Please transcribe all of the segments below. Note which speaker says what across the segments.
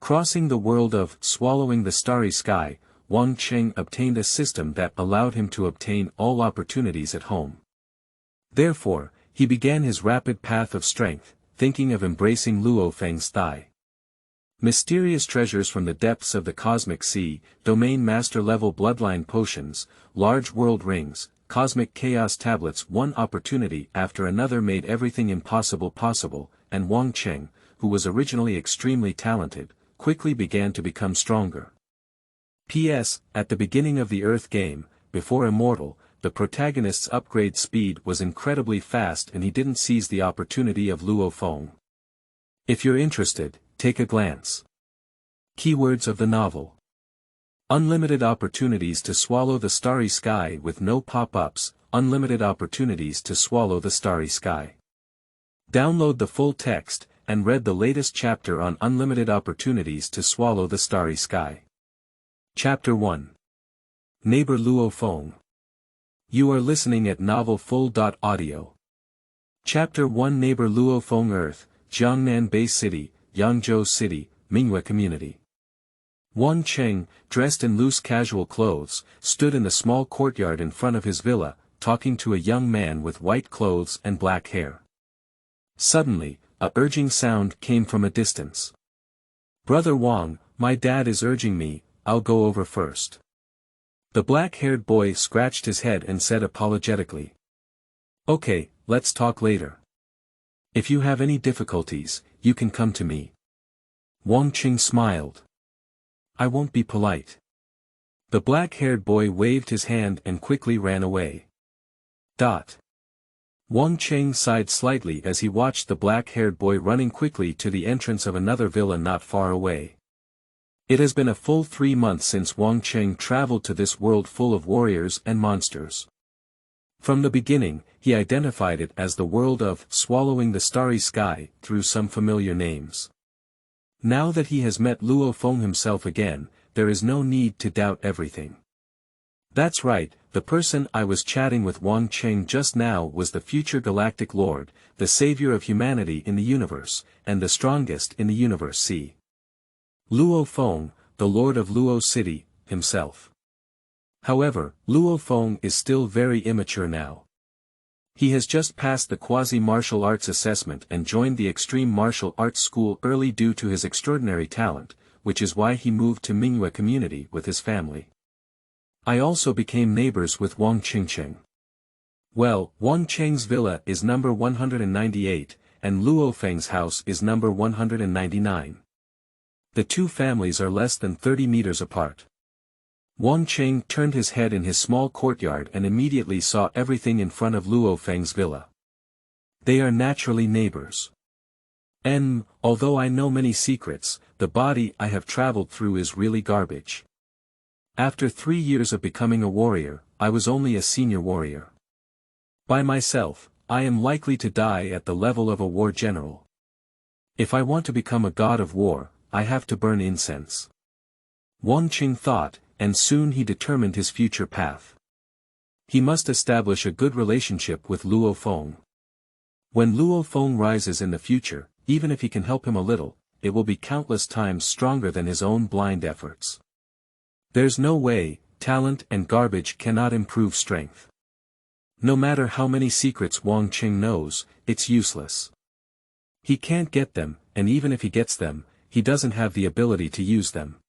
Speaker 1: Crossing the world of swallowing the starry sky, Wang Cheng obtained a system that allowed him to obtain all opportunities at home. Therefore, he began his rapid path of strength, thinking of embracing Luo Feng's thigh. Mysterious treasures from the depths of the cosmic sea, domain master level bloodline potions, large world rings, cosmic chaos tablets, one opportunity after another made everything impossible possible, and Wang Cheng, who was originally extremely talented, quickly began to become stronger. P.S. At the beginning of the Earth game, before Immortal, the protagonist's upgrade speed was incredibly fast and he didn't seize the opportunity of Luo Feng. If you're interested, take a glance. Keywords of the novel. Unlimited opportunities to swallow the starry sky with no pop-ups, unlimited opportunities to swallow the starry sky. Download the full text, and read the latest chapter on unlimited opportunities to swallow the starry sky. Chapter 1. Neighbor Luo Feng. You are listening at novelfull.audio. Chapter 1. Neighbor Luo Feng. Earth, Jiangnan Bay City, Yangzhou City, Mingyue Community. Wang Cheng, dressed in loose casual clothes, stood in the small courtyard in front of his villa, talking to a young man with white clothes and black hair. Suddenly, a urging sound came from a distance. "Brother Wang, my dad is urging me, I'll go over first." The black-haired boy scratched his head and said apologetically, "Okay, let's talk later. If you have any difficulties, you can come to me." Wang Cheng smiled. "I won't be polite." The black-haired boy waved his hand and quickly ran away. Wang Cheng sighed slightly as he watched the black-haired boy running quickly to the entrance of another villa not far away. It has been a full 3 months since Wang Cheng traveled to this world full of warriors and monsters. From the beginning, he identified it as the world of swallowing the starry sky through some familiar names. Now that he has met Luo Feng himself again, there is no need to doubt everything. That's right, the person I was chatting with Wang Cheng just now was the future Galactic Lord, the savior of humanity in the universe, and the strongest in the universe. See. Luo Feng, the Lord of Luo City, himself. However, Luo Feng is still very immature now. He has just passed the quasi-martial arts assessment and joined the extreme martial arts school early due to his extraordinary talent, which is why he moved to Mingyue Community with his family. I also became neighbors with Wang Cheng. Well, Wang Cheng's villa is number 198, and Luo Feng's house is number 199. The two families are less than 30 meters apart. Wang Cheng turned his head in his small courtyard and immediately saw everything in front of Luo Feng's villa. They are naturally neighbors. Although I know many secrets, the body I have traveled through is really garbage. After 3 years of becoming a warrior, I was only a senior warrior. By myself, I am likely to die at the level of a war general. If I want to become a god of war, I have to burn incense. Wang Cheng thought, and soon he determined his future path. He must establish a good relationship with Luo Feng. When Luo Feng rises in the future, even if he can help him a little, it will be countless times stronger than his own blind efforts. There's no way, talent and garbage cannot improve strength. No matter how many secrets Wang Cheng knows, it's useless. He can't get them, and even if he gets them, he doesn't have the ability to use them.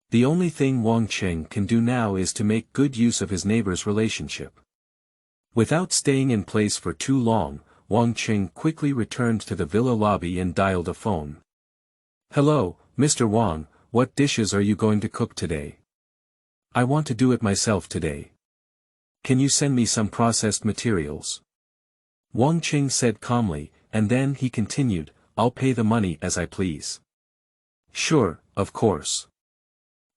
Speaker 1: The only thing Wang Cheng can do now is to make good use of his neighbor's relationship. Without staying in place for too long, Wang Cheng quickly returned to the villa lobby and dialed a phone. "Hello, Mr. Wang, what dishes are you going to cook today? I want to do it myself today. Can you send me some processed materials?" Wang Cheng said calmly, and then he continued, "I'll pay the money as I please." "Sure, of course."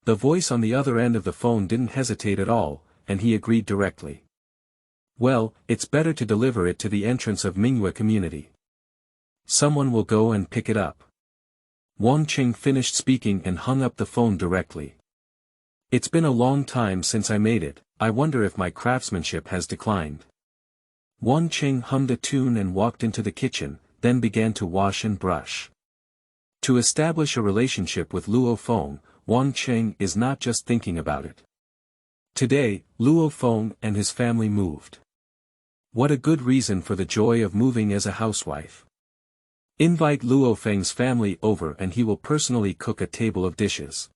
Speaker 1: The voice on the other end of the phone didn't hesitate at all, and he agreed directly. "Well, it's better to deliver it to the entrance of Mingyue Community. Someone will go and pick it up." Wang Cheng finished speaking and hung up the phone directly. "It's been a long time since I made it, I wonder if my craftsmanship has declined." Wang Cheng hummed a tune and walked into the kitchen, then began to wash and brush. To establish a relationship with Luo Feng, Wang Cheng is not just thinking about it. Today, Luo Feng and his family moved. What a good reason for the joy of moving as a housewife. Invite Luo Feng's family over and he will personally cook a table of dishes.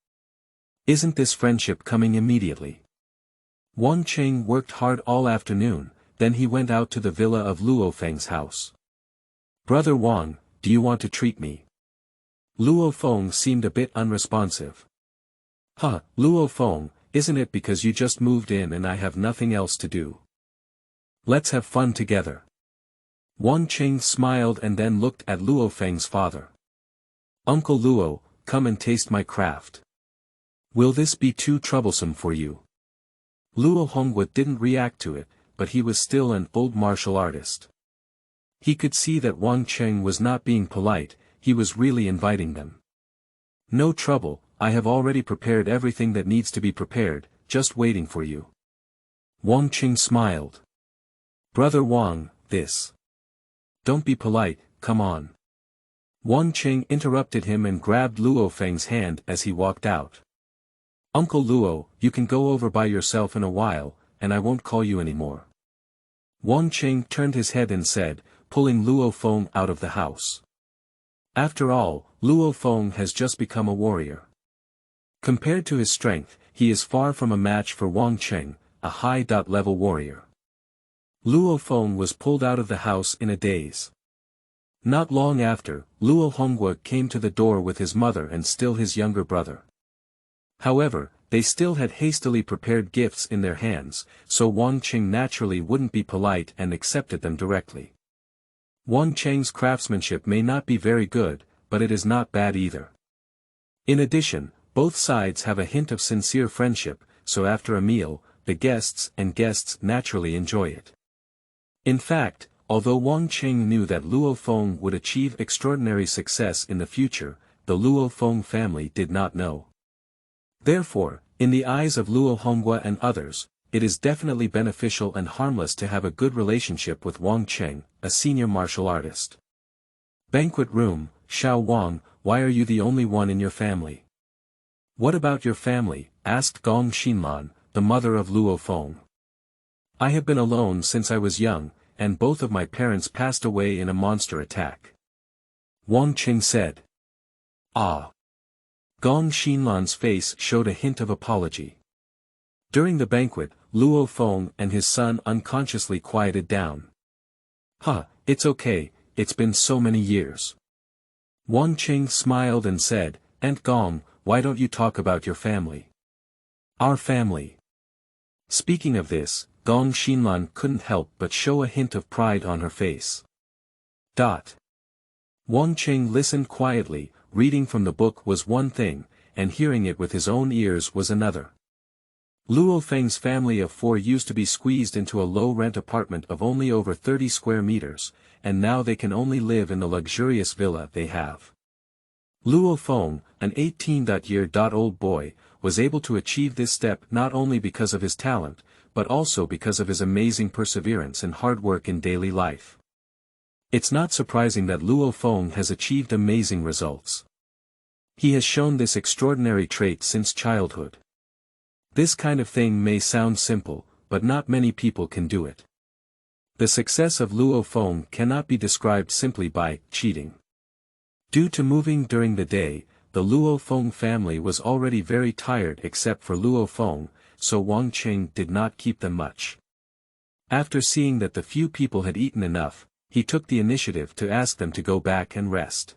Speaker 1: Isn't this friendship coming immediately? Wang Cheng worked hard all afternoon, then he went out to the villa of Luo Feng's house. Brother Wang, do you want to treat me? Luo Feng seemed a bit unresponsive. Luo Feng, isn't it because you just moved in and I have nothing else to do? Let's have fun together. Wang Cheng smiled and then looked at Luo Feng's father. Uncle Luo, come and taste my craft. Will this be too troublesome for you? Luo Hongwa didn't react to it, but he was still an old martial artist. He could see that Wang Cheng was not being polite, he was really inviting them. No trouble, I have already prepared everything that needs to be prepared, just waiting for you. Wang Cheng smiled. Brother Wang, this. Don't be polite, come on. Wang Cheng interrupted him and grabbed Luo Feng's hand as he walked out. Uncle Luo, you can go over by yourself in a while, and I won't call you anymore. Wang Cheng turned his head and said, pulling Luo Feng out of the house. After all, Luo Feng has just become a warrior. Compared to his strength, he is far from a match for Wang Cheng, a high-level warrior. Luo Feng was pulled out of the house in a daze. Not long after, Luo Hongwa came to the door with his mother and still his younger brother. However, they still had hastily prepared gifts in their hands, so Wang Cheng naturally wouldn't be polite and accepted them directly. Wang Cheng's craftsmanship may not be very good, but it is not bad either. In addition, both sides have a hint of sincere friendship, so after a meal, the guests naturally enjoy it. In fact, although Wang Cheng knew that Luo Feng would achieve extraordinary success in the future, the Luo Feng family did not know. Therefore, in the eyes of Luo Hongwa and others, it is definitely beneficial and harmless to have a good relationship with Wang Cheng, a senior martial artist. Banquet room, Xiao Wang, why are you the only one in your family? What about your family? Asked Gong Xinlan, the mother of Luo Feng. I have been alone since I was young, and both of my parents passed away in a monster attack. Wang Cheng said. Ah. Gong Xinlan's face showed a hint of apology. During the banquet, Luo Feng and his son unconsciously quieted down. It's okay, it's been so many years. Wang Cheng smiled and said, Aunt Gong, why don't you talk about your family? Our family. Speaking of this, Gong Xinlan couldn't help but show a hint of pride on her face. Wang Cheng listened quietly. Reading from the book was one thing, and hearing it with his own ears was another. Luo Feng's family of 4 used to be squeezed into a low-rent apartment of only over 30 square meters, and now they can only live in the luxurious villa they have. Luo Feng, an 18-year-old boy, was able to achieve this step not only because of his talent, but also because of his amazing perseverance and hard work in daily life. It's not surprising that Luo Feng has achieved amazing results. He has shown this extraordinary trait since childhood. This kind of thing may sound simple, but not many people can do it. The success of Luo Feng cannot be described simply by cheating. Due to moving during the day, the Luo Feng family was already very tired except for Luo Feng, so Wang Cheng did not keep them much. After seeing that the few people had eaten enough, he took the initiative to ask them to go back and rest.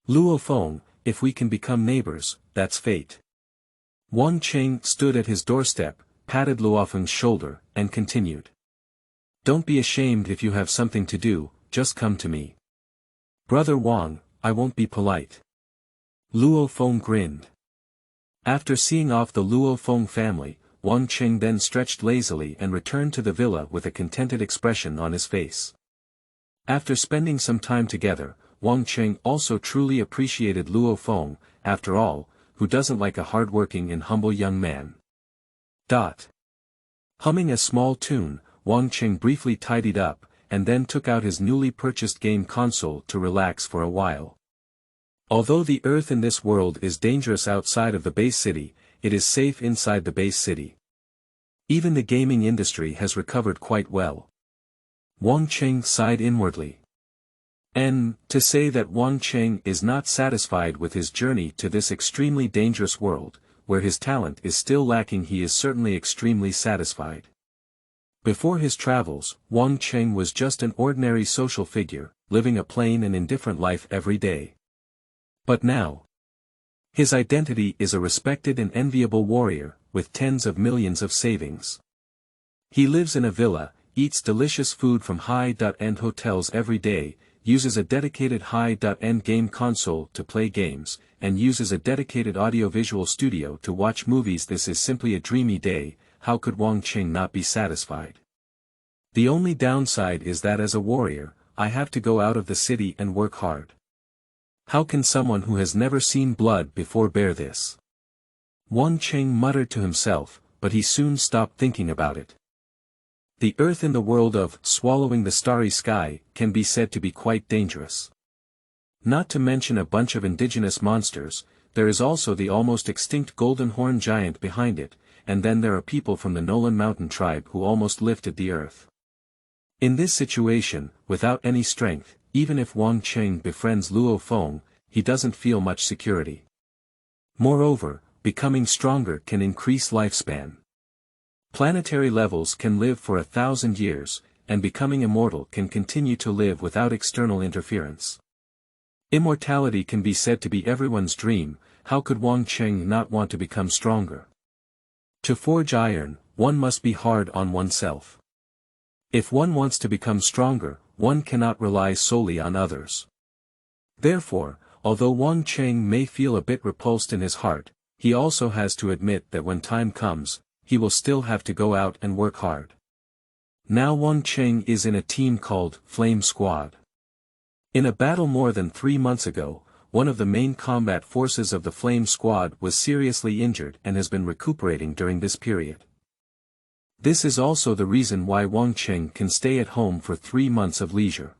Speaker 1: Luo Feng, if we can become neighbors, that's fate. Wang Cheng stood at his doorstep, patted Luo Feng's shoulder, and continued. Don't be ashamed if you have something to do, just come to me. Brother Wang, I won't be polite. Luo Feng grinned. After seeing off the Luo Feng family, Wang Cheng then stretched lazily and returned to the villa with a contented expression on his face. After spending some time together, Wang Cheng also truly appreciated Luo Feng, after all, who doesn't like a hard-working and humble young man. Humming a small tune, Wang Cheng briefly tidied up, and then took out his newly purchased game console to relax for a while. Although the earth in this world is dangerous outside of the base city, it is safe inside the base city. Even the gaming industry has recovered quite well. Wang Cheng sighed inwardly. And, to say that Wang Cheng is not satisfied with his journey to this extremely dangerous world, where his talent is still lacking, he is certainly extremely satisfied. Before his travels, Wang Cheng was just an ordinary social figure, living a plain and indifferent life every day. But now, his identity is a respected and enviable warrior, with tens of millions of savings. He lives in a villa, eats delicious food from high-end hotels every day, uses a dedicated high-end game console to play games, and uses a dedicated audiovisual studio to watch movies. This is simply a dreamy day. How could Wang Cheng not be satisfied? The only downside is that as a warrior, I have to go out of the city and work hard. How can someone who has never seen blood before bear this? Wang Cheng muttered to himself, but he soon stopped thinking about it. The earth in the world of swallowing the starry sky can be said to be quite dangerous. Not to mention a bunch of indigenous monsters, there is also the almost extinct golden horn giant behind it, and then there are people from the Nolan mountain tribe who almost lifted the earth. In this situation, without any strength, even if Wang Cheng befriends Luo Feng, he doesn't feel much security. Moreover, becoming stronger can increase lifespan. Planetary levels can live for 1,000 years, and becoming immortal can continue to live without external interference. Immortality can be said to be everyone's dream. How could Wang Cheng not want to become stronger? To forge iron, one must be hard on oneself. If one wants to become stronger, one cannot rely solely on others. Therefore, although Wang Cheng may feel a bit repulsed in his heart, he also has to admit that when time comes, he will still have to go out and work hard. Now Wang Cheng is in a team called Flame Squad. In a battle more than 3 months ago, one of the main combat forces of the Flame Squad was seriously injured and has been recuperating during this period. This is also the reason why Wang Cheng can stay at home for 3 months of leisure.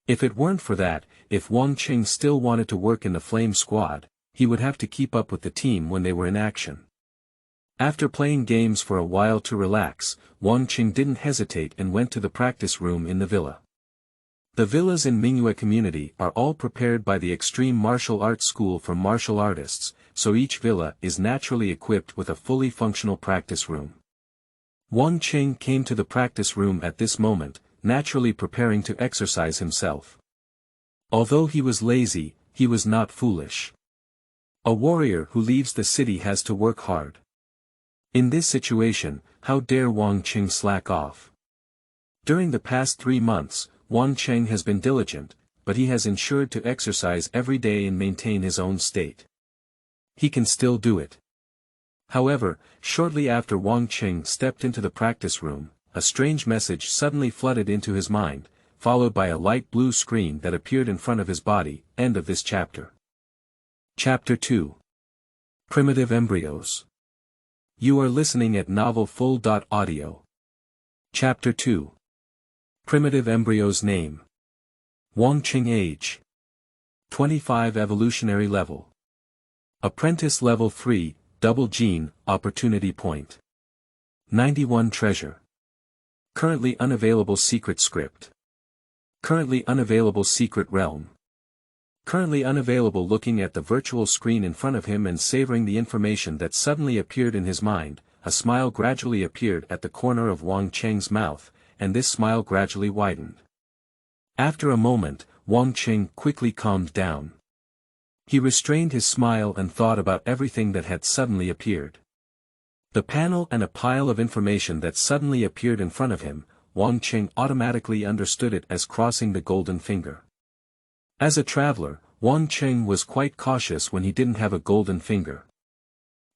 Speaker 1: If it weren't for that, if Wang Cheng still wanted to work in the Flame Squad, he would have to keep up with the team when they were in action. After playing games for a while to relax, Wang Cheng didn't hesitate and went to the practice room in the villa. The villas in Mingyue community are all prepared by the Extreme Martial Arts School for martial artists, so each villa is naturally equipped with a fully functional practice room. Wang Cheng came to the practice room at this moment, naturally preparing to exercise himself. Although he was lazy, he was not foolish. A warrior who leaves the city has to work hard. In this situation, how dare Wang Cheng slack off? During the past 3 months, Wang Cheng has been diligent, but he has ensured to exercise every day and maintain his own state. He can still do it. However, shortly after Wang Cheng stepped into the practice room, a strange message suddenly flooded into his mind, followed by a light blue screen that appeared in front of his body. End of this chapter. Chapter 2. Primitive Embryos. You are listening at novelfull.audio. Chapter 2. Primitive Embryos. Name: Wang Cheng. Age: 25. Evolutionary level: Apprentice level 3, double gene, opportunity point. 91. Treasure. Currently unavailable secret script. Currently unavailable secret realm. Currently unavailable. Looking at the virtual screen in front of him and savoring the information that suddenly appeared in his mind, a smile gradually appeared at the corner of Wang Cheng's mouth, and this smile gradually widened. After a moment, Wang Cheng quickly calmed down. He restrained his smile and thought about everything that had suddenly appeared. The panel and a pile of information that suddenly appeared in front of him. Wang Cheng automatically understood it as crossing the golden finger. As a traveler, Wang Cheng was quite cautious when he didn't have a golden finger.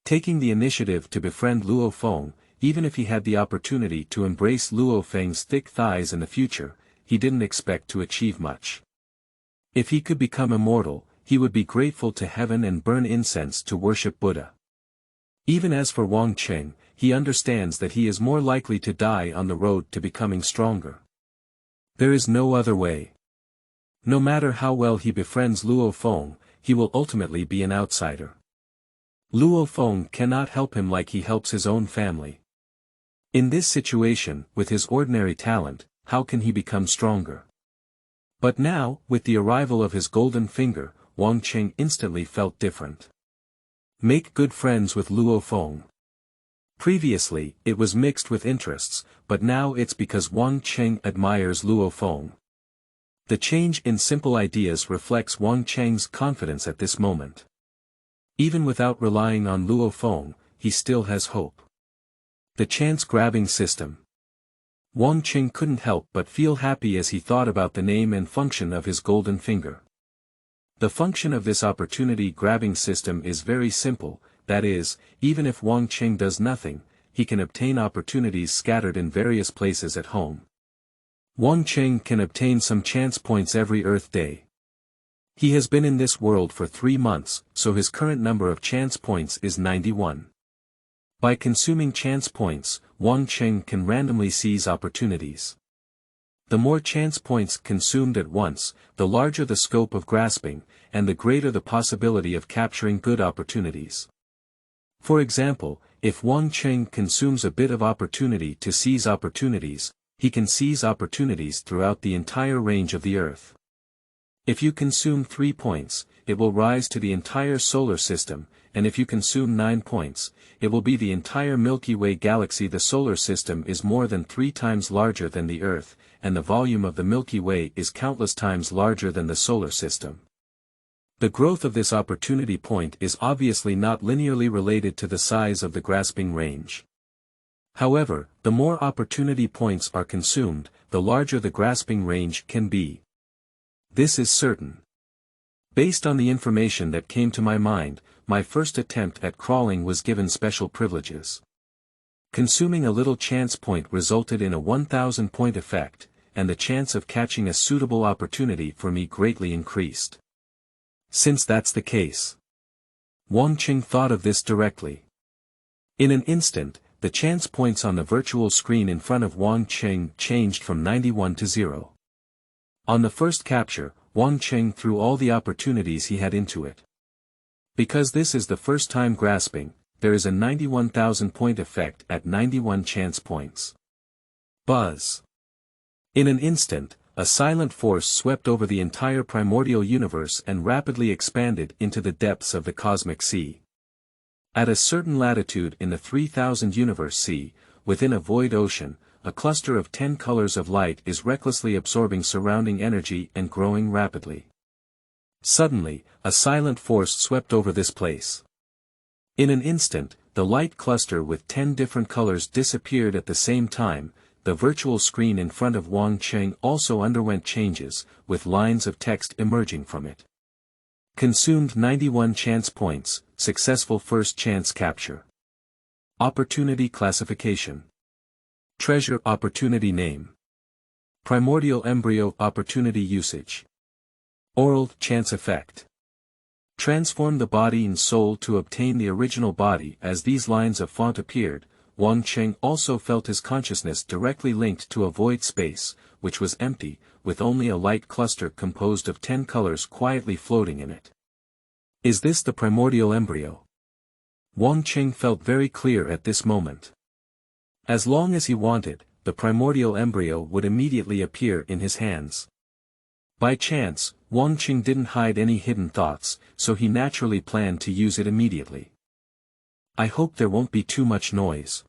Speaker 1: Taking the initiative to befriend Luo Feng, even if he had the opportunity to embrace Luo Feng's thick thighs in the future, he didn't expect to achieve much. If he could become immortal, he would be grateful to heaven and burn incense to worship Buddha. Even as for Wang Cheng, he understands that he is more likely to die on the road to becoming stronger. There is no other way. No matter how well he befriends Luo Feng, he will ultimately be an outsider. Luo Feng cannot help him like he helps his own family. In this situation, with his ordinary talent, how can he become stronger? But now, with the arrival of his golden finger, Wang Cheng instantly felt different. Make good friends with Luo Feng. Previously, it was mixed with interests, but now it's because Wang Cheng admires Luo Feng. The change in simple ideas reflects Wang Cheng's confidence at this moment. Even without relying on Luo Feng, he still has hope. The chance-grabbing system. Wang Cheng couldn't help but feel happy as he thought about the name and function of his golden finger. The function of this opportunity-grabbing system is very simple, that is, even if Wang Cheng does nothing, he can obtain opportunities scattered in various places at home. Wang Cheng can obtain some chance points every Earth Day. He has been in this world for 3 months, so his current number of chance points is 91. By consuming chance points, Wang Cheng can randomly seize opportunities. The more chance points consumed at once, the larger the scope of grasping, and the greater the possibility of capturing good opportunities. For example, if Wang Cheng consumes a bit of opportunity to seize opportunities, he can seize opportunities throughout the entire range of the Earth. If you consume 3 points, it will rise to the entire solar system, and if you consume 9 points, it will be the entire Milky Way galaxy. The solar system is more than 3 times larger than the Earth, and the volume of the Milky Way is countless times larger than the solar system. The growth of this opportunity point is obviously not linearly related to the size of the grasping range. However, the more opportunity points are consumed, the larger the grasping range can be. This is certain. Based on the information that came to my mind, my first attempt at crawling was given special privileges. Consuming a little chance point resulted in a 1,000 point effect, and the chance of catching a suitable opportunity for me greatly increased. Since that's the case, Wang Cheng thought of this directly. In an instant, the chance points on the virtual screen in front of Wang Cheng changed from 91 to 0. On the first capture, Wang Cheng threw all the opportunities he had into it. Because this is the first time grasping, there is a 91,000 point effect at 91 chance points. Buzz. In an instant, a silent force swept over the entire primordial universe and rapidly expanded into the depths of the cosmic sea. At a certain latitude in the 3000 universe sea, within a void ocean, a cluster of 10 colors of light is recklessly absorbing surrounding energy and growing rapidly. Suddenly, a silent force swept over this place. In an instant, the light cluster with 10 different colors disappeared at the same time. The virtual screen in front of Wang Cheng also underwent changes, with lines of text emerging from it. Consumed 91 chance points, successful first chance capture. Opportunity classification. Treasure opportunity name. Primordial embryo opportunity usage. Oral chance effect. Transform the body and soul to obtain the original body. As these lines of font appeared, Wang Cheng also felt his consciousness directly linked to a void space, which was empty, with only a light cluster composed of 10 colors quietly floating in it. Is this the primordial embryo? Wang Cheng felt very clear at this moment. As long as he wanted, the primordial embryo would immediately appear in his hands. By chance, Wang Cheng didn't hide any hidden thoughts, so he naturally planned to use it immediately. I hope there won't be too much noise.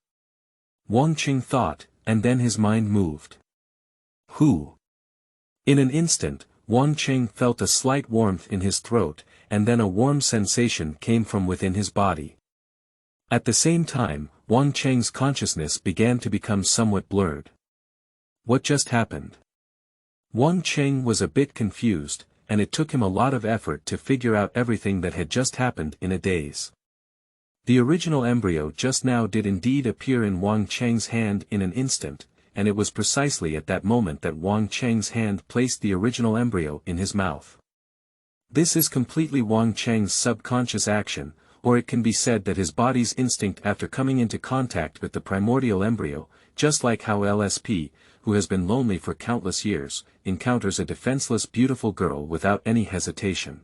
Speaker 1: Wang Cheng thought, and then his mind moved. Who? In an instant, Wang Cheng felt a slight warmth in his throat, and then a warm sensation came from within his body. At the same time, Wang Cheng's consciousness began to become somewhat blurred. What just happened? Wang Cheng was a bit confused, and it took him a lot of effort to figure out everything that had just happened in a daze. The original embryo just now did indeed appear in Wang Cheng's hand in an instant, and it was precisely at that moment that Wang Cheng's hand placed the original embryo in his mouth. This is completely Wang Cheng's subconscious action, or it can be said that his body's instinct after coming into contact with the primordial embryo, just like how LSP, who has been lonely for countless years, encounters a defenseless beautiful girl without any hesitation.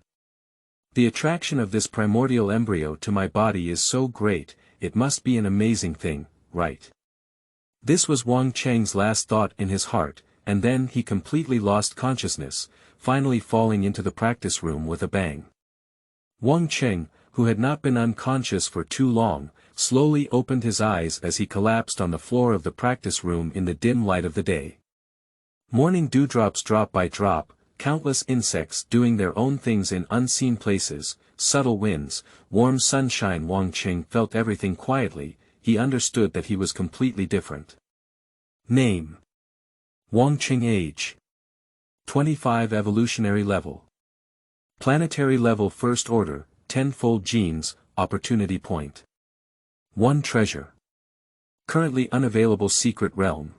Speaker 1: The attraction of this primordial embryo to my body is so great, it must be an amazing thing, right? This was Wang Cheng's last thought in his heart, and then he completely lost consciousness, finally falling into the practice room with a bang. Wang Cheng, who had not been unconscious for too long, slowly opened his eyes as he collapsed on the floor of the practice room in the dim light of the day. Morning dewdrops drop by drop, countless insects doing their own things in unseen places, subtle winds, warm sunshine. Wang Cheng felt everything quietly. He understood that he was completely different. Name: Wang Cheng. Age: 25. Evolutionary level: planetary level. First order, 10-fold genes, opportunity point. 1 treasure. Currently unavailable. Secret realm.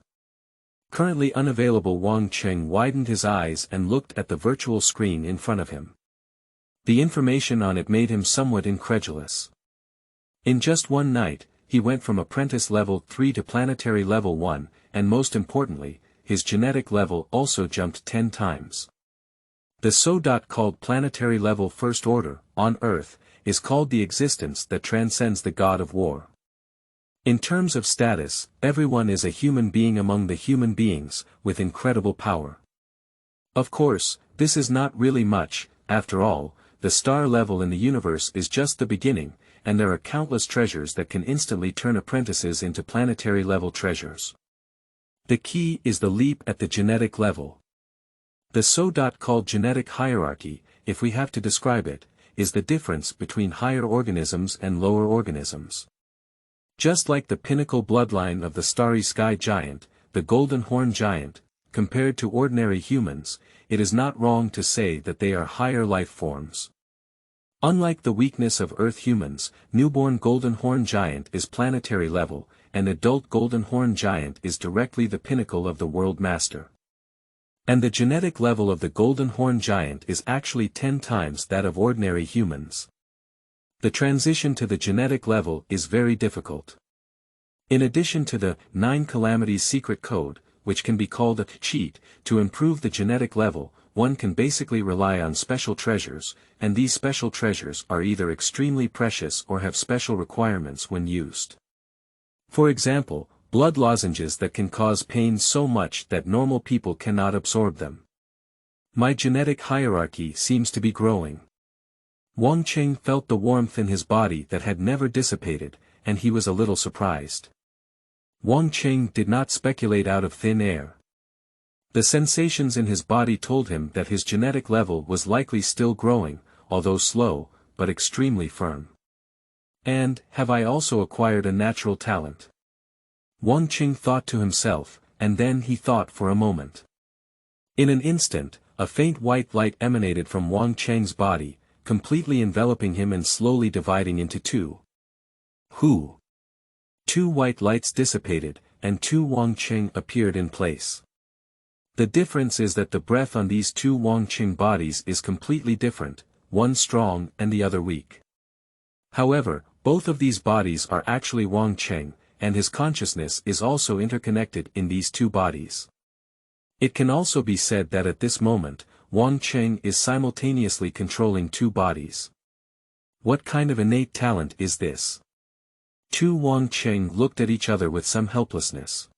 Speaker 1: Currently unavailable. Wang Cheng widened his eyes and looked at the virtual screen in front of him. The information on it made him somewhat incredulous. In just one night, he went from apprentice level 3 to planetary level 1, and most importantly, his genetic level also jumped 10 times. The so-called planetary level first order, on Earth, is called the existence that transcends the god of war. In terms of status, everyone is a human being among the human beings, with incredible power. Of course, this is not really much. After all, the star level in the universe is just the beginning, and there are countless treasures that can instantly turn apprentices into planetary level treasures. The key is the leap at the genetic level. The so-called genetic hierarchy, if we have to describe it, is the difference between higher organisms and lower organisms. Just like the pinnacle bloodline of the Starry Sky giant, the Golden Horn giant, compared to ordinary humans, it is not wrong to say that they are higher life forms. Unlike the weakness of Earth humans, newborn Golden Horn giant is planetary level, and adult Golden Horn giant is directly the pinnacle of the world master. And the genetic level of the Golden Horn giant is actually 10 times that of ordinary humans. The transition to the genetic level is very difficult. In addition to the 9 calamities secret code, which can be called a cheat, to improve the genetic level, one can basically rely on special treasures, and these special treasures are either extremely precious or have special requirements when used. For example, blood lozenges that can cause pain so much that normal people cannot absorb them. My genetic hierarchy seems to be growing. Wang Cheng felt the warmth in his body that had never dissipated, and he was a little surprised. Wang Cheng did not speculate out of thin air. The sensations in his body told him that his genetic level was likely still growing, although slow, but extremely firm. And, have I also acquired a natural talent? Wang Cheng thought to himself, and then he thought for a moment. In an instant, a faint white light emanated from Wang Cheng's body, completely enveloping him and slowly dividing into two. Who? 2 white lights dissipated, and 2 Wang Cheng appeared in place. The difference is that the breath on these 2 Wang Cheng bodies is completely different, one strong and the other weak. However, both of these bodies are actually Wang Cheng, and his consciousness is also interconnected in these 2 bodies. It can also be said that at this moment, Wang Cheng is simultaneously controlling 2 bodies. What kind of innate talent is this? 2 Wang Cheng looked at each other with some helplessness.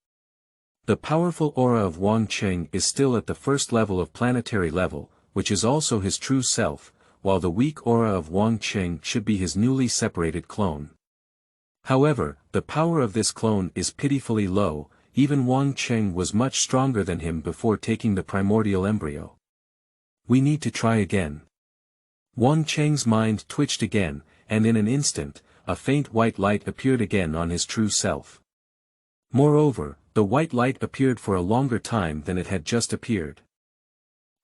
Speaker 1: The powerful aura of Wang Cheng is still at the first level of planetary level, which is also his true self, while the weak aura of Wang Cheng should be his newly separated clone. However, the power of this clone is pitifully low. Even Wang Cheng was much stronger than him before taking the primordial embryo. We need to try again. Wang Cheng's mind twitched again, and in an instant, a faint white light appeared again on his true self. Moreover, the white light appeared for a longer time than it had just appeared.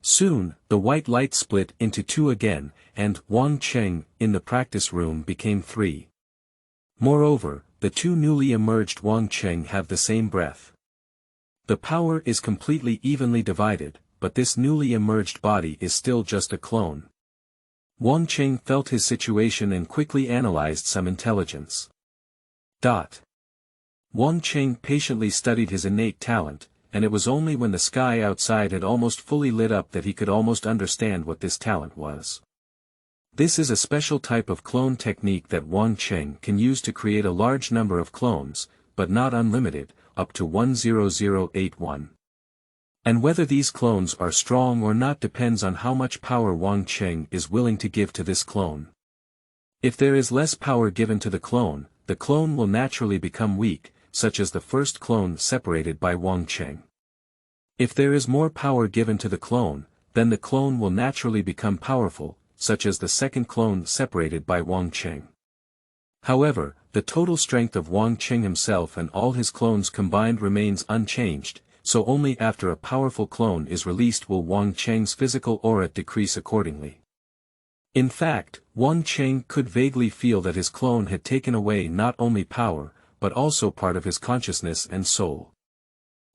Speaker 1: Soon, the white light split into 2 again, and Wang Cheng in the practice room became 3. Moreover, the 2 newly emerged Wang Cheng have the same breath. The power is completely evenly divided, but this newly emerged body is still just a clone. Wang Cheng felt his situation and quickly analyzed some intelligence. Wang Cheng patiently studied his innate talent, and it was only when the sky outside had almost fully lit up that he could almost understand what this talent was. This is a special type of clone technique that Wang Cheng can use to create a large number of clones, but not unlimited, up to 10081. And whether these clones are strong or not depends on how much power Wang Cheng is willing to give to this clone. If there is less power given to the clone will naturally become weak, such as the first clone separated by Wang Cheng. If there is more power given to the clone, then the clone will naturally become powerful, such as the second clone separated by Wang Cheng. However, the total strength of Wang Cheng himself and all his clones combined remains unchanged, so only after a powerful clone is released will Wang Cheng's physical aura decrease accordingly. In fact, Wang Cheng could vaguely feel that his clone had taken away not only power, but also part of his consciousness and soul.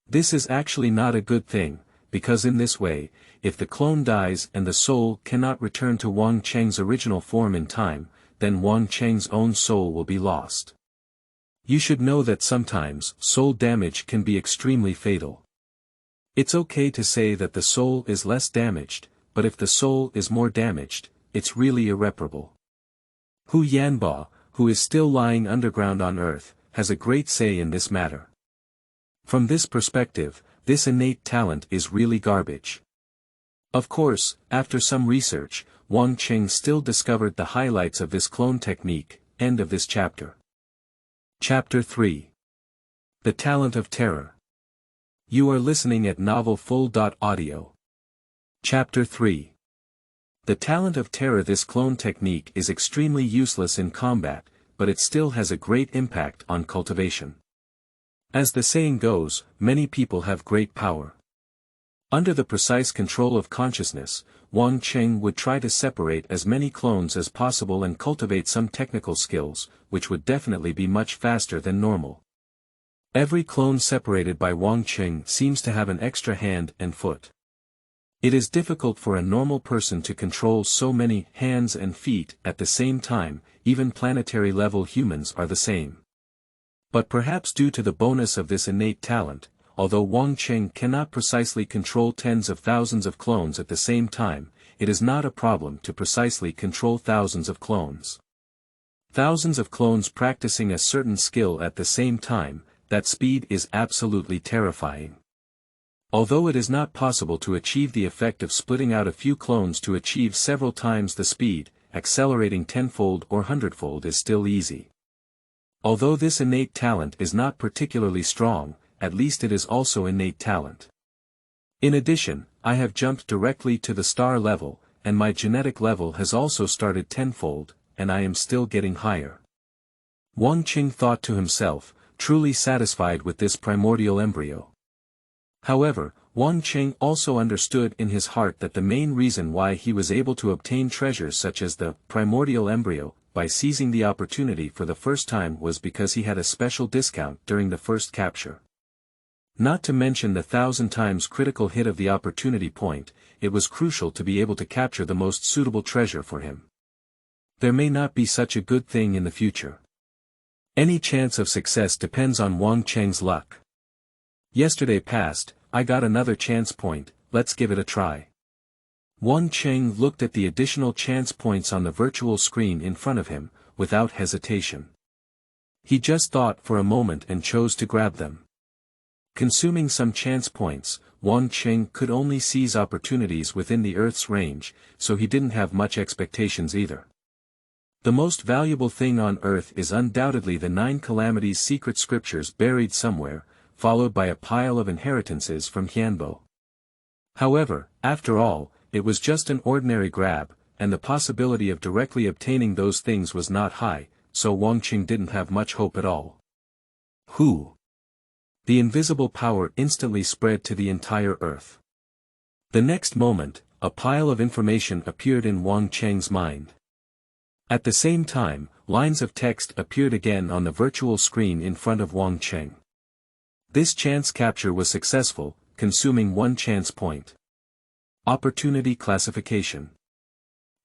Speaker 1: This is actually not a good thing, because in this way, if the clone dies and the soul cannot return to Wang Cheng's original form in time, then Wang Cheng's own soul will be lost. You should know that sometimes soul damage can be extremely fatal. It's okay to say that the soul is less damaged, but if the soul is more damaged, it's really irreparable. Hu Yanba, who is still lying underground on Earth, has a great say in this matter. From this perspective, this innate talent is really garbage. Of course, after some research, Wang Cheng still discovered the highlights of this clone technique. End of this chapter. Chapter 3. The Talent of Terror. You are listening at novelfull.audio. Chapter 3. The Talent of Terror. This clone technique is extremely useless in combat, but it still has a great impact on cultivation. As the saying goes, many people have great power. Under the precise control of consciousness, Wang Cheng would try to separate as many clones as possible and cultivate some technical skills, which would definitely be much faster than normal. Every clone separated by Wang Cheng seems to have an extra hand and foot. It is difficult for a normal person to control so many hands and feet at the same time, even planetary-level humans are the same. But perhaps due to the bonus of this innate talent, although Wang Cheng cannot precisely control tens of thousands of clones at the same time, it is not a problem to precisely control thousands of clones. Thousands of clones practicing a certain skill at the same time, that speed is absolutely terrifying. Although it is not possible to achieve the effect of splitting out a few clones to achieve several times the speed, accelerating tenfold or hundredfold is still easy. Although this innate talent is not particularly strong, at least it is also innate talent. In addition, I have jumped directly to the star level, and my genetic level has also started tenfold, and I am still getting higher. Wang Cheng thought to himself, truly satisfied with this primordial embryo. However, Wang Cheng also understood in his heart that the main reason why he was able to obtain treasures such as the primordial embryo, by seizing the opportunity for the first time was because he had a special discount during the first capture. Not to mention the 1,000 times critical hit of the opportunity point, it was crucial to be able to capture the most suitable treasure for him. There may not be such a good thing in the future. Any chance of success depends on Wang Cheng's luck. Yesterday passed, I got another chance point, let's give it a try. Wang Cheng looked at the additional chance points on the virtual screen in front of him, without hesitation. He just thought for a moment and chose to grab them. Consuming some chance points, Wang Cheng could only seize opportunities within the Earth's range, so he didn't have much expectations either. The most valuable thing on Earth is undoubtedly the 9 calamities secret scriptures buried somewhere, followed by a pile of inheritances from Hianbo. However, after all, it was just an ordinary grab, and the possibility of directly obtaining those things was not high, so Wang Cheng didn't have much hope at all. Who? The invisible power instantly spread to the entire Earth. The next moment, a pile of information appeared in Wang Cheng's mind. At the same time, lines of text appeared again on the virtual screen in front of Wang Cheng. This chance capture was successful, consuming 1 chance point. Opportunity classification.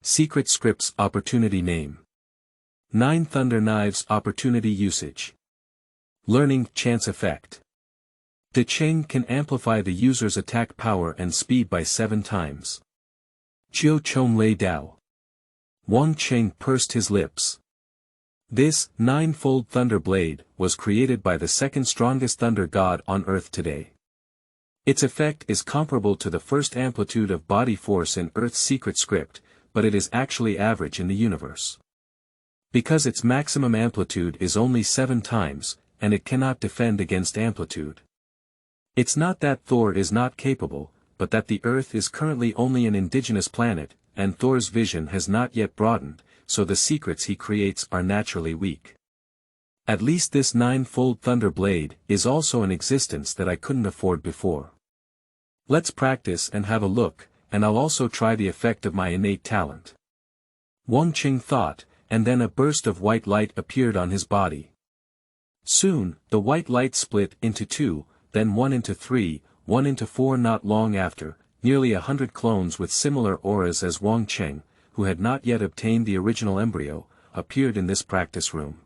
Speaker 1: Secret scripts opportunity name. 9 thunder knives opportunity usage. Learning chance effect. De Cheng can amplify the user's attack power and speed by 7 times. Jiu Chong Lei Dao. Wang Cheng pursed his lips. This nine-fold thunder blade was created by the second strongest thunder god on earth today. Its effect is comparable to the first amplitude of body force in Earth's secret script, but it is actually average in the universe. Because its maximum amplitude is only 7 times, and it cannot defend against amplitude. It's not that Thor is not capable, but that the Earth is currently only an indigenous planet, and Thor's vision has not yet broadened, so the secrets he creates are naturally weak. At least this nine-fold thunder blade is also an existence that I couldn't afford before. Let's practice and have a look, and I'll also try the effect of my innate talent. Wang Cheng thought, and then a burst of white light appeared on his body. Soon, the white light split into 2, then 1 into 3, 1 into 4. Not long after, nearly 100 clones with similar auras as Wang Cheng, who had not yet obtained the original embryo, appeared in this practice room.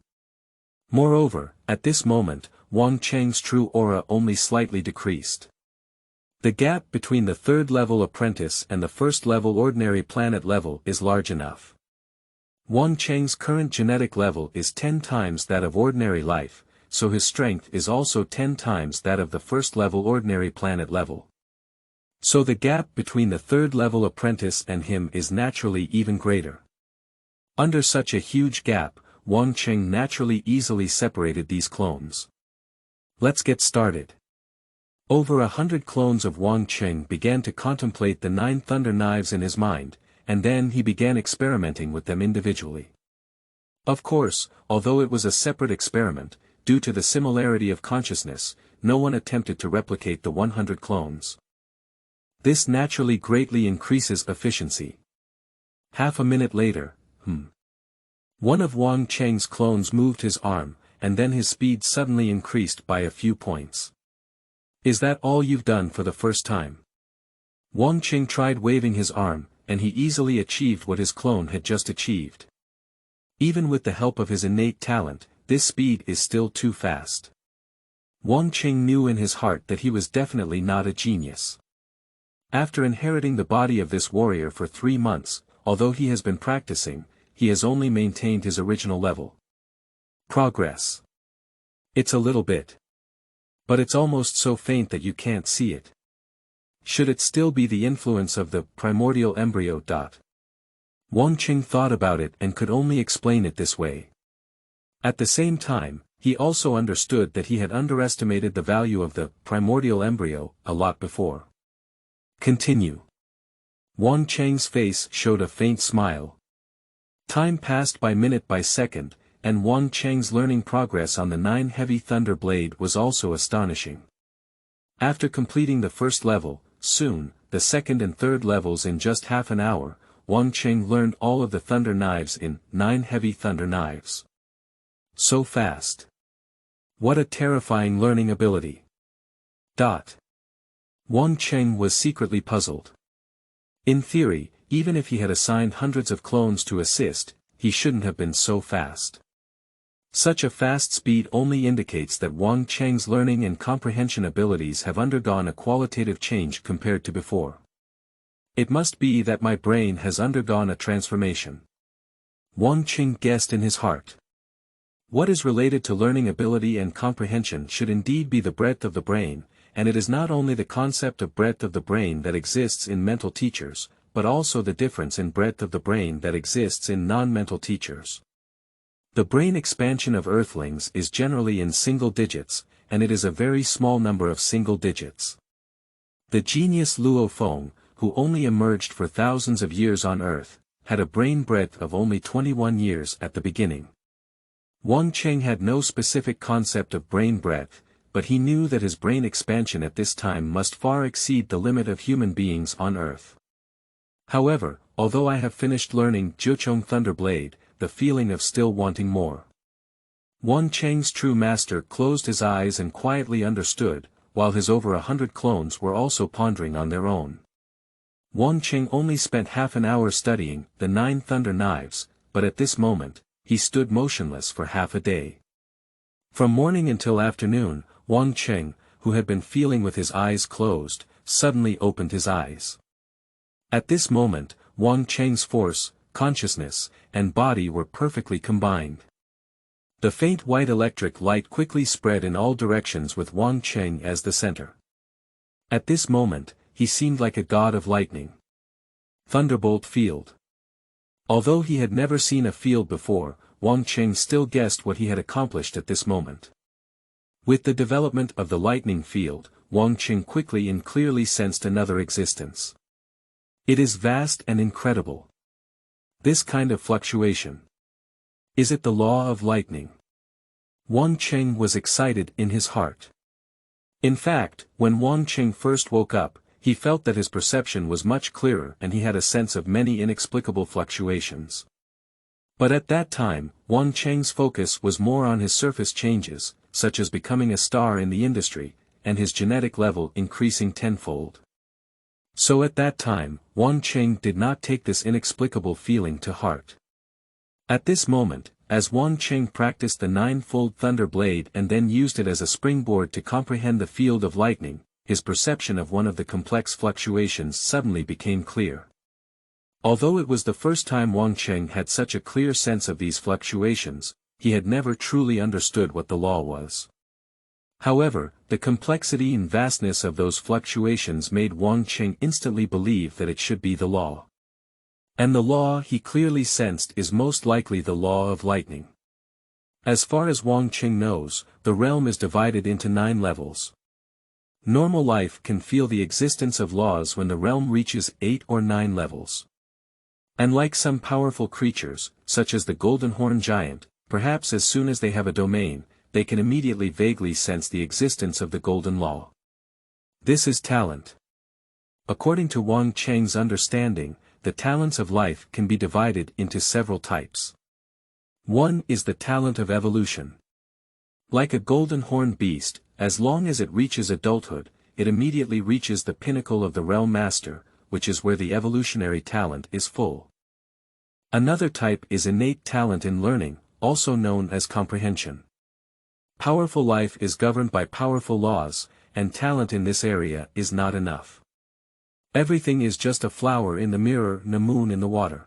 Speaker 1: Moreover, at this moment, Wang Cheng's true aura only slightly decreased. The gap between the third-level apprentice and the first-level ordinary planet level is large enough. Wang Cheng's current genetic level is 10 times that of ordinary life, so his strength is also 10 times that of the first-level ordinary planet level. So the gap between the third-level apprentice and him is naturally even greater. Under such a huge gap, Wang Cheng naturally easily separated these clones. Let's get started. Over 100 clones of Wang Cheng began to contemplate the 9 thunder knives in his mind, and then he began experimenting with them individually. Of course, although it was a separate experiment, due to the similarity of consciousness, no one attempted to replicate the 100 clones. This naturally greatly increases efficiency. Half a minute later, one of Wang Cheng's clones moved his arm, and then his speed suddenly increased by a few points. Is that all you've done for the first time? Wang Cheng tried waving his arm, and he easily achieved what his clone had just achieved. Even with the help of his innate talent, this speed is still too fast. Wang Cheng knew in his heart that he was definitely not a genius. After inheriting the body of this warrior for 3 months, although he has been practicing, he has only maintained his original level. Progress. It's a little bit. But it's almost so faint that you can't see it. Should it still be the influence of the primordial embryo? Wang Cheng thought about it and could only explain it this way. At the same time, he also understood that he had underestimated the value of the primordial embryo a lot before. Continue. Wang Cheng's face showed a faint smile. Time passed by minute by second, and Wang Cheng's learning progress on the 9 heavy thunder blade was also astonishing. After completing the first level, soon, the second and third levels in just half an hour, Wang Cheng learned all of the thunder knives in 9 heavy thunder knives. So fast. What a terrifying learning ability. Wang Cheng was secretly puzzled. In theory, even if he had assigned hundreds of clones to assist, he shouldn't have been so fast. Such a fast speed only indicates that Wang Cheng's learning and comprehension abilities have undergone a qualitative change compared to before. It must be that my brain has undergone a transformation. Wang Cheng guessed in his heart. What is related to learning ability and comprehension should indeed be the breadth of the brain, and it is not only the concept of breadth of the brain that exists in mental teachers, but also the difference in breadth of the brain that exists in non-mental teachers. The brain expansion of Earthlings is generally in single digits, and it is a very small number of single digits. The genius Luo Feng, who only emerged for thousands of years on Earth, had a brain breadth of only 21 years at the beginning. Wang Cheng had no specific concept of brain breadth, but he knew that his brain expansion at this time must far exceed the limit of human beings on Earth. However, although I have finished learning Jiuchong Thunderblade, the feeling of still wanting more. Wang Cheng's true master closed his eyes and quietly understood, while his over 100 clones were also pondering on their own. Wang Cheng only spent half an hour studying the 9 thunder knives, but at this moment, he stood motionless for half a day. From morning until afternoon, Wang Cheng, who had been feeling with his eyes closed, suddenly opened his eyes. At this moment, Wang Cheng's force, consciousness, and body were perfectly combined. The faint white electric light quickly spread in all directions with Wang Cheng as the center. At this moment, he seemed like a god of lightning. Thunderbolt field. Although he had never seen a field before, Wang Cheng still guessed what he had accomplished at this moment. With the development of the lightning field, Wang Cheng quickly and clearly sensed another existence. It is vast and incredible. This kind of fluctuation. Is it the law of lightning? Wang Cheng was excited in his heart. In fact, when Wang Cheng first woke up, he felt that his perception was much clearer and he had a sense of many inexplicable fluctuations. But at that time, Wang Cheng's focus was more on his surface changes, such as becoming a star in the industry, and his genetic level increasing tenfold. So at that time, Wang Cheng did not take this inexplicable feeling to heart. At this moment, as Wang Cheng practiced the nine-fold thunder blade and then used it as a springboard to comprehend the field of lightning, his perception of one of the complex fluctuations suddenly became clear. Although it was the first time Wang Cheng had such a clear sense of these fluctuations, he had never truly understood what the law was. However, the complexity and vastness of those fluctuations made Wang Cheng instantly believe that it should be the law. And the law he clearly sensed is most likely the law of lightning. As far as Wang Cheng knows, the realm is divided into 9 levels. Normal life can feel the existence of laws when the realm reaches 8 or 9 levels. And like some powerful creatures, such as the golden horn giant, perhaps as soon as they have a domain, they can immediately vaguely sense the existence of the golden law. This is talent. According to Wang Cheng's understanding, the talents of life can be divided into several types. One is the talent of evolution. Like a golden horned beast, as long as it reaches adulthood, it immediately reaches the pinnacle of the realm master, which is where the evolutionary talent is full. Another type is innate talent in learning, also known as comprehension. Powerful life is governed by powerful laws, and talent in this area is not enough. Everything is just a flower in the mirror and a moon in the water.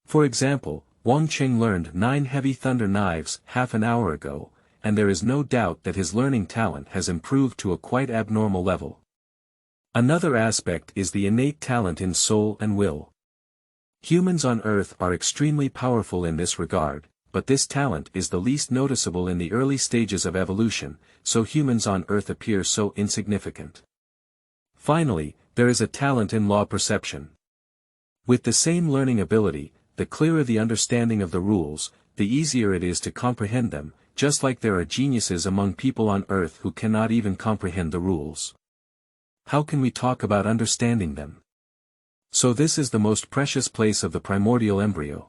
Speaker 1: For example, Wang Cheng learned 9 heavy thunder knives half an hour ago, and there is no doubt that his learning talent has improved to a quite abnormal level. Another aspect is the innate talent in soul and will. Humans on Earth are extremely powerful in this regard, but this talent is the least noticeable in the early stages of evolution, so humans on Earth appear so insignificant. Finally, there is a talent in law perception. With the same learning ability, the clearer the understanding of the rules, the easier it is to comprehend them, just like there are geniuses among people on Earth who cannot even comprehend the rules. How can we talk about understanding them? So this is the most precious place of the primordial embryo.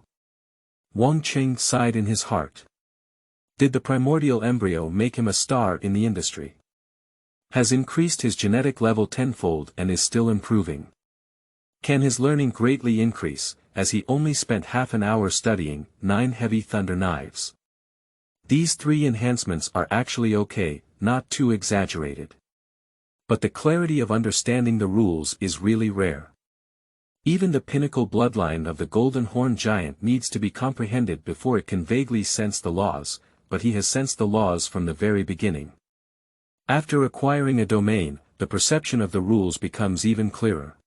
Speaker 1: Wang Cheng sighed in his heart. Did the primordial embryo make him a star in the industry? Has increased his genetic level tenfold and is still improving? Can his learning greatly increase, as he only spent half an hour studying 9 heavy thunder knives? These 3 enhancements are actually okay, not too exaggerated. But the clarity of understanding the rules is really rare. Even the pinnacle bloodline of the golden horn giant needs to be comprehended before it can vaguely sense the laws, but he has sensed the laws from the very beginning. After acquiring a domain, the perception of the rules becomes even clearer.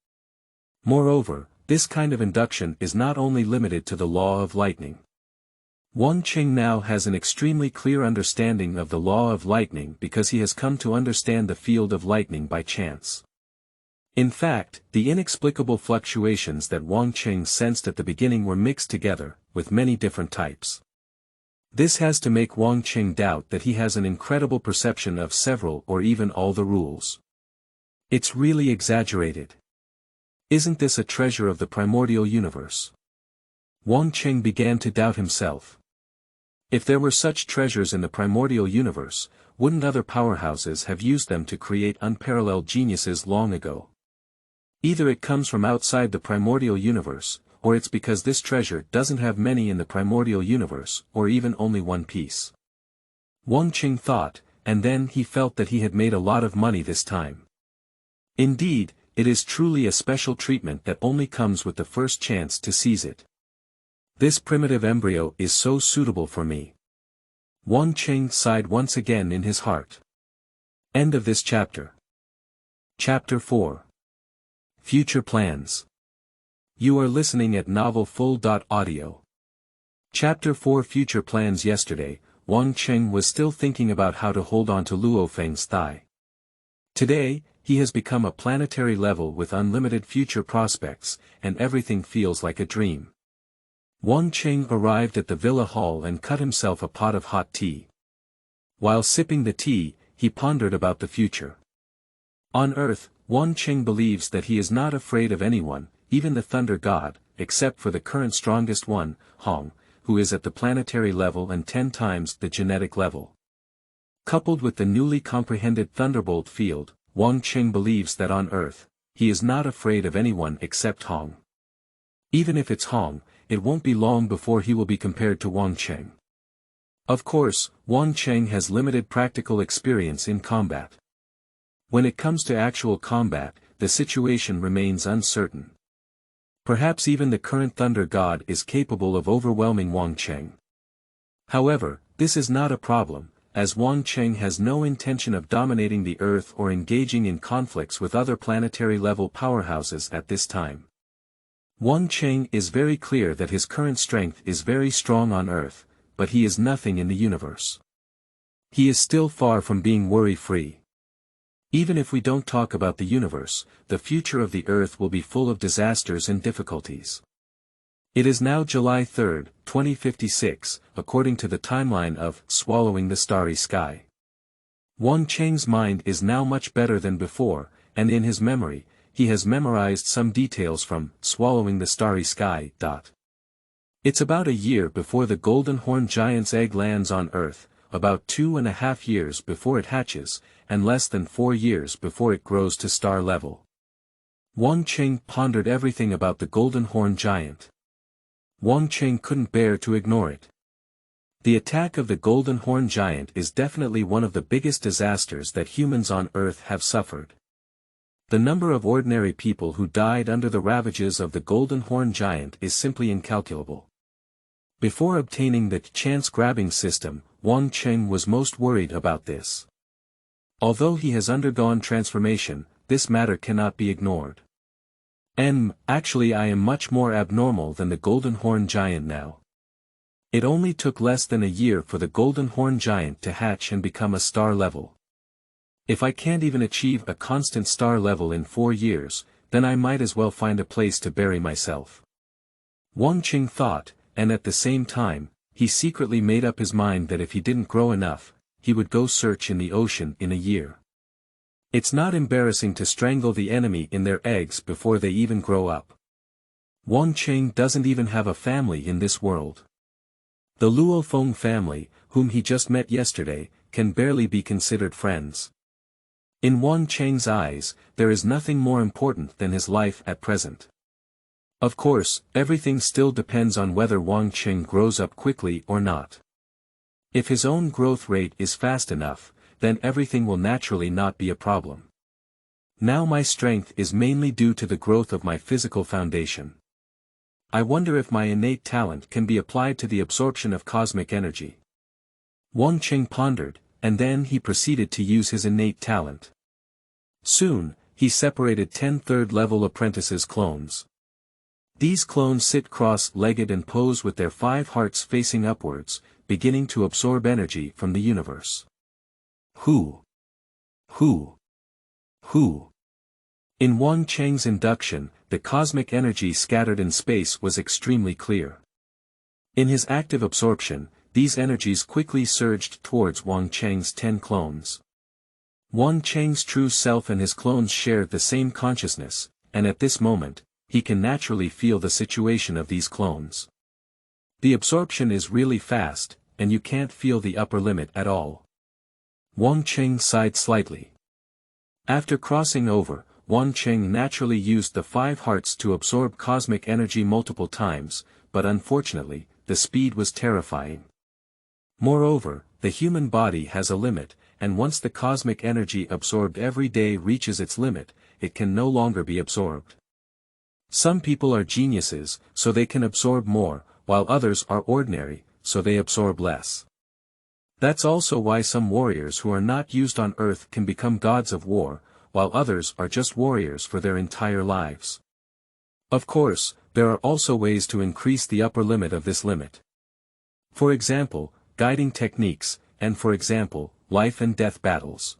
Speaker 1: Moreover, this kind of induction is not only limited to the law of lightning. Wang Cheng now has an extremely clear understanding of the law of lightning because he has come to understand the field of lightning by chance. In fact, the inexplicable fluctuations that Wang Cheng sensed at the beginning were mixed together, with many different types. This has to make Wang Cheng doubt that he has an incredible perception of several or even all the rules. It's really exaggerated. Isn't this a treasure of the primordial universe? Wang Cheng began to doubt himself. If there were such treasures in the primordial universe, wouldn't other powerhouses have used them to create unparalleled geniuses long ago? Either it comes from outside the primordial universe, or it's because this treasure doesn't have many in the primordial universe, or even only one piece. Wang Cheng thought, and then he felt that he had made a lot of money this time. Indeed, it is truly a special treatment that only comes with the first chance to seize it. This primitive embryo is so suitable for me. Wang Cheng sighed once again in his heart. End of this chapter. Chapter 4. Future Plans. You are listening at novelfull.audio. Chapter 4 Future Plans. Yesterday, Wang Cheng was still thinking about how to hold on to Luo Feng's thigh. Today, he has become a planetary level with unlimited future prospects, and everything feels like a dream. Wang Cheng arrived at the villa hall and cut himself a pot of hot tea. While sipping the tea, he pondered about the future. On Earth, Wang Cheng believes that he is not afraid of anyone, even the Thunder God, except for the current strongest one, Hong, who is at the planetary level and 10 times the genetic level. Coupled with the newly comprehended Thunderbolt field, Wang Cheng believes that on Earth, he is not afraid of anyone except Hong. Even if it's Hong, it won't be long before he will be compared to Wang Cheng. Of course, Wang Cheng has limited practical experience in combat. When it comes to actual combat, the situation remains uncertain. Perhaps even the current Thunder God is capable of overwhelming Wang Cheng. However, this is not a problem, as Wang Cheng has no intention of dominating the Earth or engaging in conflicts with other planetary-level powerhouses at this time. Wang Cheng is very clear that his current strength is very strong on Earth, but he is nothing in the universe. He is still far from being worry-free. Even if we don't talk about the universe, the future of the Earth will be full of disasters and difficulties. It is now July 3, 2056, according to the timeline of Swallowing the Starry Sky. Wang Cheng's mind is now much better than before, and in his memory, he has memorized some details from Swallowing the Starry Sky. It's about a year before the Golden Horn Giant's egg lands on Earth, about 2.5 years before it hatches, and less than 4 years before it grows to star level. Wang Cheng pondered everything about the Golden Horn Giant. Wang Cheng couldn't bear to ignore it. The attack of the Golden Horn Giant is definitely one of the biggest disasters that humans on Earth have suffered. The number of ordinary people who died under the ravages of the Golden Horn Giant is simply incalculable. Before obtaining the chance-grabbing system, Wang Cheng was most worried about this. Although he has undergone transformation, this matter cannot be ignored. Actually I am much more abnormal than the Golden Horn Giant now. It only took less than a year for the Golden Horn Giant to hatch and become a star level. If I can't even achieve a constant star level in 4 years, then I might as well find a place to bury myself. Wang Cheng thought, and at the same time, he secretly made up his mind that if he didn't grow enough, he would go search in the ocean in a year. It's not embarrassing to strangle the enemy in their eggs before they even grow up. Wang Cheng doesn't even have a family in this world. The Luo Feng family, whom he just met yesterday, can barely be considered friends. In Wang Cheng's eyes, there is nothing more important than his life at present. Of course, everything still depends on whether Wang Cheng grows up quickly or not. If his own growth rate is fast enough, then everything will naturally not be a problem. Now my strength is mainly due to the growth of my physical foundation. I wonder if my innate talent can be applied to the absorption of cosmic energy. Wang Cheng pondered, and then he proceeded to use his innate talent. Soon, he separated 10 third-level apprentices clones. These clones sit cross-legged and pose with their 5 hearts facing upwards, beginning to absorb energy from the universe. Who? In Wang Cheng's induction, the cosmic energy scattered in space was extremely clear. In his active absorption, these energies quickly surged towards Wang Cheng's 10 clones. Wang Cheng's true self and his clones shared the same consciousness, and at this moment, he can naturally feel the situation of these clones. The absorption is really fast, and you can't feel the upper limit at all. Wang Cheng sighed slightly. After crossing over, Wang Cheng naturally used the 5 hearts to absorb cosmic energy multiple times, but unfortunately, the speed was terrifying. Moreover, the human body has a limit, and once the cosmic energy absorbed every day reaches its limit, it can no longer be absorbed. Some people are geniuses, so they can absorb more, while others are ordinary, so they absorb less. That's also why some warriors who are not used on Earth can become gods of war, while others are just warriors for their entire lives. Of course, there are also ways to increase the upper limit of this limit. For example, guiding techniques, and for example, life and death battles.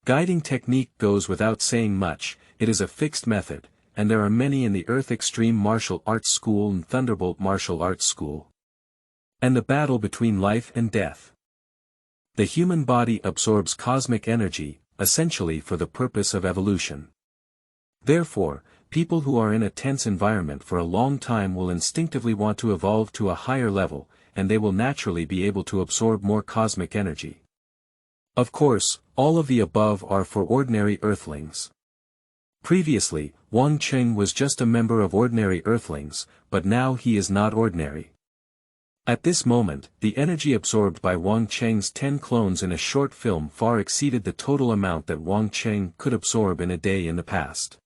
Speaker 1: Guiding technique goes without saying much, it is a fixed method, and there are many in the Earth Extreme Martial Arts School and Thunderbolt Martial Arts School. And the battle between life and death. The human body absorbs cosmic energy, essentially for the purpose of evolution. Therefore, people who are in a tense environment for a long time will instinctively want to evolve to a higher level, and they will naturally be able to absorb more cosmic energy. Of course, all of the above are for ordinary Earthlings. Previously, Wang Cheng was just a member of ordinary Earthlings, but now he is not ordinary. At this moment, the energy absorbed by Wang Cheng's 10 clones in a short film far exceeded the total amount that Wang Cheng could absorb in a day in the past.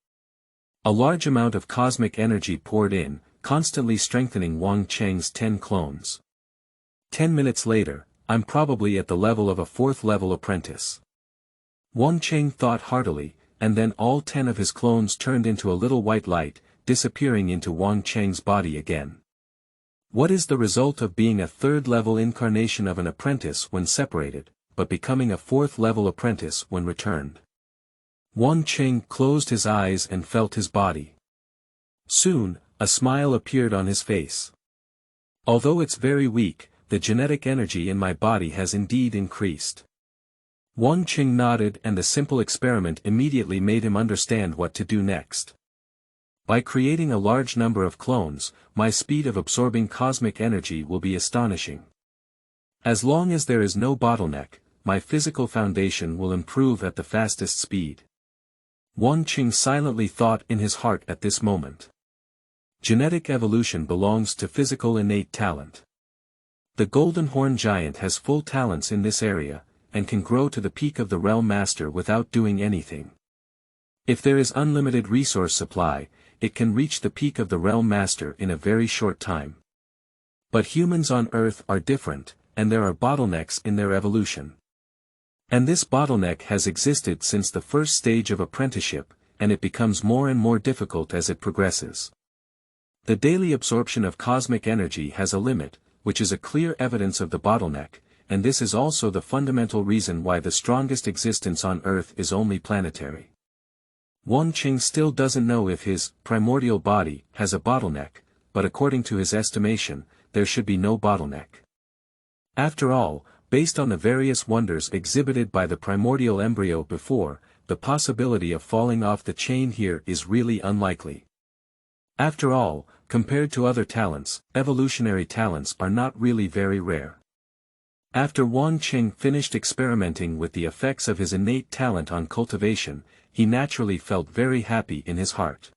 Speaker 1: A large amount of cosmic energy poured in, constantly strengthening Wang Cheng's 10 clones. 10 minutes later, I'm probably at the level of a 4th level apprentice. Wang Cheng thought heartily, and then all 10 of his clones turned into a little white light, disappearing into Wang Cheng's body again. What is the result of being a 3rd level incarnation of an apprentice when separated, but becoming a 4th level apprentice when returned? Wang Cheng closed his eyes and felt his body. Soon, a smile appeared on his face. Although it's very weak, the genetic energy in my body has indeed increased. Wang Cheng nodded, and the simple experiment immediately made him understand what to do next. By creating a large number of clones, my speed of absorbing cosmic energy will be astonishing. As long as there is no bottleneck, my physical foundation will improve at the fastest speed. Wang Cheng silently thought in his heart at this moment. Genetic evolution belongs to physical innate talent. The Golden Horn Giant has full talents in this area, and can grow to the peak of the Realm Master without doing anything. If there is unlimited resource supply, it can reach the peak of the Realm Master in a very short time. But humans on Earth are different, and there are bottlenecks in their evolution. And this bottleneck has existed since the first stage of apprenticeship, and it becomes more and more difficult as it progresses. The daily absorption of cosmic energy has a limit, which is a clear evidence of the bottleneck, and this is also the fundamental reason why the strongest existence on Earth is only planetary. Wang Cheng still doesn't know if his primordial body has a bottleneck, but according to his estimation, there should be no bottleneck. After all, based on the various wonders exhibited by the primordial embryo before, the possibility of falling off the chain here is really unlikely. After all, compared to other talents, evolutionary talents are not really very rare. After Wang Cheng finished experimenting with the effects of his innate talent on cultivation, he naturally felt very happy in his heart.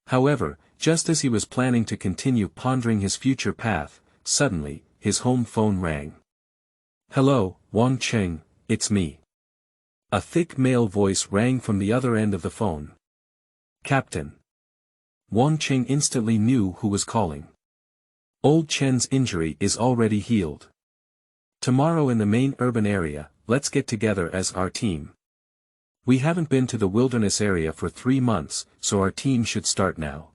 Speaker 1: However, just as he was planning to continue pondering his future path, suddenly, his home phone rang. "Hello, Wang Cheng, it's me." A thick male voice rang from the other end of the phone. "Captain." Wang Cheng instantly knew who was calling. "Old Chen's injury is already healed. Tomorrow in the main urban area, let's get together as our team. We haven't been to the wilderness area for 3 months, so our team should start now."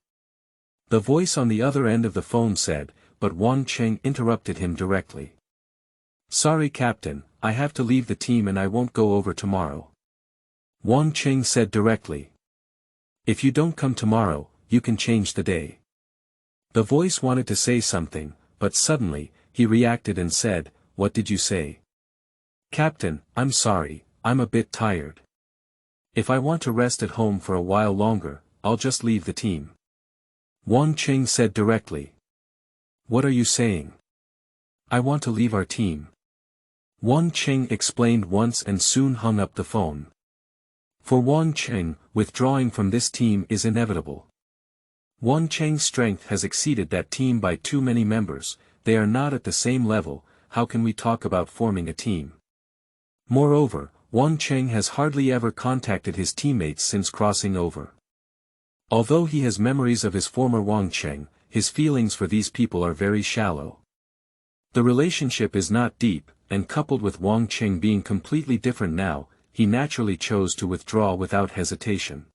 Speaker 1: The voice on the other end of the phone said, but Wang Cheng interrupted him directly. "Sorry Captain, I have to leave the team and I won't go over tomorrow." Wang Cheng said directly. "If you don't come tomorrow, you can change the day." The voice wanted to say something, but suddenly, he reacted and said, "What did you say?" "Captain, I'm sorry, I'm a bit tired. If I want to rest at home for a while longer, I'll just leave the team." Wang Cheng said directly. "What are you saying?" "I want to leave our team." Wang Cheng explained once and soon hung up the phone. For Wang Cheng, withdrawing from this team is inevitable. Wang Cheng's strength has exceeded that team by too many members, they are not at the same level, how can we talk about forming a team? Moreover, Wang Cheng has hardly ever contacted his teammates since crossing over. Although he has memories of his former Wang Cheng, his feelings for these people are very shallow. The relationship is not deep, and coupled with Wang Cheng being completely different now, he naturally chose to withdraw without hesitation.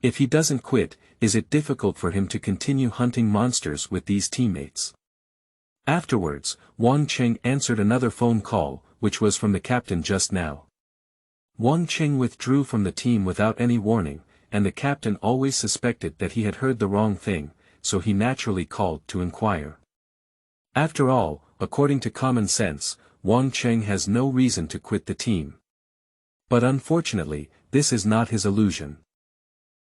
Speaker 1: If he doesn't quit, is it difficult for him to continue hunting monsters with these teammates? Afterwards, Wang Cheng answered another phone call, which was from the captain just now. Wang Cheng withdrew from the team without any warning, and the captain always suspected that he had heard the wrong thing, so he naturally called to inquire. After all, according to common sense, Wang Cheng has no reason to quit the team. But unfortunately, this is not his illusion.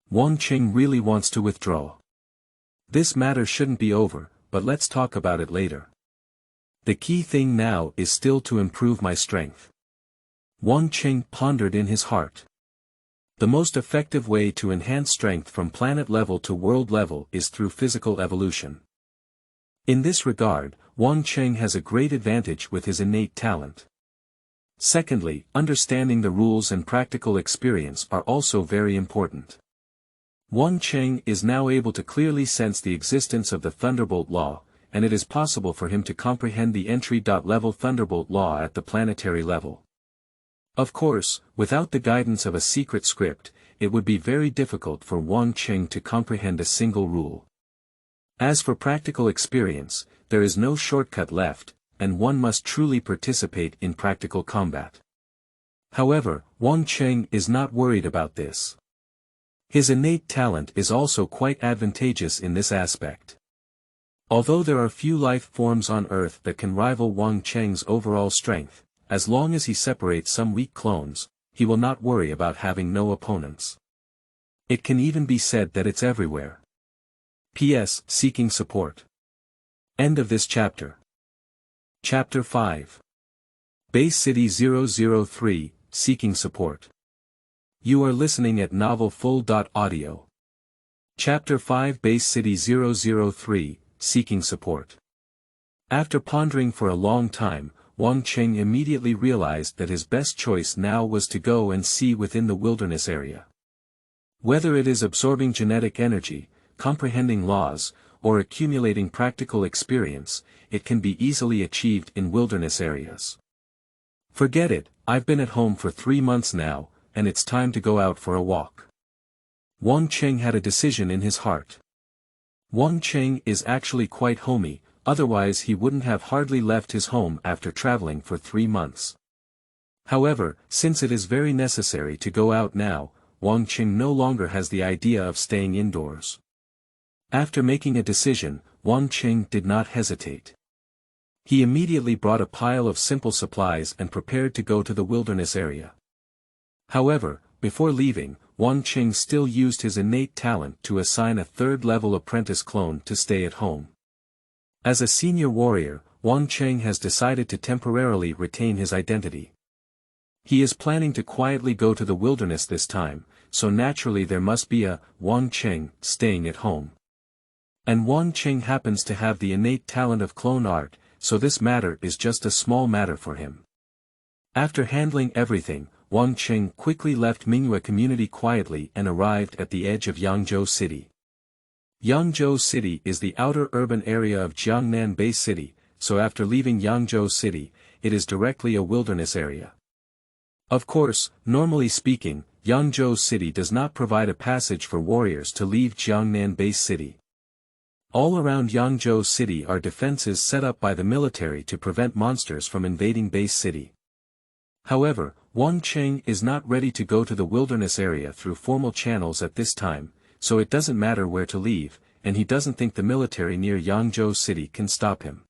Speaker 1: Wang Cheng really wants to withdraw. This matter shouldn't be over, but let's talk about it later. The key thing now is still to improve my strength. Wang Cheng pondered in his heart. The most effective way to enhance strength from planet level to world level is through physical evolution. In this regard, Wang Cheng has a great advantage with his innate talent. Secondly, understanding the rules and practical experience are also very important. Wang Cheng is now able to clearly sense the existence of the Thunderbolt Law, and it is possible for him to comprehend the entry-level Thunderbolt Law at the planetary level. Of course, without the guidance of a secret script, it would be very difficult for Wang Cheng to comprehend a single rule. As for practical experience, there is no shortcut left, and one must truly participate in practical combat. However, Wang Cheng is not worried about this. His innate talent is also quite advantageous in this aspect. Although there are few life forms on Earth that can rival Wang Cheng's overall strength, as long as he separates some weak clones, he will not worry about having no opponents. It can even be said that it's everywhere. P.S. Seeking support. End of this chapter. Chapter 5. Base City 003, Seeking Support. You are listening at novelfull.audio. Chapter 5 Base City 003, Seeking Support. After pondering for a long time, Wang Cheng immediately realized that his best choice now was to go and see within the wilderness area. Whether it is absorbing genetic energy, comprehending laws, or accumulating practical experience, it can be easily achieved in wilderness areas. Forget it, I've been at home for 3 months now, and it's time to go out for a walk. Wang Cheng had a decision in his heart. Wang Cheng is actually quite homey, otherwise he wouldn't have hardly left his home after traveling for 3 months. However, since it is very necessary to go out now, Wang Cheng no longer has the idea of staying indoors. After making a decision, Wang Cheng did not hesitate. He immediately brought a pile of simple supplies and prepared to go to the wilderness area. However, before leaving, Wang Cheng still used his innate talent to assign a third-level apprentice clone to stay at home. As a senior warrior, Wang Cheng has decided to temporarily retain his identity. He is planning to quietly go to the wilderness this time, so naturally there must be a Wang Cheng staying at home. And Wang Cheng happens to have the innate talent of clone art, so this matter is just a small matter for him. After handling everything, Wang Cheng quickly left Mingyue community quietly and arrived at the edge of Yangzhou City. Yangzhou City is the outer urban area of Jiangnan Bay City, so after leaving Yangzhou City, it is directly a wilderness area. Of course, normally speaking, Yangzhou City does not provide a passage for warriors to leave Jiangnan Bay City. All around Yangzhou City are defenses set up by the military to prevent monsters from invading Bay City. However, Wang Cheng is not ready to go to the wilderness area through formal channels at this time, so it doesn't matter where to leave, and he doesn't think the military near Yangzhou City can stop him.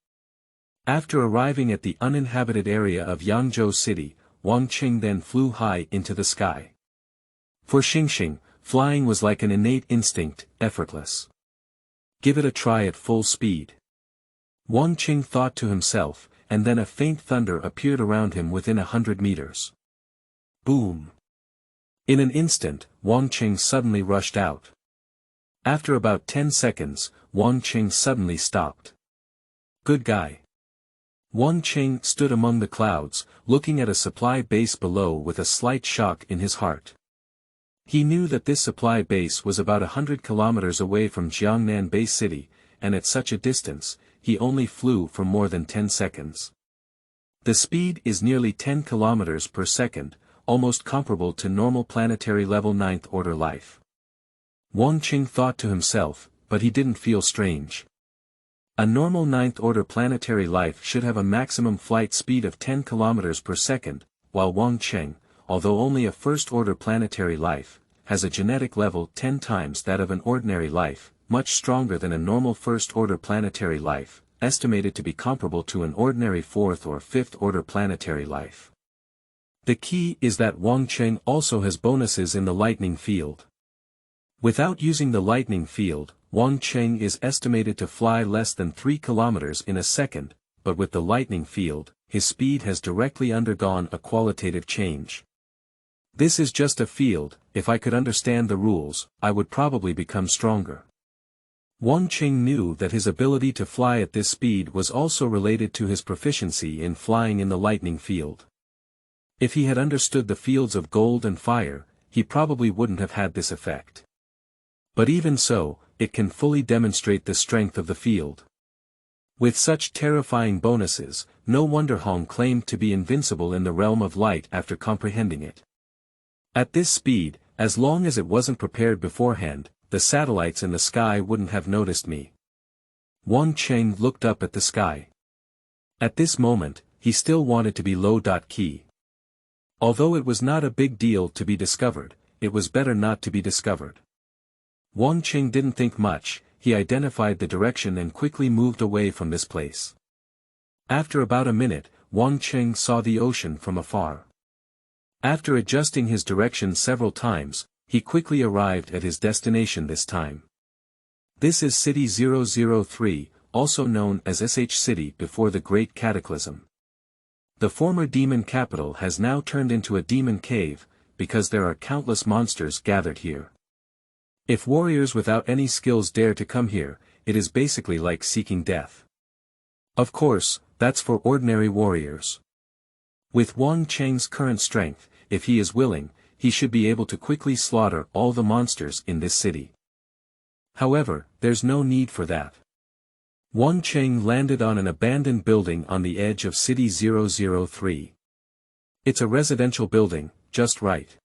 Speaker 1: After arriving at the uninhabited area of Yangzhou City, Wang Cheng then flew high into the sky. For Xingxing, flying was like an innate instinct, effortless. Give it a try at full speed. Wang Cheng thought to himself, and then a faint thunder appeared around him within 100 meters. Boom! In an instant, Wang Cheng suddenly rushed out. After about 10 seconds, Wang Cheng suddenly stopped. Good guy. Wang Cheng stood among the clouds, looking at a supply base below with a slight shock in his heart. He knew that this supply base was about 100 kilometers away from Jiangnan Bay City, and at such a distance, he only flew for more than 10 seconds. The speed is nearly 10 kilometers per second, almost comparable to normal planetary level 9th order life. Wang Cheng thought to himself, but he didn't feel strange. A normal 9th order planetary life should have a maximum flight speed of 10 kilometers per second, while Wang Cheng, although only a first order planetary life, has a genetic level 10 times that of an ordinary life, much stronger than a normal first order planetary life, estimated to be comparable to an ordinary 4th or 5th order planetary life. The key is that Wang Cheng also has bonuses in the lightning field. Without using the lightning field, Wang Cheng is estimated to fly less than 3 kilometers in a second, but with the lightning field, his speed has directly undergone a qualitative change. This is just a field. If I could understand the rules, I would probably become stronger. Wang Cheng knew that his ability to fly at this speed was also related to his proficiency in flying in the lightning field. If he had understood the fields of gold and fire, he probably wouldn't have had this effect. But even so, it can fully demonstrate the strength of the field. With such terrifying bonuses, no wonder Hong claimed to be invincible in the realm of light after comprehending it. At this speed, as long as it wasn't prepared beforehand, the satellites in the sky wouldn't have noticed me. Wang Cheng looked up at the sky. At this moment, he still wanted to be low-key. Although it was not a big deal to be discovered, it was better not to be discovered. Wang Cheng didn't think much, he identified the direction and quickly moved away from this place. After about a minute, Wang Cheng saw the ocean from afar. After adjusting his direction several times, he quickly arrived at his destination this time. This is City 003, also known as SH City before the Great Cataclysm. The former demon capital has now turned into a demon cave, because there are countless monsters gathered here. If warriors without any skills dare to come here, it is basically like seeking death. Of course, that's for ordinary warriors. With Wang Cheng's current strength, if he is willing, he should be able to quickly slaughter all the monsters in this city. However, there's no need for that. Wang Cheng landed on an abandoned building on the edge of City 003. It's a residential building, just right.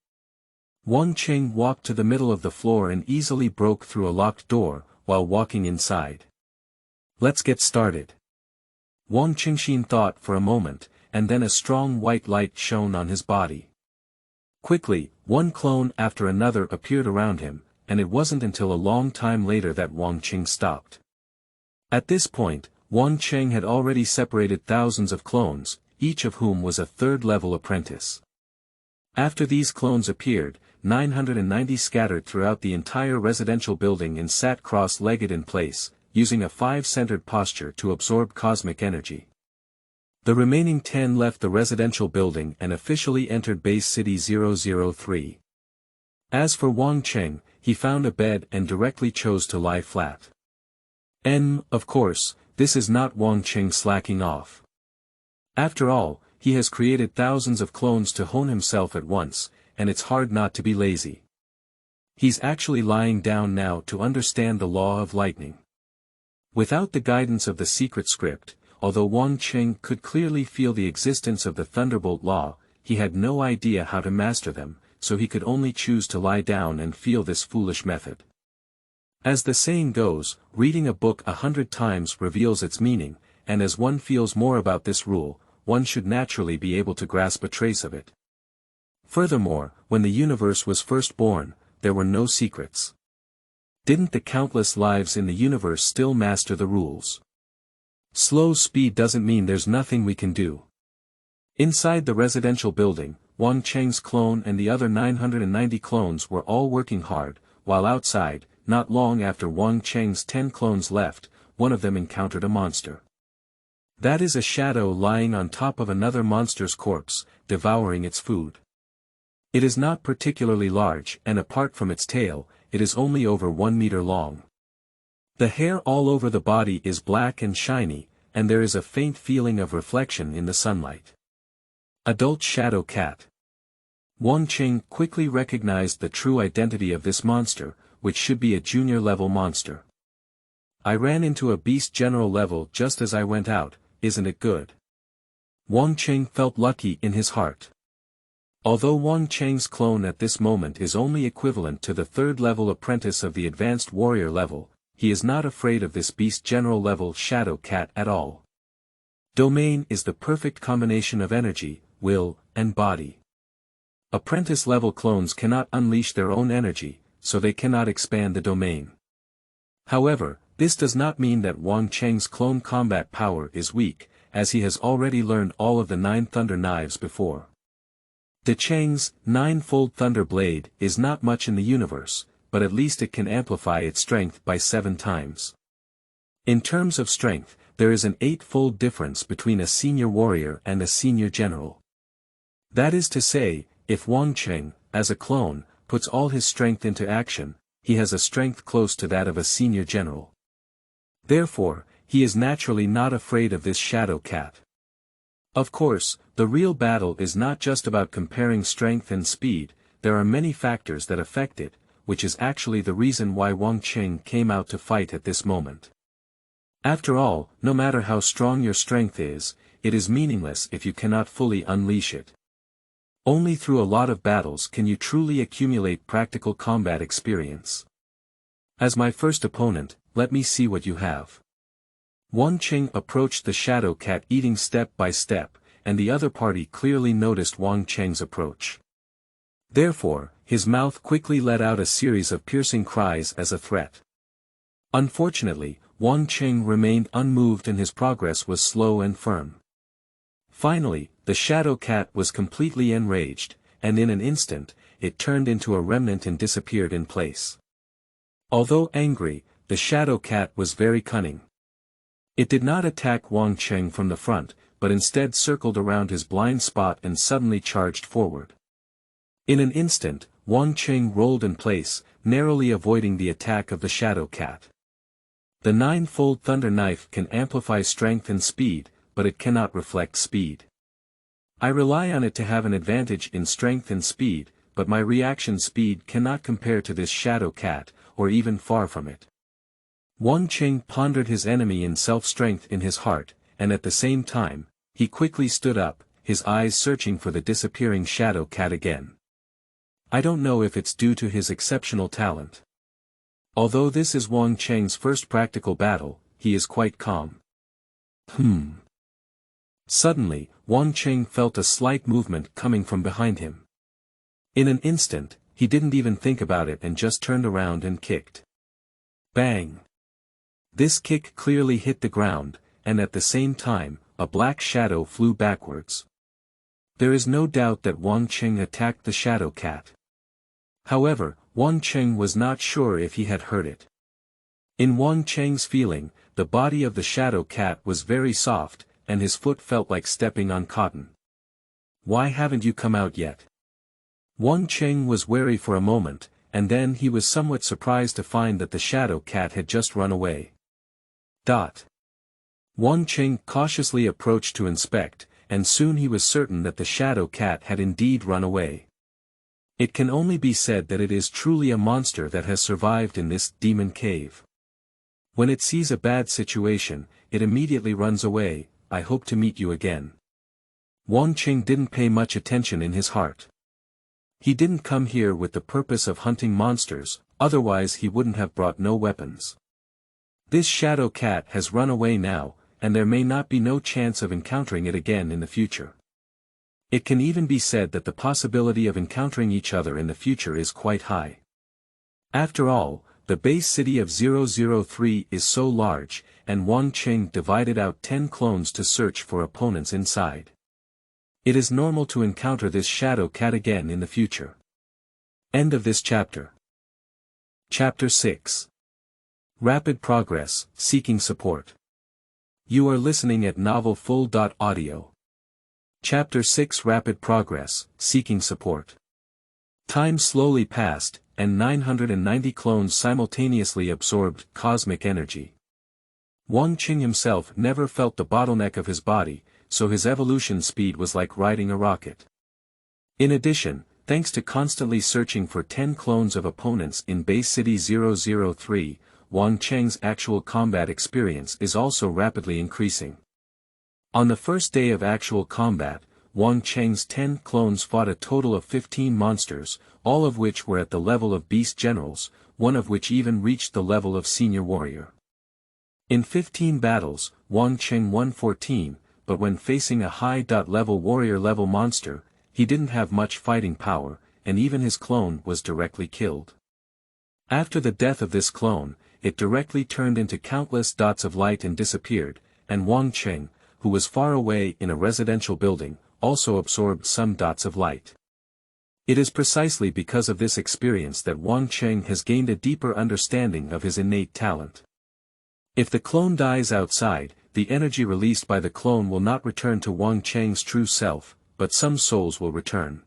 Speaker 1: Wang Cheng walked to the middle of the floor and easily broke through a locked door, while walking inside. Let's get started. Wang Chengxin thought for a moment, and then a strong white light shone on his body. Quickly, one clone after another appeared around him, and it wasn't until a long time later that Wang Cheng stopped. At this point, Wang Cheng had already separated thousands of clones, each of whom was a third-level apprentice. After these clones appeared, 990 scattered throughout the entire residential building and sat cross-legged in place, using a 5-centered posture to absorb cosmic energy. The remaining 10 left the residential building and officially entered Base City 003. As for Wang Cheng, he found a bed and directly chose to lie flat. Of course, this is not Wang Cheng slacking off. After all, he has created thousands of clones to hone himself at once, and it's hard not to be lazy. He's actually lying down now to understand the law of lightning. Without the guidance of the secret script, although Wang Cheng could clearly feel the existence of the Thunderbolt law, he had no idea how to master them, so he could only choose to lie down and feel this foolish method. As the saying goes, reading a book 100 times reveals its meaning, and as one feels more about this rule, one should naturally be able to grasp a trace of it. Furthermore, when the universe was first born, there were no secrets. Didn't the countless lives in the universe still master the rules? Slow speed doesn't mean there's nothing we can do. Inside the residential building, Wang Cheng's clone and the other 990 clones were all working hard, while outside, not long after Wang Cheng's 10 clones left, one of them encountered a monster. That is a shadow lying on top of another monster's corpse, devouring its food. It is not particularly large, and apart from its tail, it is only over 1 meter long. The hair all over the body is black and shiny, and there is a faint feeling of reflection in the sunlight. Adult Shadow Cat. Wang Cheng quickly recognized the true identity of this monster, which should be a junior-level monster. I ran into a beast general level just as I went out, isn't it good? Wang Cheng felt lucky in his heart. Although Wang Cheng's clone at this moment is only equivalent to the third-level apprentice of the advanced warrior level, he is not afraid of this beast general level shadow cat at all. Domain is the perfect combination of energy, will, and body. Apprentice-level clones cannot unleash their own energy, so they cannot expand the domain. However, this does not mean that Wang Cheng's clone combat power is weak, as he has already learned all of the 9 thunder knives before. De Cheng's 9-fold thunder blade is not much in the universe, but at least it can amplify its strength by 7 times. In terms of strength, there is an 8-fold difference between a senior warrior and a senior general. That is to say, if Wang Cheng, as a clone, puts all his strength into action, he has a strength close to that of a senior general. Therefore, he is naturally not afraid of this shadow cat. Of course, the real battle is not just about comparing strength and speed, there are many factors that affect it, which is actually the reason why Wang Cheng came out to fight at this moment. After all, no matter how strong your strength is, it is meaningless if you cannot fully unleash it. Only through a lot of battles can you truly accumulate practical combat experience. As my first opponent, let me see what you have. Wang Cheng approached the shadow cat eating step by step, and the other party clearly noticed Wang Cheng's approach. Therefore, his mouth quickly let out a series of piercing cries as a threat. Unfortunately, Wang Cheng remained unmoved and his progress was slow and firm. Finally, the shadow cat was completely enraged, and in an instant, it turned into a remnant and disappeared in place. Although angry, the shadow cat was very cunning. It did not attack Wang Cheng from the front, but instead circled around his blind spot and suddenly charged forward. In an instant, Wang Cheng rolled in place, narrowly avoiding the attack of the shadow cat. The 9-fold thunder knife can amplify strength and speed, but it cannot reflect speed. I rely on it to have an advantage in strength and speed, but my reaction speed cannot compare to this shadow cat, or even far from it. Wang Cheng pondered his enemy in self-strength in his heart, and at the same time, he quickly stood up, his eyes searching for the disappearing shadow cat again. I don't know if it's due to his exceptional talent. Although this is Wang Cheng's first practical battle, he is quite calm. Suddenly, Wang Cheng felt a slight movement coming from behind him. In an instant, he didn't even think about it and just turned around and kicked. Bang! This kick clearly hit the ground, and at the same time, a black shadow flew backwards. There is no doubt that Wang Cheng attacked the shadow cat. However, Wang Cheng was not sure if he had heard it. In Wang Cheng's feeling, the body of the shadow cat was very soft, and his foot felt like stepping on cotton. Why haven't you come out yet? Wang Cheng was wary for a moment, and then he was somewhat surprised to find that the shadow cat had just run away. Wang Cheng cautiously approached to inspect, and soon he was certain that the shadow cat had indeed run away. It can only be said that it is truly a monster that has survived in this demon cave. When it sees a bad situation, it immediately runs away. I hope to meet you again. Wang Cheng didn't pay much attention in his heart. He didn't come here with the purpose of hunting monsters, otherwise he wouldn't have brought no weapons. This shadow cat has run away now, and there may not be no chance of encountering it again in the future. It can even be said that the possibility of encountering each other in the future is quite high. After all, the base city of 003 is so large, and Wang Cheng divided out 10 clones to search for opponents inside. It is normal to encounter this shadow cat again in the future. End of this chapter. Chapter 6. Rapid Progress, Seeking Support. You are listening at novelfull.audio. Chapter 6 Rapid Progress, Seeking Support. Time slowly passed, and 990 clones simultaneously absorbed cosmic energy. Wang Cheng himself never felt the bottleneck of his body, so his evolution speed was like riding a rocket. In addition, thanks to constantly searching for 10 clones of opponents in base city 003, Wang Cheng's actual combat experience is also rapidly increasing. On the first day of actual combat, Wang Cheng's 10 clones fought a total of 15 monsters, all of which were at the level of beast generals, one of which even reached the level of senior warrior. In 15 battles, Wang Cheng won 14, but when facing a high-level warrior-level monster, he didn't have much fighting power, and even his clone was directly killed. After the death of this clone, it directly turned into countless dots of light and disappeared, and Wang Cheng, who was far away in a residential building, also absorbed some dots of light. It is precisely because of this experience that Wang Cheng has gained a deeper understanding of his innate talent. If the clone dies outside, the energy released by the clone will not return to Wang Cheng's true self, but some souls will return.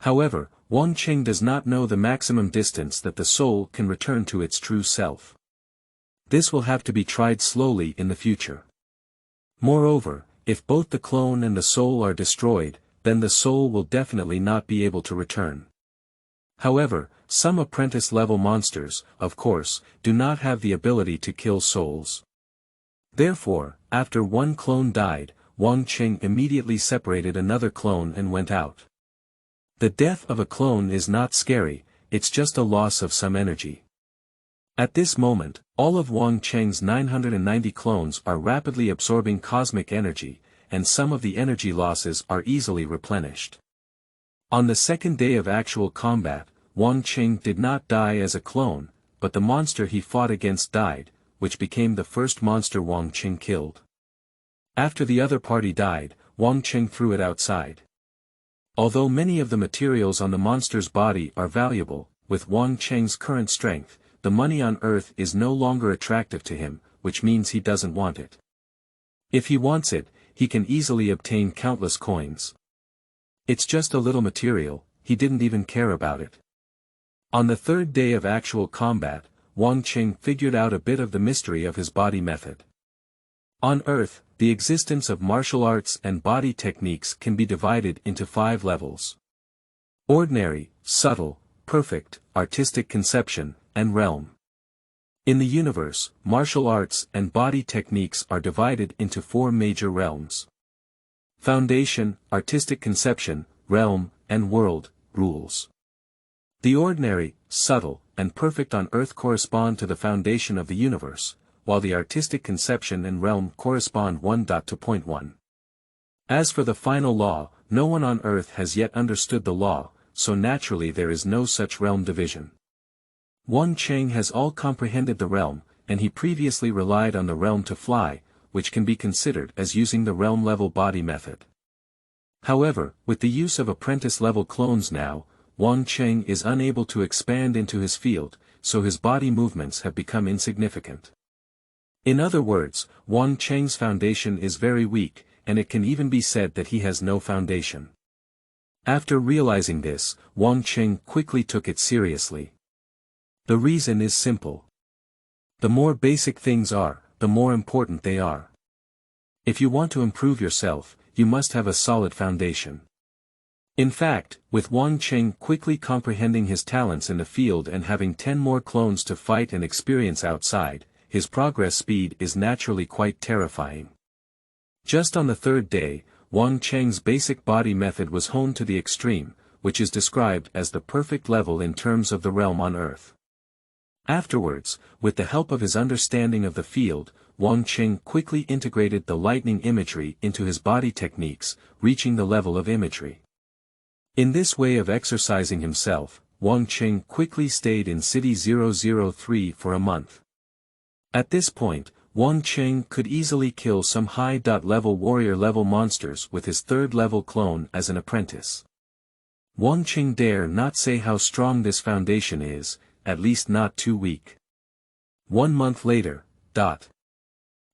Speaker 1: However, Wang Cheng does not know the maximum distance that the soul can return to its true self. This will have to be tried slowly in the future. Moreover, if both the clone and the soul are destroyed, then the soul will definitely not be able to return. However, some apprentice-level monsters, of course, do not have the ability to kill souls. Therefore, after one clone died, Wang Cheng immediately separated another clone and went out. The death of a clone is not scary, it's just a loss of some energy. At this moment, all of Wang Cheng's 990 clones are rapidly absorbing cosmic energy, and some of the energy losses are easily replenished. On the second day of actual combat, Wang Cheng did not die as a clone, but the monster he fought against died, which became the first monster Wang Cheng killed. After the other party died, Wang Cheng threw it outside. Although many of the materials on the monster's body are valuable, with Wang Cheng's current strength, the money on Earth is no longer attractive to him, which means he doesn't want it. If he wants it, he can easily obtain countless coins. It's just a little material, he didn't even care about it. On the third day of actual combat, Wang Cheng figured out a bit of the mystery of his body method. On Earth, the existence of martial arts and body techniques can be divided into 5 levels. Ordinary, subtle, perfect, artistic conception, and realm. In the universe, martial arts and body techniques are divided into 4 major realms. Foundation, artistic conception, realm, and world, rules. The ordinary, subtle, and perfect on Earth correspond to the foundation of the universe, while the artistic conception and realm correspond 1. to point 1. As for the final law, no one on Earth has yet understood the law, so naturally there is no such realm division. Wang Cheng has all comprehended the realm, and he previously relied on the realm to fly, which can be considered as using the realm-level body method. However, with the use of apprentice-level clones now, Wang Cheng is unable to expand into his field, so his body movements have become insignificant. In other words, Wang Cheng's foundation is very weak, and it can even be said that he has no foundation. After realizing this, Wang Cheng quickly took it seriously. The reason is simple. The more basic things are, the more important they are. If you want to improve yourself, you must have a solid foundation. In fact, with Wang Cheng quickly comprehending his talents in the field and having 10 more clones to fight and experience outside, his progress speed is naturally quite terrifying. Just on the third day, Wang Cheng's basic body method was honed to the extreme, which is described as the perfect level in terms of the realm on Earth. Afterwards, with the help of his understanding of the field, Wang Cheng quickly integrated the lightning imagery into his body techniques, reaching the level of imagery. In this way of exercising himself, Wang Cheng quickly stayed in City 003 for a month. At this point, Wang Cheng could easily kill some high-level warrior-level monsters with his third-level clone as an apprentice. Wang Cheng dare not say how strong this foundation is, at least not too weak. 1 month later,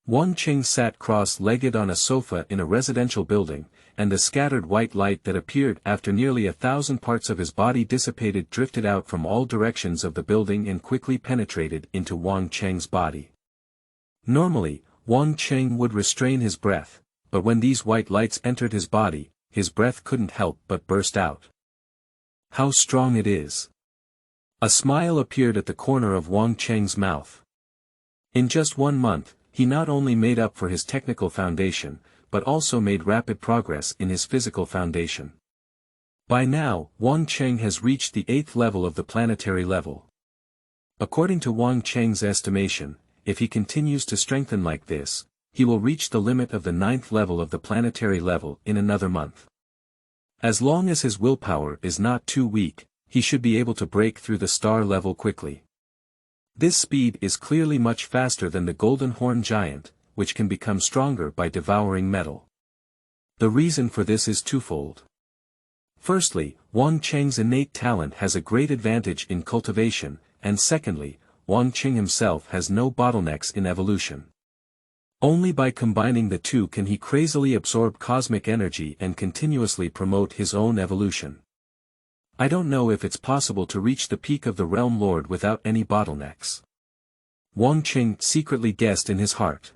Speaker 1: Wang Cheng sat cross-legged on a sofa in a residential building, and the scattered white light that appeared after nearly 1,000 parts of his body dissipated drifted out from all directions of the building and quickly penetrated into Wang Cheng's body. Normally, Wang Cheng would restrain his breath, but when these white lights entered his body, his breath couldn't help but burst out. How strong it is! A smile appeared at the corner of Wang Cheng's mouth. In just 1 month, he not only made up for his technical foundation, but also made rapid progress in his physical foundation. By now, Wang Cheng has reached the 8th level of the planetary level. According to Wang Cheng's estimation, if he continues to strengthen like this, he will reach the limit of the 9th level of the planetary level in another month. As long as his willpower is not too weak, he should be able to break through the star level quickly. This speed is clearly much faster than the Golden Horn Giant, which can become stronger by devouring metal. The reason for this is twofold. Firstly, Wang Cheng's innate talent has a great advantage in cultivation, and secondly, Wang Cheng himself has no bottlenecks in evolution. Only by combining the two can he crazily absorb cosmic energy and continuously promote his own evolution. I don't know if it's possible to reach the peak of the Realm Lord without any bottlenecks. Wang Cheng secretly guessed in his heart.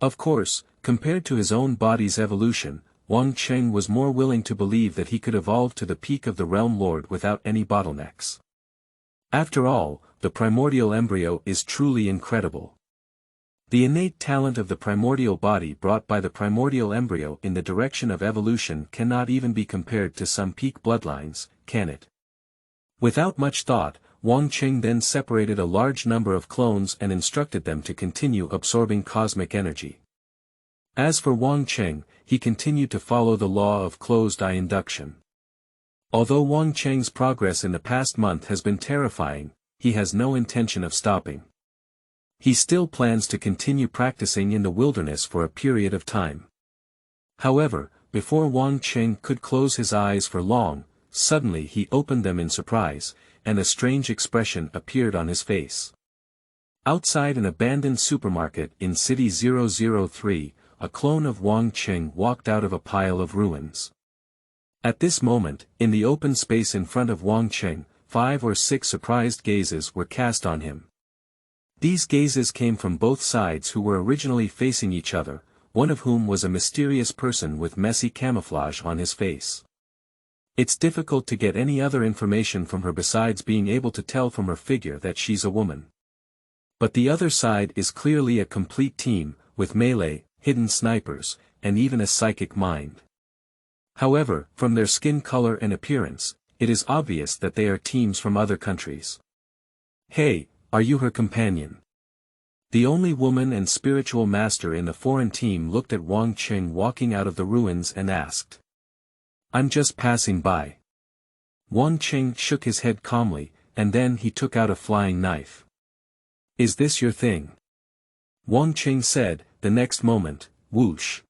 Speaker 1: Of course, compared to his own body's evolution, Wang Cheng was more willing to believe that he could evolve to the peak of the Realm Lord without any bottlenecks. After all, the primordial embryo is truly incredible. The innate talent of the primordial body brought by the primordial embryo in the direction of evolution cannot even be compared to some peak bloodlines, can it? Without much thought, Wang Cheng then separated a large number of clones and instructed them to continue absorbing cosmic energy. As for Wang Cheng, he continued to follow the law of closed-eye induction. Although Wang Cheng's progress in the past month has been terrifying, he has no intention of stopping. He still plans to continue practicing in the wilderness for a period of time. However, before Wang Cheng could close his eyes for long, suddenly he opened them in surprise, and a strange expression appeared on his face. Outside an abandoned supermarket in City 003, a clone of Wang Cheng walked out of a pile of ruins. At this moment, in the open space in front of Wang Cheng, 5 or 6 surprised gazes were cast on him. These gazes came from both sides who were originally facing each other, one of whom was a mysterious person with messy camouflage on his face. It's difficult to get any other information from her besides being able to tell from her figure that she's a woman. But the other side is clearly a complete team, with melee, hidden snipers, and even a psychic mind. However, from their skin color and appearance, it is obvious that they are teams from other countries. Hey, are you her companion? The only woman and spiritual master in the foreign team looked at Wang Cheng walking out of the ruins and asked. I'm just passing by. Wang Cheng shook his head calmly, and then he took out a flying knife. Is this your thing? Wang Cheng said, the next moment, whoosh.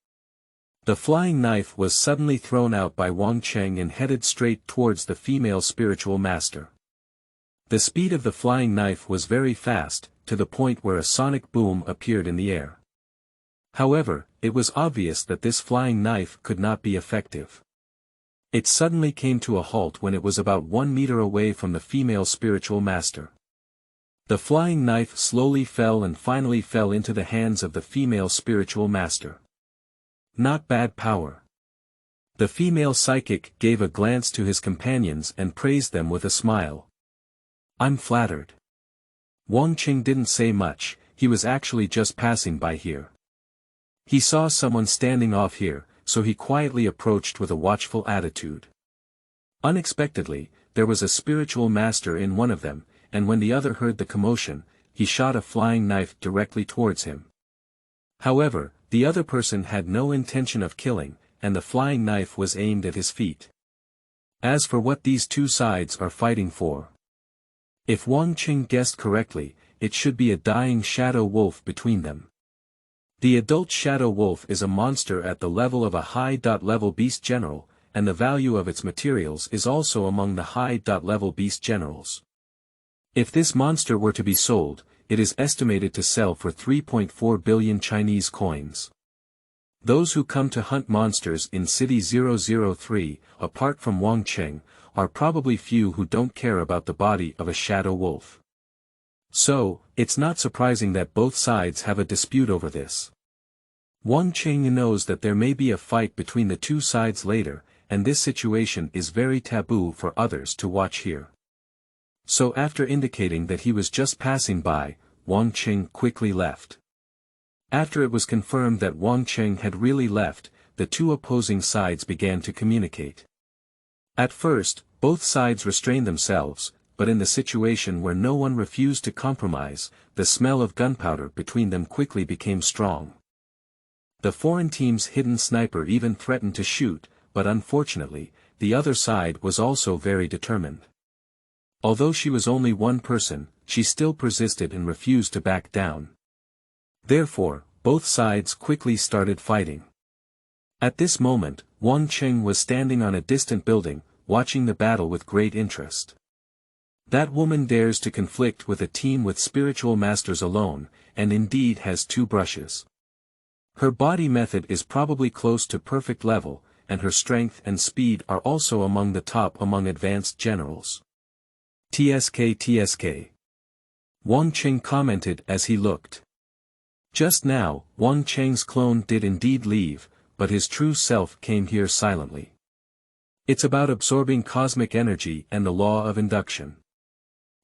Speaker 1: The flying knife was suddenly thrown out by Wang Cheng and headed straight towards the female spiritual master. The speed of the flying knife was very fast, to the point where a sonic boom appeared in the air. However, it was obvious that this flying knife could not be effective. It suddenly came to a halt when it was about 1 meter away from the female spiritual master. The flying knife slowly fell and finally fell into the hands of the female spiritual master. Not bad power. The female psychic gave a glance to his companions and praised them with a smile. I'm flattered. Wang Cheng didn't say much, he was actually just passing by here. He saw someone standing off here, so he quietly approached with a watchful attitude. Unexpectedly, there was a spiritual master in one of them, and when the other heard the commotion, he shot a flying knife directly towards him. However, the other person had no intention of killing, and the flying knife was aimed at his feet. As for what these two sides are fighting for, if Wang Cheng guessed correctly, it should be a dying shadow wolf between them. The adult shadow wolf is a monster at the level of a high-level beast general, and the value of its materials is also among the high-level beast generals. If this monster were to be sold, it is estimated to sell for 3.4 billion Chinese coins. Those who come to hunt monsters in City 003, apart from Wang Cheng, are probably few who don't care about the body of a shadow wolf. So, it's not surprising that both sides have a dispute over this. Wang Cheng knows that there may be a fight between the two sides later, and this situation is very taboo for others to watch here. So after indicating that he was just passing by, Wang Cheng quickly left. After it was confirmed that Wang Cheng had really left, the two opposing sides began to communicate. At first, both sides restrained themselves, but in the situation where no one refused to compromise, the smell of gunpowder between them quickly became strong. The foreign team's hidden sniper even threatened to shoot, but unfortunately, the other side was also very determined. Although she was only one person, she still persisted and refused to back down. Therefore, both sides quickly started fighting. At this moment, Wang Cheng was standing on a distant building, watching the battle with great interest. That woman dares to conflict with a team with spiritual masters alone, and indeed has two brushes. Her body method is probably close to perfect level, and her strength and speed are also among the top among advanced generals. TSK. Wang Cheng commented as he looked. Just now, Wang Cheng's clone did indeed leave, but his true self came here silently. It's about absorbing cosmic energy and the law of induction.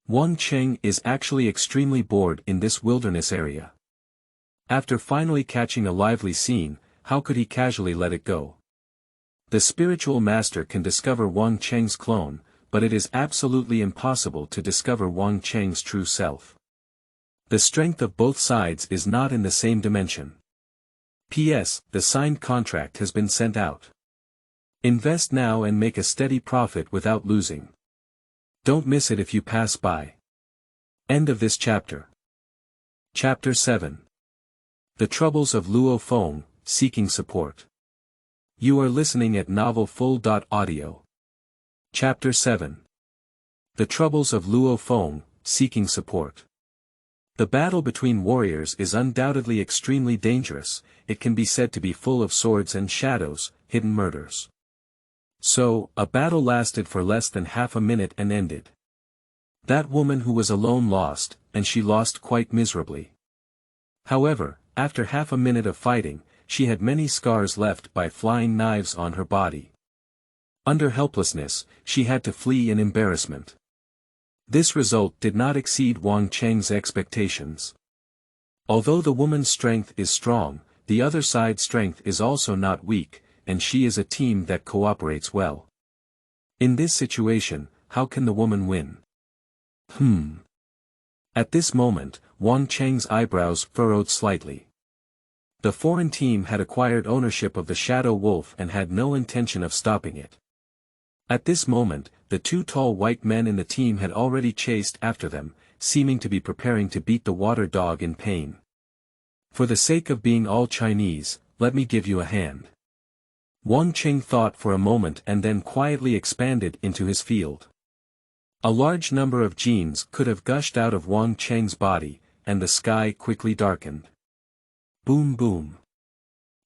Speaker 1: Wang Cheng is actually extremely bored in this wilderness area. After finally catching a lively scene, how could he casually let it go? The spiritual master can discover Wang Cheng's clone, but it is absolutely impossible to discover Wang Cheng's true self. The strength of both sides is not in the same dimension. P.S. The signed contract has been sent out. Invest now and make a steady profit without losing. Don't miss it if you pass by. End of this chapter. Chapter 7. The Troubles of Luo Feng, Seeking Support. You are listening at novelfull.audio. Chapter 7. The Troubles of Luo Feng, Seeking Support. The battle between warriors is undoubtedly extremely dangerous, it can be said to be full of swords and shadows, hidden murders. So, a battle lasted for less than half a minute and ended. That woman who was alone lost, and she lost quite miserably. However, after half a minute of fighting, she had many scars left by flying knives on her body. Under helplessness, she had to flee in embarrassment. This result did not exceed Wang Cheng's expectations. Although the woman's strength is strong, the other side's strength is also not weak, and she is a team that cooperates well. In this situation, how can the woman win? At this moment, Wang Cheng's eyebrows furrowed slightly. The foreign team had acquired ownership of the Shadow Wolf and had no intention of stopping it. At this moment, the two tall white men in the team had already chased after them, seeming to be preparing to beat the water dog in pain. For the sake of being all Chinese, let me give you a hand. Wang Cheng thought for a moment and then quietly expanded into his field. A large number of genes could have gushed out of Wang Cheng's body, and the sky quickly darkened. Boom boom.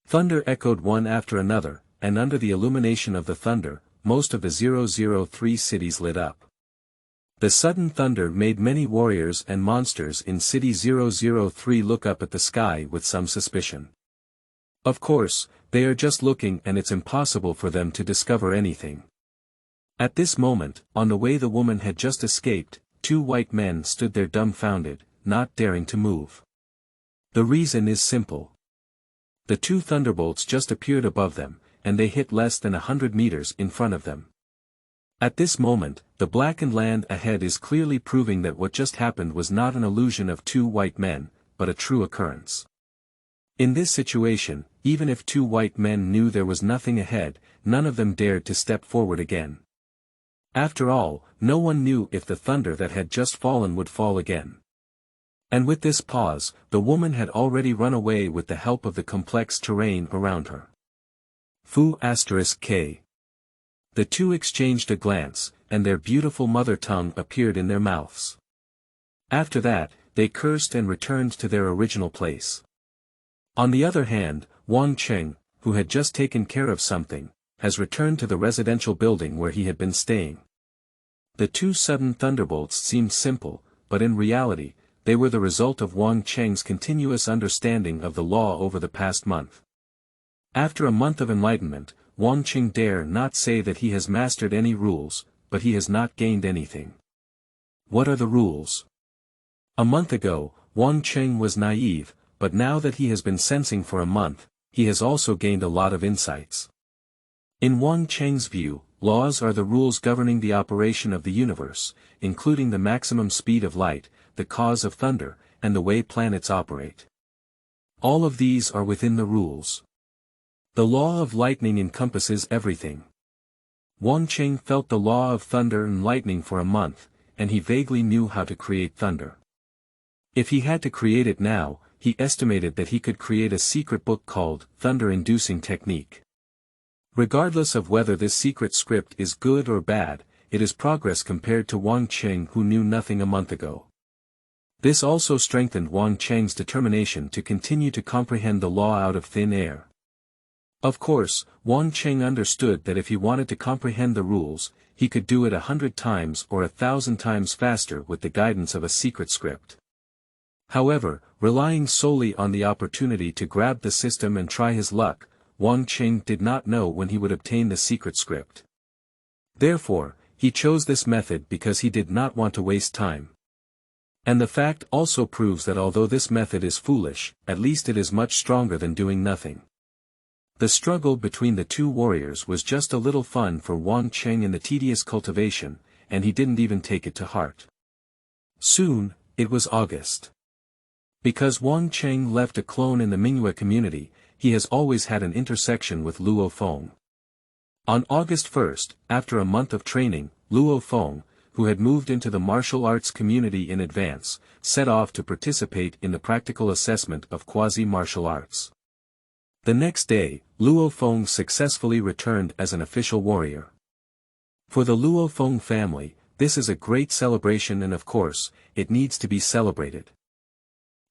Speaker 1: Thunder echoed one after another, and under the illumination of the thunder, most of the 003 cities lit up. The sudden thunder made many warriors and monsters in City 003 look up at the sky with some suspicion. Of course, they are just looking and it's impossible for them to discover anything. At this moment, on the way the woman had just escaped, two white men stood there dumbfounded, not daring to move. The reason is simple. The two thunderbolts just appeared above them, and they hit less than 100 meters in front of them. At this moment, the blackened land ahead is clearly proving that what just happened was not an illusion of two white men, but a true occurrence. In this situation, even if two white men knew there was nothing ahead, none of them dared to step forward again. After all, no one knew if the thunder that had just fallen would fall again. And with this pause, the woman had already run away with the help of the complex terrain around her. *K. The two exchanged a glance, and their beautiful mother tongue appeared in their mouths. After that, they cursed and returned to their original place. On the other hand, Wang Cheng, who had just taken care of something, has returned to the residential building where he had been staying. The two sudden thunderbolts seemed simple, but in reality, they were the result of Wang Cheng's continuous understanding of the law over the past month. After a month of enlightenment, Wang Cheng dare not say that he has mastered any rules, but he has not gained anything. What are the rules? A month ago, Wang Cheng was naive, but now that he has been sensing for a month, he has also gained a lot of insights. In Wang Cheng's view, laws are the rules governing the operation of the universe, including the maximum speed of light, the cause of thunder, and the way planets operate. All of these are within the rules. The law of lightning encompasses everything. Wang Cheng felt the law of thunder and lightning for a month, and he vaguely knew how to create thunder. If he had to create it now, he estimated that he could create a secret book called Thunder-Inducing Technique. Regardless of whether this secret script is good or bad, it is progress compared to Wang Cheng, who knew nothing a month ago. This also strengthened Wang Cheng's determination to continue to comprehend the law out of thin air. Of course, Wang Cheng understood that if he wanted to comprehend the rules, he could do it 100 times or 1,000 times faster with the guidance of a secret script. However, relying solely on the opportunity to grab the system and try his luck, Wang Cheng did not know when he would obtain the secret script. Therefore, he chose this method because he did not want to waste time. And the fact also proves that although this method is foolish, at least it is much stronger than doing nothing. The struggle between the two warriors was just a little fun for Wang Cheng in the tedious cultivation, and he didn't even take it to heart. Soon, it was August. Because Wang Cheng left a clone in the Mingyue community, he has always had an intersection with Luo Feng. On August 1st, after a month of training, Luo Feng, who had moved into the martial arts community in advance, set off to participate in the practical assessment of quasi-martial arts. The next day, Luo Feng successfully returned as an official warrior. For the Luo Feng family, this is a great celebration, and of course, it needs to be celebrated.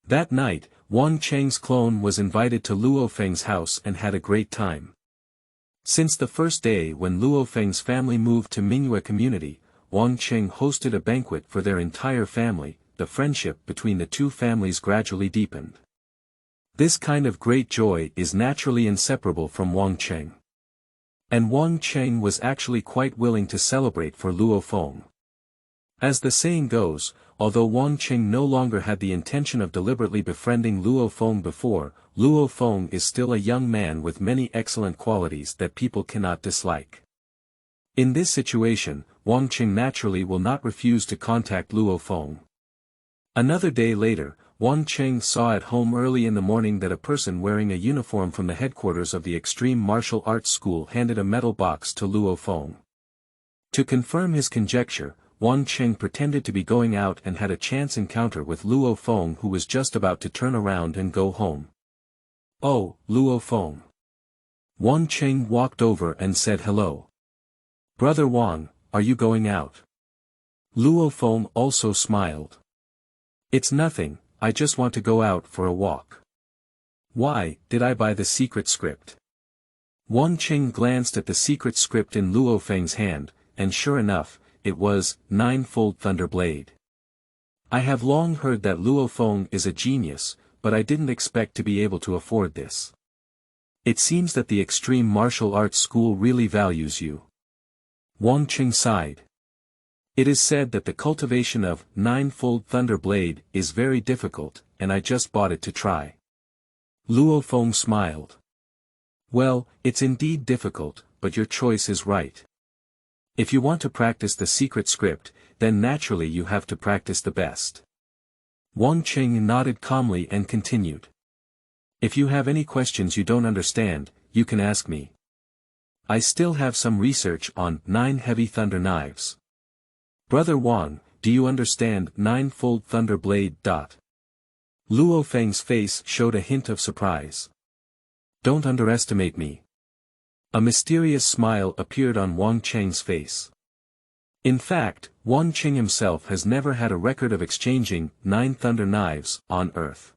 Speaker 1: That night, Wang Cheng's clone was invited to Luo Feng's house and had a great time. Since the first day when Luo Feng's family moved to Mingyue community, Wang Cheng hosted a banquet for their entire family. The friendship between the two families gradually deepened. This kind of great joy is naturally inseparable from Wang Cheng. And Wang Cheng was actually quite willing to celebrate for Luo Feng. As the saying goes, although Wang Cheng no longer had the intention of deliberately befriending Luo Feng before, Luo Feng is still a young man with many excellent qualities that people cannot dislike. In this situation, Wang Cheng naturally will not refuse to contact Luo Feng. Another day later, Wang Cheng saw at home early in the morning that a person wearing a uniform from the headquarters of the Extreme Martial Arts School handed a metal box to Luo Feng. To confirm his conjecture, Wang Cheng pretended to be going out and had a chance encounter with Luo Feng, who was just about to turn around and go home. "Oh, Luo Feng." Wang Cheng walked over and said hello. "Brother Wang, are you going out?" Luo Feng also smiled. "It's nothing, I just want to go out for a walk." "Why, did I buy the secret script?" Wang Cheng glanced at the secret script in Luo Feng's hand, and sure enough, it was Ninefold Thunder Blade. I have long heard that Luo Feng is a genius, but I didn't expect to be able to afford this. It seems that the Extreme Martial Arts School really values you. Wang Cheng sighed. It is said that the cultivation of Ninefold Thunder Blade is very difficult, and I just bought it to try. Luo Feng smiled. Well, it's indeed difficult, but your choice is right. If you want to practice the secret script, then naturally you have to practice the best. Wang Cheng nodded calmly and continued. If you have any questions you don't understand, you can ask me. I still have some research on 9 heavy thunder knives. Brother Wang, do you understand Ninefold Thunder Blade? Luo Feng's face showed a hint of surprise. Don't underestimate me. A mysterious smile appeared on Wang Cheng's face. In fact, Wang Cheng himself has never had a record of exchanging 9 thunder knives on Earth.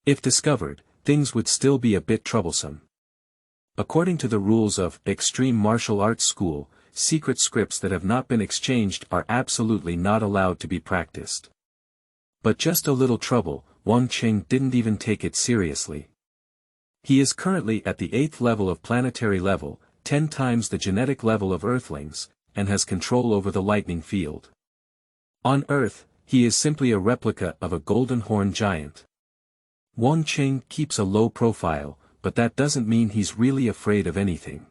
Speaker 1: If discovered, things would still be a bit troublesome. According to the rules of Extreme Martial Arts School, secret scripts that have not been exchanged are absolutely not allowed to be practiced. But just a little trouble, Wang Cheng didn't even take it seriously. He is currently at the 8th level of planetary level, 10 times the genetic level of Earthlings, and has control over the lightning field. On Earth, he is simply a replica of a golden horn giant. Wang Cheng keeps a low profile, but that doesn't mean he's really afraid of anything.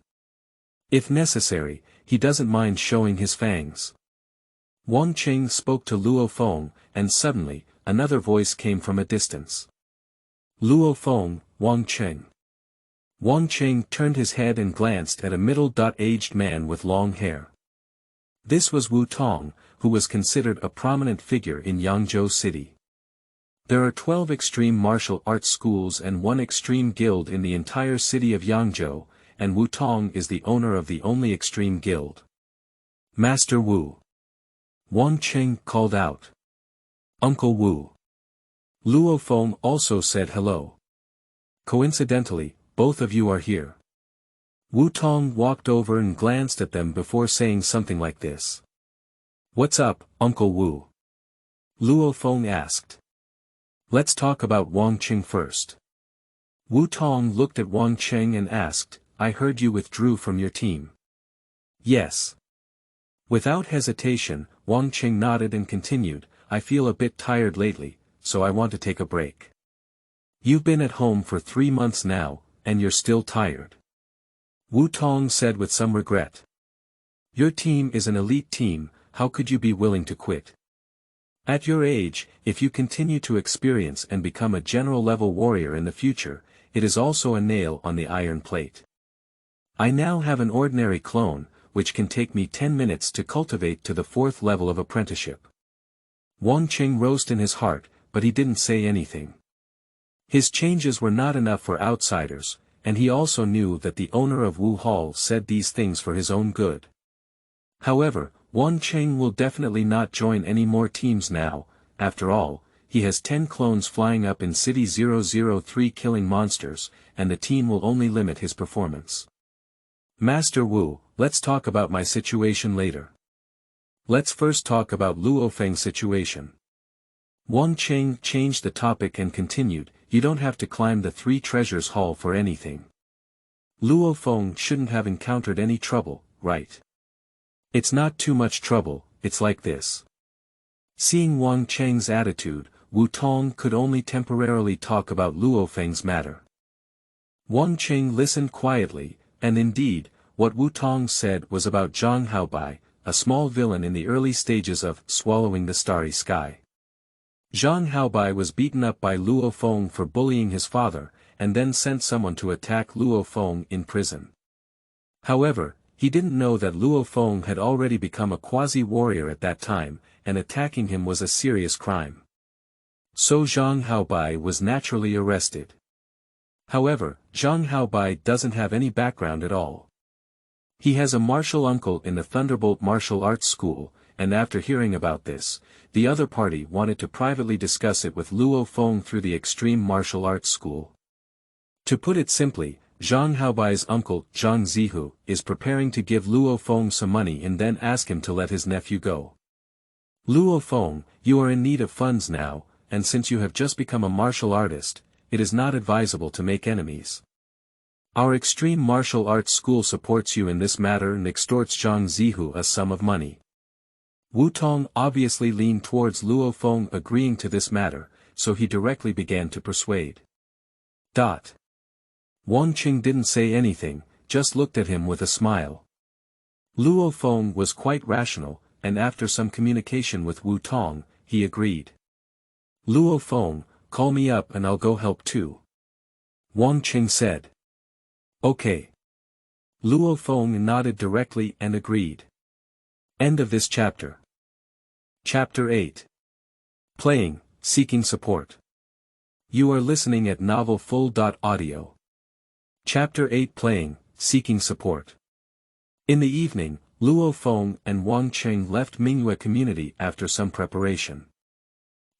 Speaker 1: If necessary, he doesn't mind showing his fangs. Wang Cheng spoke to Luo Feng, and suddenly, another voice came from a distance. Luo Feng, Wang Cheng. Wang Cheng turned his head and glanced at a middle-aged man with long hair. This was Wu Tong, who was considered a prominent figure in Yangzhou City. There are 12 extreme martial arts schools and 1 extreme guild in the entire city of Yangzhou, and Wu Tong is the owner of the only extreme guild. Master Wu. Wang Cheng called out. Uncle Wu. Luo Feng also said hello. Coincidentally, both of you are here. Wu Tong walked over and glanced at them before saying something like this. What's up, Uncle Wu? Luo Feng asked. Let's talk about Wang Cheng first. Wu Tong looked at Wang Cheng and asked, I heard you withdrew from your team. Yes. Without hesitation, Wang Cheng nodded and continued, I feel a bit tired lately, so I want to take a break. You've been at home for 3 months now, and you're still tired. Wu Tong said with some regret. Your team is an elite team, how could you be willing to quit? At your age, if you continue to experience and become a general-level warrior in the future, it is also a nail on the iron plate. I now have an ordinary clone, which can take me 10 minutes to cultivate to the 4th level of apprenticeship. Wang Cheng rose in his heart, but he didn't say anything. His changes were not enough for outsiders, and he also knew that the owner of Wu Hall said these things for his own good. However, Wang Cheng will definitely not join any more teams now. After all, he has 10 clones flying up in City 003 killing monsters, and the team will only limit his performance. Master Wu, let's talk about my situation later. Let's first talk about Luo Feng's situation. Wang Cheng changed the topic and continued, you don't have to climb the 3 treasures hall for anything. Luo Feng shouldn't have encountered any trouble, right? It's not too much trouble, it's like this. Seeing Wang Cheng's attitude, Wu Tong could only temporarily talk about Luo Feng's matter. Wang Cheng listened quietly, and indeed, what Wu Tong said was about Zhang Haobai, a small villain in the early stages of swallowing the Starry Sky. Zhang Haobai was beaten up by Luo Feng for bullying his father, and then sent someone to attack Luo Feng in prison. However, he didn't know that Luo Feng had already become a quasi-warrior at that time, and attacking him was a serious crime. So Zhang Haobai was naturally arrested. However, Zhang Haobai doesn't have any background at all. He has a martial uncle in the Thunderbolt Martial Arts School, and after hearing about this, the other party wanted to privately discuss it with Luo Feng through the Extreme Martial Arts School. To put it simply, Zhang Haobai's uncle, Zhang Zihu, is preparing to give Luo Feng some money and then ask him to let his nephew go. Luo Feng, you are in need of funds now, and since you have just become a martial artist, it is not advisable to make enemies. Our Extreme Martial Arts School supports you in this matter and extorts Zhang Zihu a sum of money. Wu Tong obviously leaned towards Luo Feng agreeing to this matter, so he directly began to persuade. Wang Cheng didn't say anything, just looked at him with a smile. Luo Feng was quite rational, and after some communication with Wu Tong, he agreed. Luo Feng, call me up and I'll go help too. Wang Cheng said. Okay. Luo Feng nodded directly and agreed. End of this chapter. Chapter 8. Playing, Seeking Support. You are listening at novelfull.audio. Chapter 8 Playing, Seeking Support. In the evening, Luo Feng and Wang Cheng left Mingyue community after some preparation.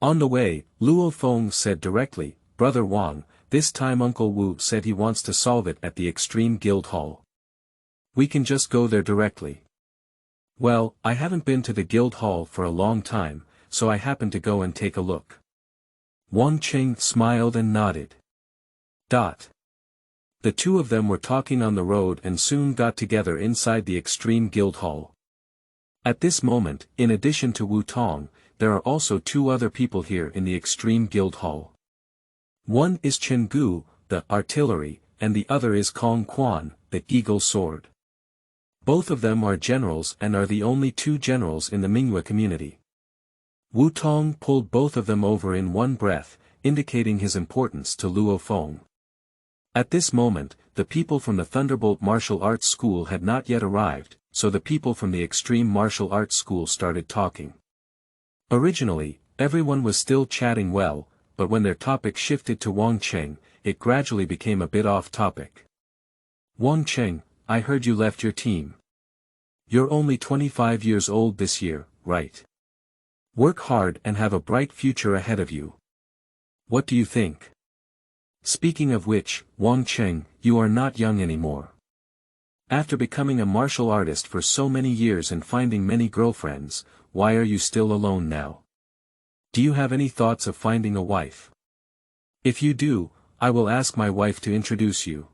Speaker 1: On the way, Luo Feng said directly, Brother Wang, this time Uncle Wu said he wants to solve it at the Extreme Guild Hall. We can just go there directly. Well, I haven't been to the Guild Hall for a long time, so I happened to go and take a look. Wang Cheng smiled and nodded. The two of them were talking on the road and soon got together inside the Extreme Guild Hall. At this moment, in addition to Wu Tong, there are also two other people here in the Extreme Guild Hall. One is Chen Gu, the artillery, and the other is Kong Quan, the eagle sword. Both of them are generals and are the only two generals in the Mingyue community. Wu Tong pulled both of them over in one breath, indicating his importance to Luo Feng. At this moment, the people from the Thunderbolt Martial Arts School had not yet arrived, so the people from the Extreme Martial Arts School started talking. Originally, everyone was still chatting well, but when their topic shifted to Wang Cheng, it gradually became a bit off topic. Wang Cheng, I heard you left your team. You're only 25 years old this year, right? Work hard and have a bright future ahead of you. What do you think? Speaking of which, Wang Cheng, you are not young anymore. After becoming a martial artist for so many years and finding many girlfriends, why are you still alone now? Do you have any thoughts of finding a wife? If you do, I will ask my wife to introduce you.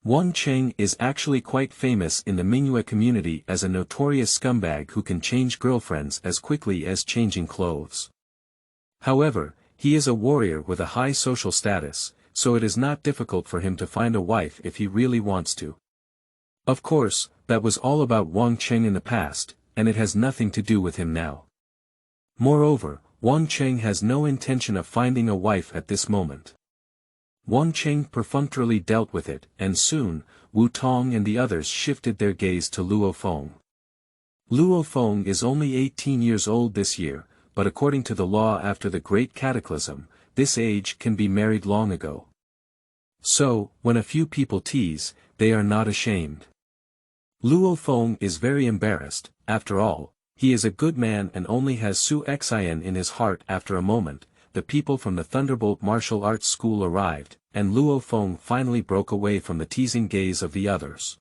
Speaker 1: Wang Cheng is actually quite famous in the Mingyue community as a notorious scumbag who can change girlfriends as quickly as changing clothes. However, he is a warrior with a high social status, so it is not difficult for him to find a wife if he really wants to. Of course, that was all about Wang Cheng in the past, and it has nothing to do with him now. Moreover, Wang Cheng has no intention of finding a wife at this moment. Wang Cheng perfunctorily dealt with it, and soon, Wu Tong and the others shifted their gaze to Luo Feng. Luo Feng is only 18 years old this year, but according to the law after the Great Cataclysm, this age can be married long ago. So, when a few people tease, they are not ashamed. Luo Feng is very embarrassed, after all, he is a good man and only has Su Xian in his heart. After a moment, the people from the Thunderbolt Martial Arts School arrived, and Luo Feng finally broke away from the teasing gaze of the others.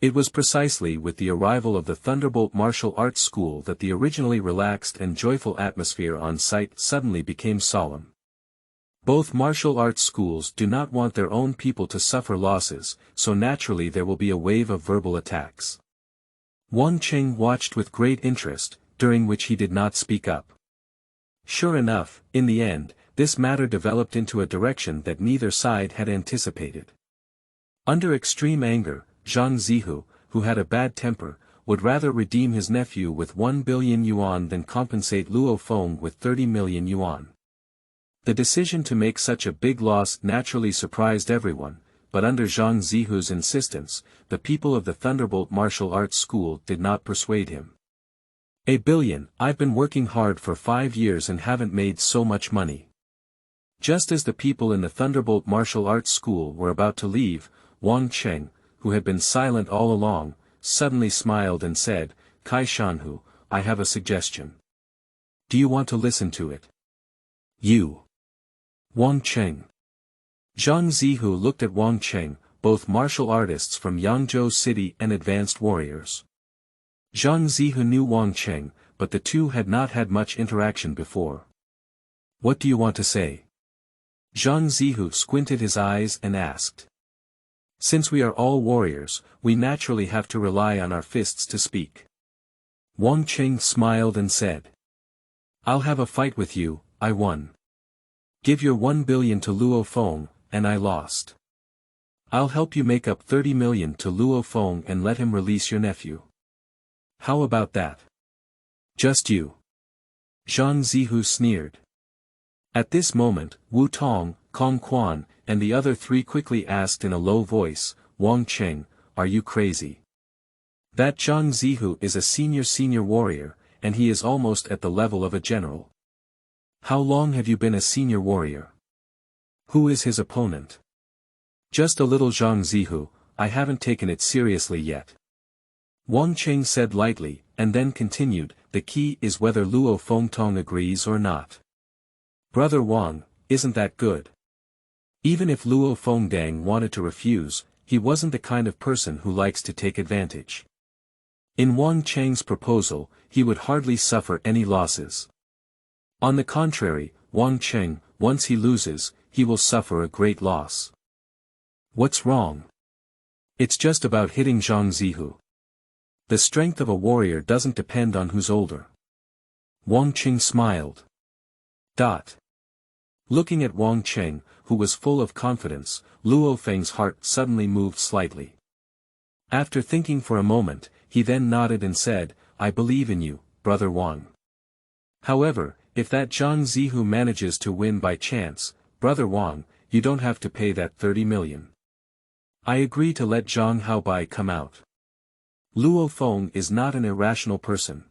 Speaker 1: It was precisely with the arrival of the Thunderbolt Martial Arts School that the originally relaxed and joyful atmosphere on site suddenly became solemn. Both martial arts schools do not want their own people to suffer losses, so naturally there will be a wave of verbal attacks. Wang Cheng watched with great interest, during which he did not speak up. Sure enough, in the end, this matter developed into a direction that neither side had anticipated. Under extreme anger, Zhang Zihu, who had a bad temper, would rather redeem his nephew with 1 billion yuan than compensate Luo Feng with 30 million yuan. The decision to make such a big loss naturally surprised everyone, but under Zhang Zihu's insistence, the people of the Thunderbolt Martial Arts School did not persuade him. "A billion, I've been working hard for 5 years and haven't made so much money." Just as the people in the Thunderbolt Martial Arts School were about to leave, Wang Cheng, who had been silent all along, suddenly smiled and said, "Kai Shanhu, I have a suggestion. Do you want to listen to it?" "You." Wang Cheng. Zhang Zihu looked at Wang Cheng, both martial artists from Yangzhou City and advanced warriors. Zhang Zihu knew Wang Cheng, but the two had not had much interaction before. "What do you want to say?" Zhang Zihu squinted his eyes and asked. "Since we are all warriors, we naturally have to rely on our fists to speak." Wang Cheng smiled and said, "I'll have a fight with you, I won. Give your 1 billion to Luo Feng, and I lost. I'll help you make up 30 million to Luo Feng and let him release your nephew. How about that? Just you." Zhang Zihu sneered. At this moment, Wu Tong, Kong Quan, and the other three quickly asked in a low voice, "Wang Cheng, are you crazy? That Zhang Zihu is a senior warrior, and he is almost at the level of a general. How long have you been a senior warrior? Who is his opponent?" "Just a little Zhang Zihu, I haven't taken it seriously yet." Wang Cheng said lightly, and then continued, "The key is whether Luo Feng agrees or not. Brother Wang, isn't that good? Even if Luo Feng wanted to refuse, he wasn't the kind of person who likes to take advantage. In Wang Cheng's proposal, he would hardly suffer any losses. On the contrary, Wang Cheng, once he loses, he will suffer a great loss." "What's wrong?" "It's just about hitting Zhang Zihu." The strength of a warrior doesn't depend on who's older. Wang Cheng smiled. Looking at Wang Cheng, who was full of confidence, Luo Feng's heart suddenly moved slightly. After thinking for a moment, he then nodded and said, I believe in you, brother Wang. However, if that Zhang Zihu manages to win by chance, brother Wang, you don't have to pay that 30 million. I agree to let Zhang Haobai come out. Luo Feng is not an irrational person.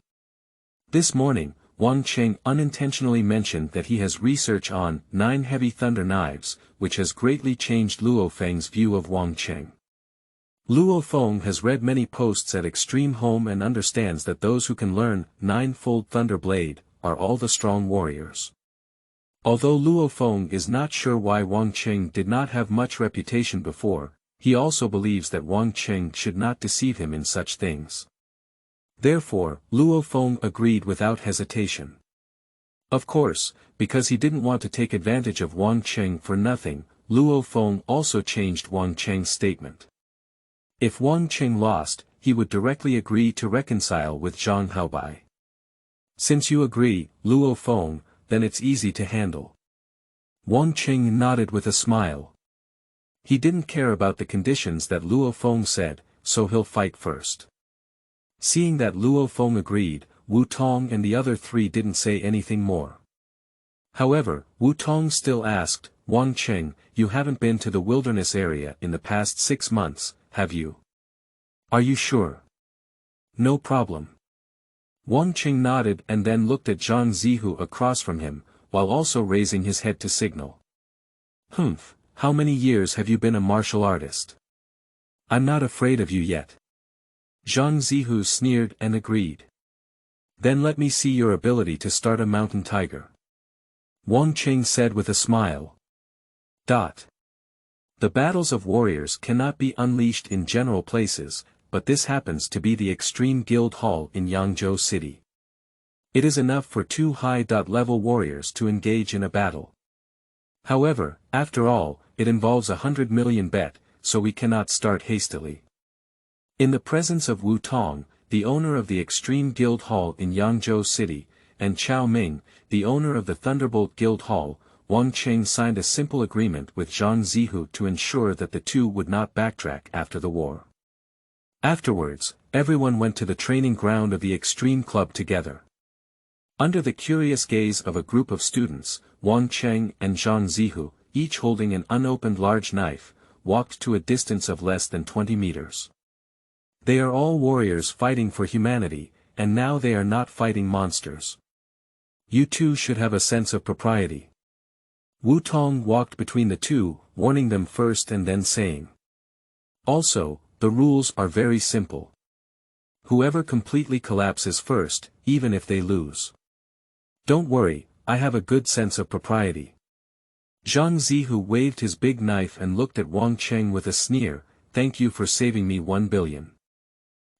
Speaker 1: This morning, Wang Cheng unintentionally mentioned that he has research on 9 heavy thunder knives, which has greatly changed Luo Feng's view of Wang Cheng. Luo Feng has read many posts at Extreme Home and understands that those who can learn 9-fold thunder blade are all the strong warriors. Although Luo Feng is not sure why Wang Cheng did not have much reputation before, he also believes that Wang Cheng should not deceive him in such things. Therefore, Luo Feng agreed without hesitation. Of course, because he didn't want to take advantage of Wang Cheng for nothing, Luo Feng also changed Wang Cheng's statement. If Wang Cheng lost, he would directly agree to reconcile with Zhang Haobai. Since you agree, Luo Feng, then it's easy to handle. Wang Cheng nodded with a smile. He didn't care about the conditions that Luo Feng said, so he'll fight first. Seeing that Luo Feng agreed, Wu Tong and the other 3 didn't say anything more. However, Wu Tong still asked, Wang Cheng, you haven't been to the wilderness area in the past 6 months, have you? Are you sure? No problem. Wang Cheng nodded and then looked at Zhang Zihu across from him, while also raising his head to signal. Humph, how many years have you been a martial artist? I'm not afraid of you yet. Zhang Zihu sneered and agreed. Then let me see your ability to start a mountain tiger. Wang Cheng said with a smile. The battles of warriors cannot be unleashed in general places, but this happens to be the Extreme Guild Hall in Yangzhou City. It is enough for 2 high-level warriors to engage in a battle. However, after all, it involves 100 million bet, so we cannot start hastily. In the presence of Wu Tong, the owner of the Extreme Guild Hall in Yangzhou City, and Chao Ming, the owner of the Thunderbolt Guild Hall, Wang Cheng signed a simple agreement with Zhang Zihu to ensure that the 2 would not backtrack after the war. Afterwards, everyone went to the training ground of the Extreme Club together. Under the curious gaze of a group of students, Wang Cheng and Zhang Zihu, each holding an unopened large knife, walked to a distance of less than 20 meters. They are all warriors fighting for humanity, and now they are not fighting monsters. You 2 should have a sense of propriety. Wu Tong walked between the 2, warning them first and then saying. Also, the rules are very simple. Whoever completely collapses first, even if they lose. Don't worry, I have a good sense of propriety. Zhang Zihu waved his big knife and looked at Wang Cheng with a sneer, thank you for saving me 1 billion.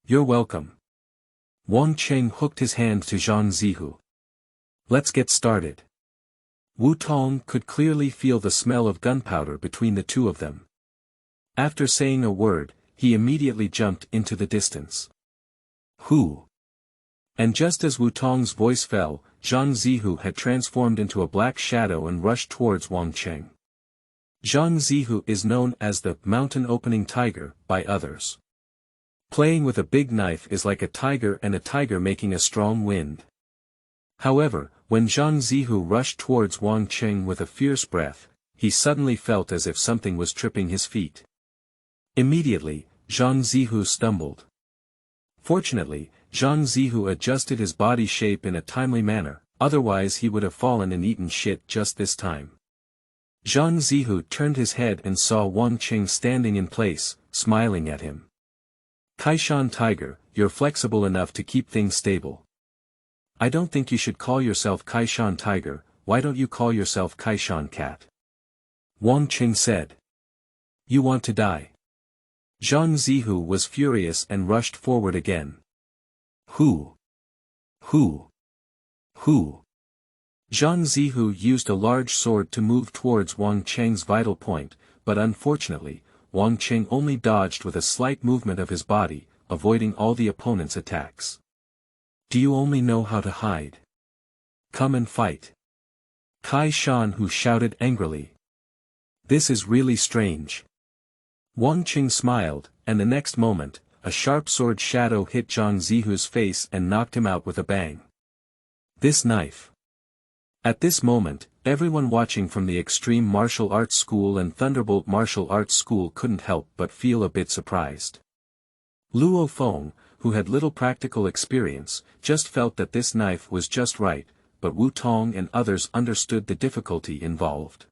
Speaker 1: You're welcome. Wang Cheng hooked his hand to Zhang Zihu. Let's get started. Wu Tong could clearly feel the smell of gunpowder between the 2 of them. After saying a word, he immediately jumped into the distance. Who? And just as Wu Tong's voice fell, Zhang Zihu had transformed into a black shadow and rushed towards Wang Cheng. Zhang Zihu is known as the mountain opening tiger by others. Playing with a big knife is like a tiger and a tiger making a strong wind. However, when Zhang Zihu rushed towards Wang Cheng with a fierce breath, he suddenly felt as if something was tripping his feet. Immediately, Zhang Zihu stumbled. Fortunately, Zhang Zihu adjusted his body shape in a timely manner, otherwise he would have fallen and eaten shit just this time. Zhang Zihu turned his head and saw Wang Cheng standing in place, smiling at him. Kaishan Tiger, you're flexible enough to keep things stable. I don't think you should call yourself Kaishan Tiger, why don't you call yourself Kaishan Cat? Wang Cheng said. You want to die. Zhang Zihu was furious and rushed forward again. Who? Who? Who? Zhang Zihu used a large sword to move towards Wang Cheng's vital point, but unfortunately, Wang Cheng only dodged with a slight movement of his body, avoiding all the opponent's attacks. Do you only know how to hide? Come and fight. Kai Shan Hu shouted angrily. This is really strange. Wang Cheng smiled, and the next moment, a sharp sword shadow hit Zhang Zihu's face and knocked him out with a bang. This knife. At this moment, everyone watching from the Extreme Martial Arts School and Thunderbolt Martial Arts School couldn't help but feel a bit surprised. Luo Feng, who had little practical experience, just felt that this knife was just right, but Wu Tong and others understood the difficulty involved.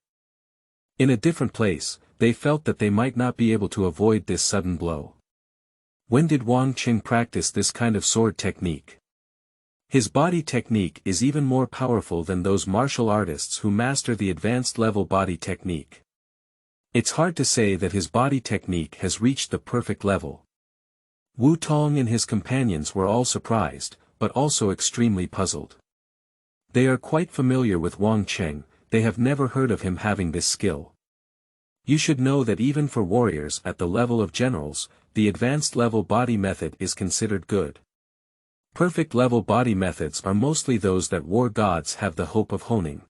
Speaker 1: In a different place, they felt that they might not be able to avoid this sudden blow. When did Wang Cheng practice this kind of sword technique? His body technique is even more powerful than those martial artists who master the advanced level body technique. It's hard to say that his body technique has reached the perfect level. Wu Tong and his companions were all surprised, but also extremely puzzled. They are quite familiar with Wang Cheng, they have never heard of him having this skill. You should know that even for warriors at the level of generals, the advanced level body method is considered good. Perfect level body methods are mostly those that war gods have the hope of honing.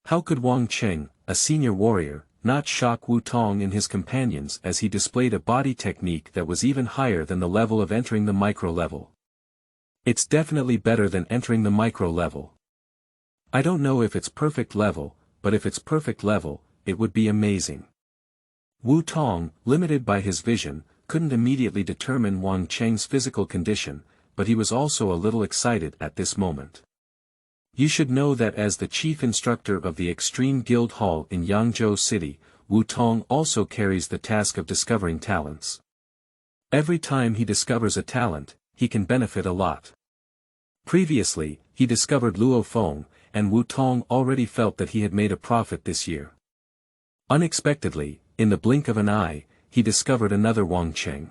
Speaker 1: How could Wang Cheng, a senior warrior, not shock Wu Tong and his companions as he displayed a body technique that was even higher than the level of entering the micro level? It's definitely better than entering the micro level. I don't know if it's perfect level, but if it's perfect level, it would be amazing. Wu Tong, limited by his vision, couldn't immediately determine Wang Cheng's physical condition, but he was also a little excited at this moment. You should know that as the chief instructor of the Extreme Guild Hall in Yangzhou City, Wu Tong also carries the task of discovering talents. Every time he discovers a talent, he can benefit a lot. Previously, he discovered Luo Feng, and Wu Tong already felt that he had made a profit this year. Unexpectedly, in the blink of an eye, he discovered another Wang Cheng.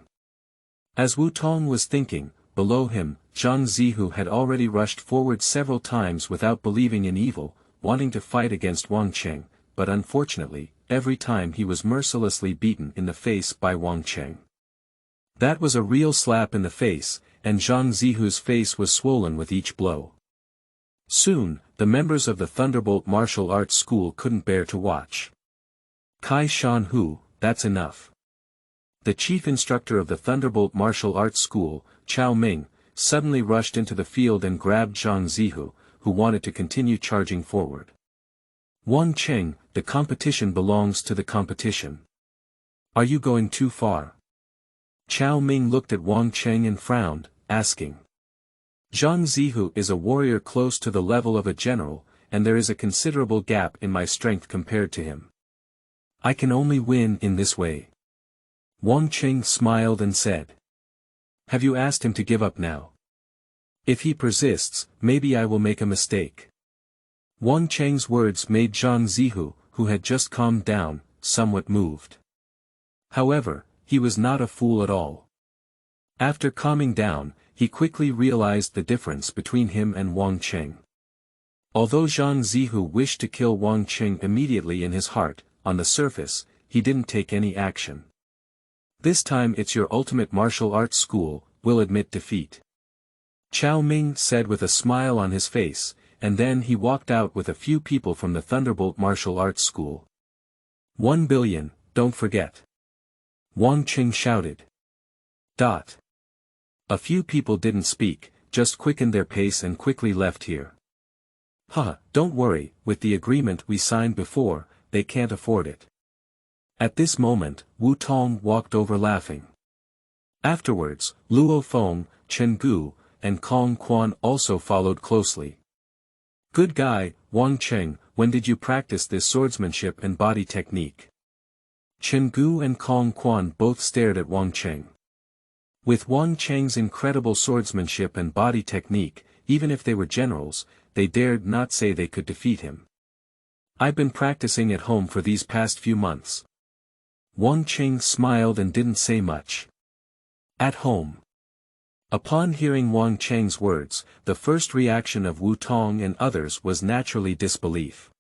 Speaker 1: As Wu Tong was thinking, below him, Zhang Zihu had already rushed forward several times without believing in evil, wanting to fight against Wang Cheng, but unfortunately, every time he was mercilessly beaten in the face by Wang Cheng. That was a real slap in the face, and Zhang Zihu's face was swollen with each blow. Soon, the members of the Thunderbolt Martial Arts School couldn't bear to watch. Kai Shan Hu, that's enough. The chief instructor of the Thunderbolt Martial Arts School, Chao Ming, suddenly rushed into the field and grabbed Zhang Zihu, who wanted to continue charging forward. Wang Cheng, the competition belongs to the competition. Are you going too far? Chao Ming looked at Wang Cheng and frowned, asking. Zhang Zihu is a warrior close to the level of a general, and there is a considerable gap in my strength compared to him. I can only win in this way. Wang Cheng smiled and said. Have you asked him to give up now? If he persists, maybe I will make a mistake. Wang Cheng's words made Zhang Zihu, who had just calmed down, somewhat moved. However, he was not a fool at all. After calming down, he quickly realized the difference between him and Wang Cheng. Although Zhang Zihu wished to kill Wang Cheng immediately in his heart, on the surface, he didn't take any action. This time it's your ultimate martial arts school, will admit defeat. Chao Ming said with a smile on his face, and then he walked out with a few people from the Thunderbolt Martial Arts School. 1 billion, don't forget. Wang Cheng shouted. A few people didn't speak, just quickened their pace and quickly left here. Don't worry, with the agreement we signed before, they can't afford it. At this moment, Wu Tong walked over laughing. Afterwards, Luo Feng, Chen Gu, and Kong Quan also followed closely. Good guy, Wang Cheng, when did you practice this swordsmanship and body technique? Chen Gu and Kong Quan both stared at Wang Cheng. With Wang Cheng's incredible swordsmanship and body technique, even if they were generals, they dared not say they could defeat him. I've been practicing at home for these past few months. Wang Cheng smiled and didn't say much. At home. Upon hearing Wang Cheng's words, the first reaction of Wu Tong and others was naturally disbelief.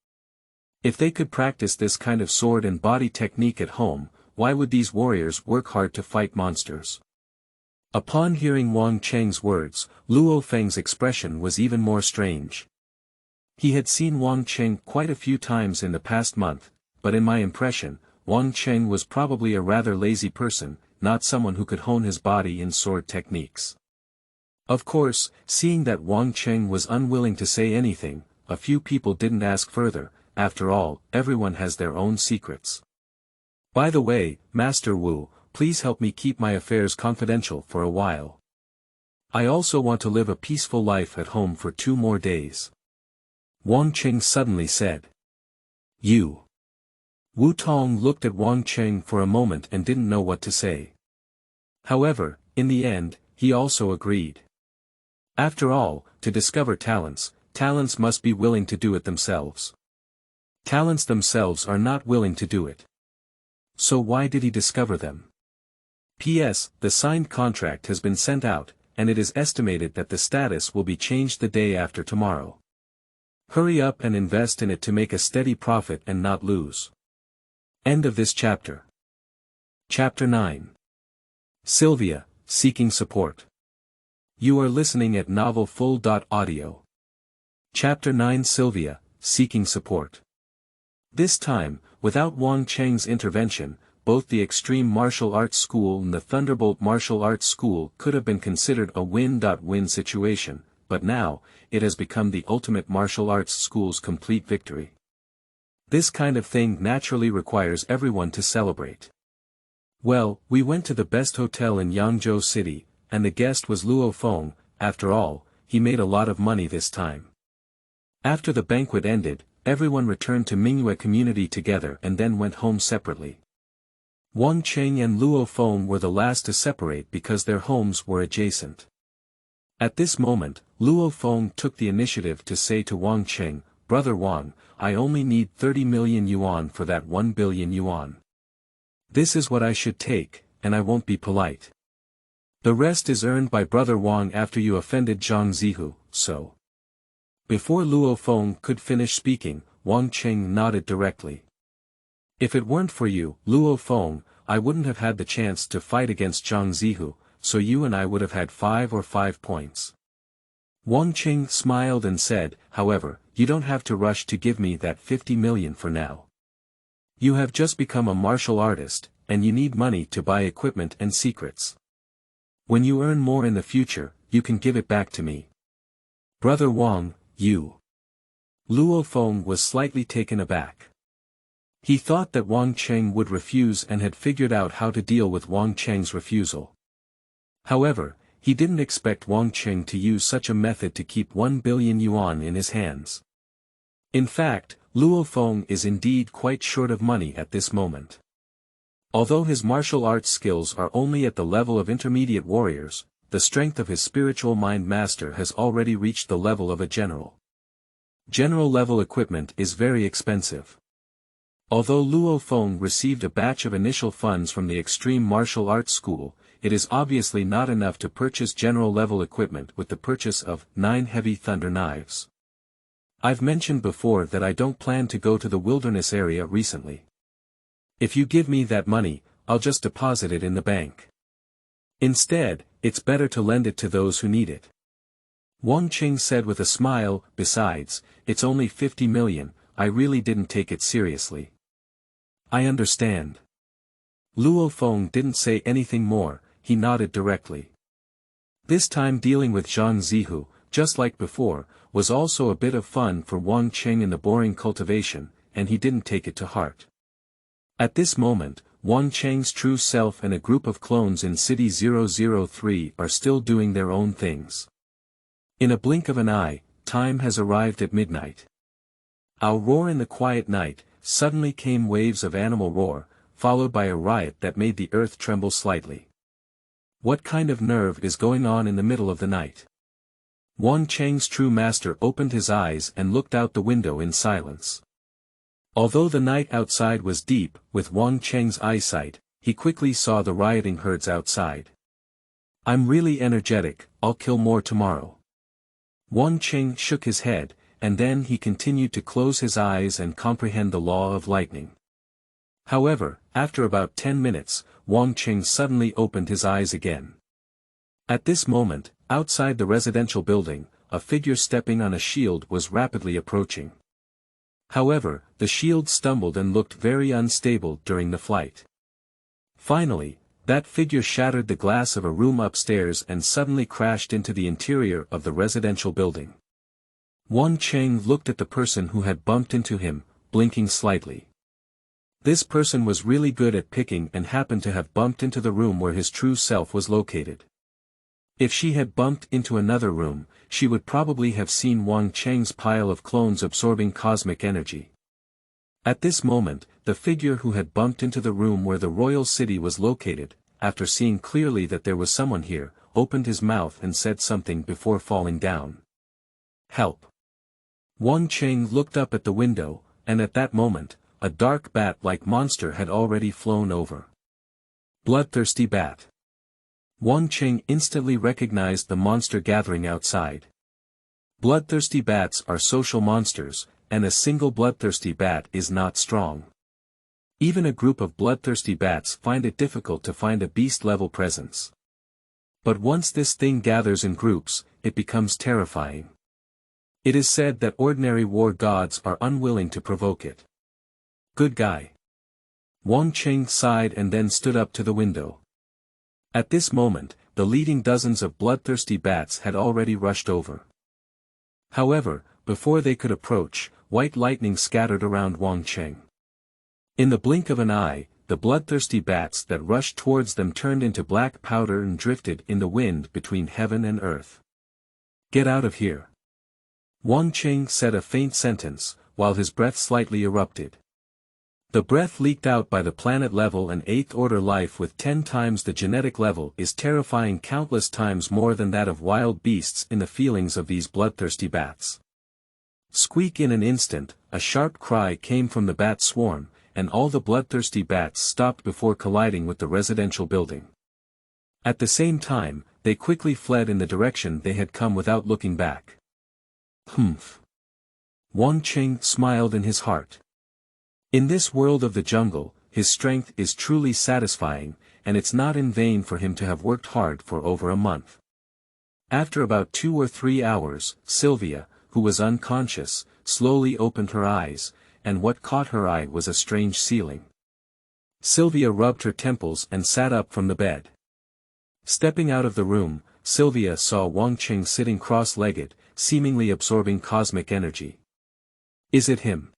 Speaker 1: If they could practice this kind of sword and body technique at home, why would these warriors work hard to fight monsters? Upon hearing Wang Cheng's words, Luo Feng's expression was even more strange. He had seen Wang Cheng quite a few times in the past month, but in my impression, Wang Cheng was probably a rather lazy person, not someone who could hone his body in sword techniques. Of course, seeing that Wang Cheng was unwilling to say anything, a few people didn't ask further. After all, everyone has their own secrets. By the way, Master Wu, please help me keep my affairs confidential for a while. I also want to live a peaceful life at home for 2 more days. Wang Cheng suddenly said. You. Wu Tong looked at Wang Cheng for a moment and didn't know what to say. However, in the end, he also agreed. After all, to discover talents, talents must be willing to do it themselves. Talents themselves are not willing to do it. So why did he discover them? P.S. The signed contract has been sent out, and it is estimated that the status will be changed the day after tomorrow. Hurry up and invest in it to make a steady profit and not lose. End of this chapter. Chapter 9. Sylvia, Seeking Support. You are listening at novelfull.audio. Chapter 9. Sylvia, Seeking Support. This time, without Wang Cheng's intervention, both the Extreme Martial Arts School and the Thunderbolt Martial Arts School could have been considered a win-win situation, but now, it has become the ultimate martial arts school's complete victory. This kind of thing naturally requires everyone to celebrate. Well, we went to the best hotel in Yangzhou City, and the guest was Luo Feng. After all, he made a lot of money this time. After the banquet ended, everyone returned to Mingyue community together and then went home separately. Wang Cheng and Luo Feng were the last to separate because their homes were adjacent. At this moment, Luo Feng took the initiative to say to Wang Cheng, "Brother Wang, I only need 30 million yuan for that 1 billion yuan. This is what I should take, and I won't be polite. The rest is earned by Brother Wang after you offended Zhang Zihu, so." Before Luo Feng could finish speaking, Wang Cheng nodded directly. "If it weren't for you, Luo Feng, I wouldn't have had the chance to fight against Zhang Zihu, so you and I would have had 5 points. Wang Cheng smiled and said, "However, you don't have to rush to give me that 50 million for now. You have just become a martial artist, and you need money to buy equipment and secrets. When you earn more in the future, you can give it back to me." "Brother Wang, you." Luo Feng was slightly taken aback. He thought that Wang Cheng would refuse and had figured out how to deal with Wang Cheng's refusal. However, he didn't expect Wang Cheng to use such a method to keep 1 billion yuan in his hands. In fact, Luo Feng is indeed quite short of money at this moment. Although his martial arts skills are only at the level of intermediate warriors, the strength of his spiritual mind master has already reached the level of a general. General-level equipment is very expensive. Although Luo Feng received a batch of initial funds from the Extreme Martial Arts School, it is obviously not enough to purchase general-level equipment with the purchase of 9 heavy thunder knives. I've mentioned before that I don't plan to go to the wilderness area recently. If you give me that money, I'll just deposit it in the bank. Instead, it's better to lend it to those who need it." Wang Cheng said with a smile, "Besides, it's only 50 million, I really didn't take it seriously." "I understand." Luo Feng didn't say anything more, he nodded directly. This time dealing with Zhang Zihu, just like before, was also a bit of fun for Wang Cheng in the boring cultivation, and he didn't take it to heart. At this moment, Wang Cheng's true self and a group of clones in City 003 are still doing their own things. In a blink of an eye, time has arrived at midnight. Our roar in the quiet night, suddenly came waves of animal roar, followed by a riot that made the earth tremble slightly. What kind of nerve is going on in the middle of the night? Wang Cheng's true master opened his eyes and looked out the window in silence. Although the night outside was deep, with Wang Cheng's eyesight, he quickly saw the rioting herds outside. "I'm really energetic, I'll kill more tomorrow." Wang Cheng shook his head, and then he continued to close his eyes and comprehend the law of lightning. However, after about 10 minutes, Wang Cheng suddenly opened his eyes again. At this moment, outside the residential building, a figure stepping on a shield was rapidly approaching. However, the shield stumbled and looked very unstable during the flight. Finally, that figure shattered the glass of a room upstairs and suddenly crashed into the interior of the residential building. Wang Cheng looked at the person who had bumped into him, blinking slightly. This person was really good at picking and happened to have bumped into the room where his true self was located. If she had bumped into another room, she would probably have seen Wang Cheng's pile of clones absorbing cosmic energy. At this moment, the figure who had bumped into the room where the royal city was located, after seeing clearly that there was someone here, opened his mouth and said something before falling down. Help! Wang Cheng looked up at the window, and at that moment, a dark bat-like monster had already flown over. Bloodthirsty bat. Wang Cheng instantly recognized the monster gathering outside. Bloodthirsty bats are social monsters, and a single bloodthirsty bat is not strong. Even a group of bloodthirsty bats find it difficult to find a beast-level presence. But once this thing gathers in groups, it becomes terrifying. It is said that ordinary war gods are unwilling to provoke it. Good guy. Wang Cheng sighed and then stood up to the window. At this moment, the leading dozens of bloodthirsty bats had already rushed over. However, before they could approach, white lightning scattered around Wang Cheng. In the blink of an eye, the bloodthirsty bats that rushed towards them turned into black powder and drifted in the wind between heaven and earth. Get out of here. Wang Cheng said a faint sentence, while his breath slightly erupted. The breath leaked out by the planet level and 8th order life with 10 times the genetic level is terrifying countless times more than that of wild beasts in the feelings of these bloodthirsty bats. Squeak! In an instant, a sharp cry came from the bat swarm, and all the bloodthirsty bats stopped before colliding with the residential building. At the same time, they quickly fled in the direction they had come without looking back. Humph. Wang Cheng smiled in his heart. In this world of the jungle, his strength is truly satisfying, and it's not in vain for him to have worked hard for over a month. After about 2 or 3 hours, Sylvia, who was unconscious, slowly opened her eyes, and what caught her eye was a strange ceiling. Sylvia rubbed her temples and sat up from the bed. Stepping out of the room, Sylvia saw Wang Cheng sitting cross-legged, seemingly absorbing cosmic energy. Is it him?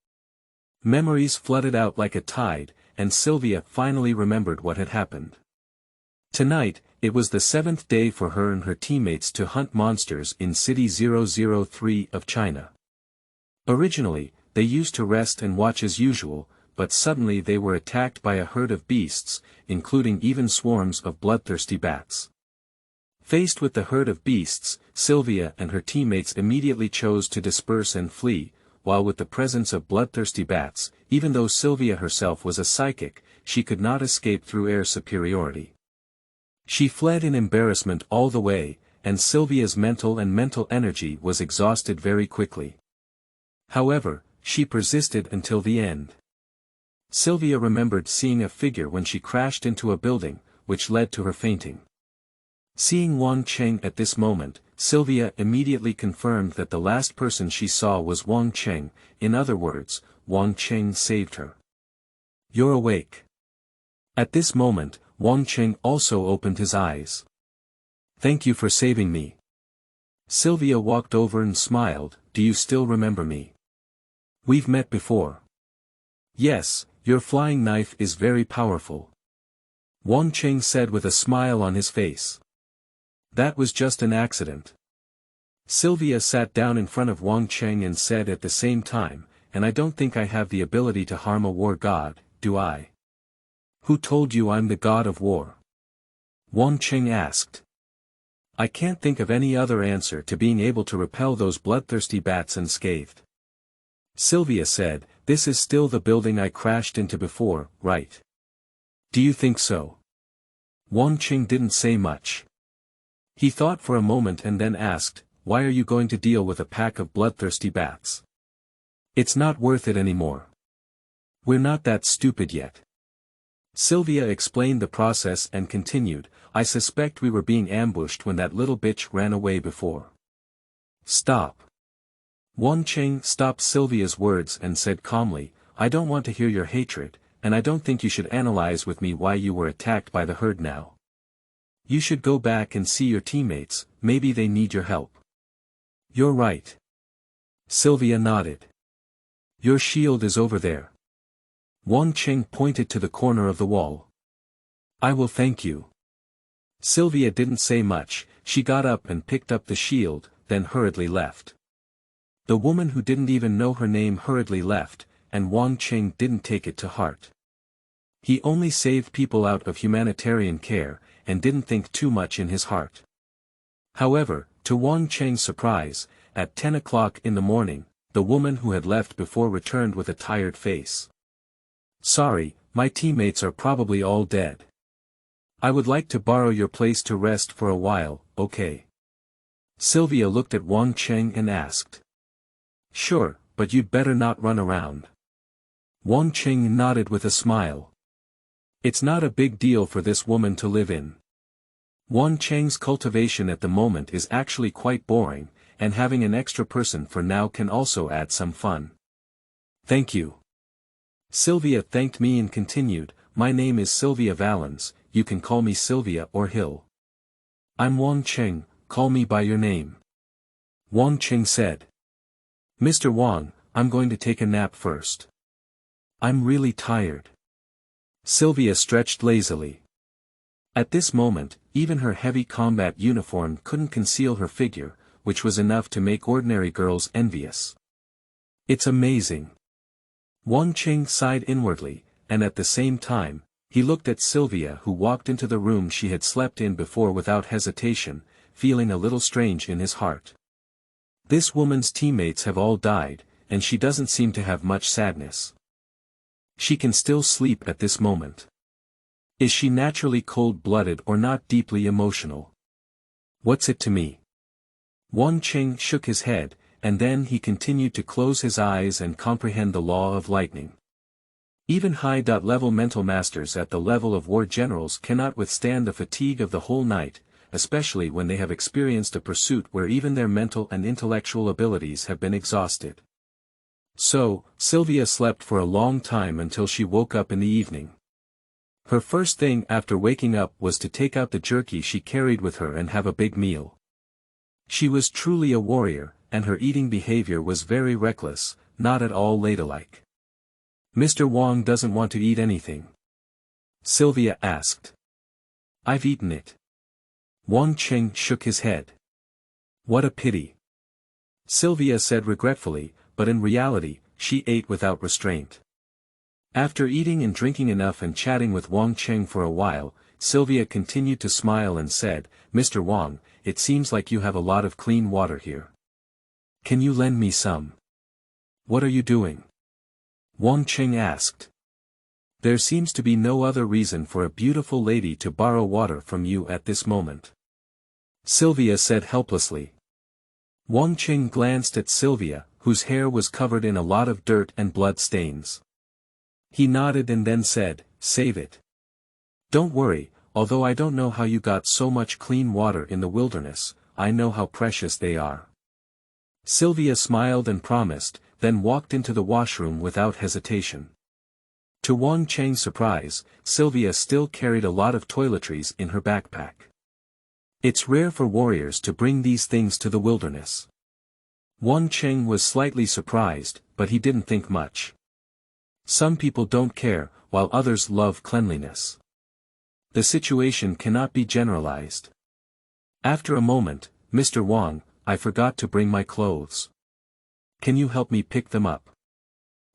Speaker 1: Memories flooded out like a tide, and Sylvia finally remembered what had happened. Tonight, it was the 7th day for her and her teammates to hunt monsters in City 003 of China. Originally, they used to rest and watch as usual, but suddenly they were attacked by a herd of beasts, including even swarms of bloodthirsty bats. Faced with the herd of beasts, Sylvia and her teammates immediately chose to disperse and flee, while with the presence of bloodthirsty bats, even though Sylvia herself was a psychic, she could not escape through air superiority. She fled in embarrassment all the way, and Sylvia's mental energy was exhausted very quickly. However, she persisted until the end. Sylvia remembered seeing a figure when she crashed into a building, which led to her fainting. Seeing Wang Cheng at this moment, Sylvia immediately confirmed that the last person she saw was Wang Cheng, in other words, Wang Cheng saved her. You're awake. At this moment, Wang Cheng also opened his eyes. Thank you for saving me. Sylvia walked over and smiled. Do you still remember me? We've met before. Yes, your flying knife is very powerful. Wang Cheng said with a smile on his face. That was just an accident. Sylvia sat down in front of Wang Cheng and said at the same time, and I don't think I have the ability to harm a war god, do I? Who told you I'm the god of war? Wang Cheng asked. I can't think of any other answer to being able to repel those bloodthirsty bats unscathed. Sylvia said, this is still the building I crashed into before, right? Do you think so? Wang Cheng didn't say much. He thought for a moment and then asked, why are you going to deal with a pack of bloodthirsty bats? It's not worth it anymore. We're not that stupid yet. Sylvia explained the process and continued, I suspect we were being ambushed when that little bitch ran away before. Stop. Wang Cheng stopped Sylvia's words and said calmly, I don't want to hear your hatred, and I don't think you should analyze with me why you were attacked by the herd now. You should go back and see your teammates, maybe they need your help. You're right. Sylvia nodded. Your shield is over there. Wang Cheng pointed to the corner of the wall. I will thank you. Sylvia didn't say much, she got up and picked up the shield, then hurriedly left. The woman who didn't even know her name hurriedly left, and Wang Cheng didn't take it to heart. He only saved people out of humanitarian care, and didn't think too much in his heart. However, to Wang Cheng's surprise, at 10 o'clock in the morning, the woman who had left before returned with a tired face. Sorry, my teammates are probably all dead. I would like to borrow your place to rest for a while, okay? Sylvia looked at Wang Cheng and asked. Sure, but you'd better not run around. Wang Cheng nodded with a smile. It's not a big deal for this woman to live in. Wang Cheng's cultivation at the moment is actually quite boring, and having an extra person for now can also add some fun. Thank you. Sylvia thanked me and continued, my name is Sylvia Valens, you can call me Sylvia or Hill. I'm Wang Cheng, call me by your name. Wang Cheng said. Mr. Wang, I'm going to take a nap first. I'm really tired. Sylvia stretched lazily. At this moment, even her heavy combat uniform couldn't conceal her figure, which was enough to make ordinary girls envious. It's amazing. Wang Cheng sighed inwardly, and at the same time, he looked at Sylvia who walked into the room she had slept in before without hesitation, feeling a little strange in his heart. This woman's teammates have all died, and she doesn't seem to have much sadness. She can still sleep at this moment. Is she naturally cold-blooded or not deeply emotional? What's it to me? Wang Cheng shook his head, and then he continued to close his eyes and comprehend the law of lightning. Even high-level mental masters at the level of war generals cannot withstand the fatigue of the whole night, especially when they have experienced a pursuit where even their mental and intellectual abilities have been exhausted. So, Sylvia slept for a long time until she woke up in the evening. Her first thing after waking up was to take out the jerky she carried with her and have a big meal. She was truly a warrior, and her eating behavior was very reckless, not at all ladylike. Mr. Wang doesn't want to eat anything. Sylvia asked. I've eaten it. Wang Cheng shook his head. What a pity. Sylvia said regretfully, but in reality, she ate without restraint. After eating and drinking enough and chatting with Wang Cheng for a while, Sylvia continued to smile and said, Mr. Wang, it seems like you have a lot of clean water here. Can you lend me some? What are you doing? Wang Cheng asked. There seems to be no other reason for a beautiful lady to borrow water from you at this moment. Sylvia said helplessly. Wang Cheng glanced at Sylvia, whose hair was covered in a lot of dirt and blood stains. He nodded and then said, Save it. Don't worry, although I don't know how you got so much clean water in the wilderness, I know how precious they are. Sylvia smiled and promised, then walked into the washroom without hesitation. To Wang Cheng's surprise, Sylvia still carried a lot of toiletries in her backpack. It's rare for warriors to bring these things to the wilderness. Wang Cheng was slightly surprised, but he didn't think much. Some people don't care, while others love cleanliness. The situation cannot be generalized. After a moment, Mr. Wang, I forgot to bring my clothes. Can you help me pick them up?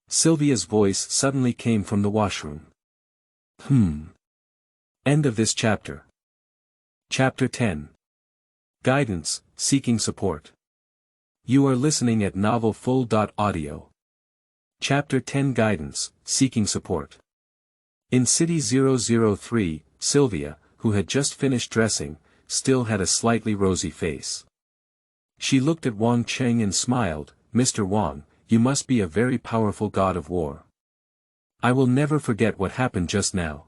Speaker 1: Sylvia's voice suddenly came from the washroom. End of this chapter. Chapter 10. Guidance, Seeking Support. You are listening at novelfull.audio. Chapter 10 Guidance, Seeking Support. In City 003, Sylvia, who had just finished dressing, still had a slightly rosy face. She looked at Wang Cheng and smiled, Mr. Wang, you must be a very powerful god of war. I will never forget what happened just now.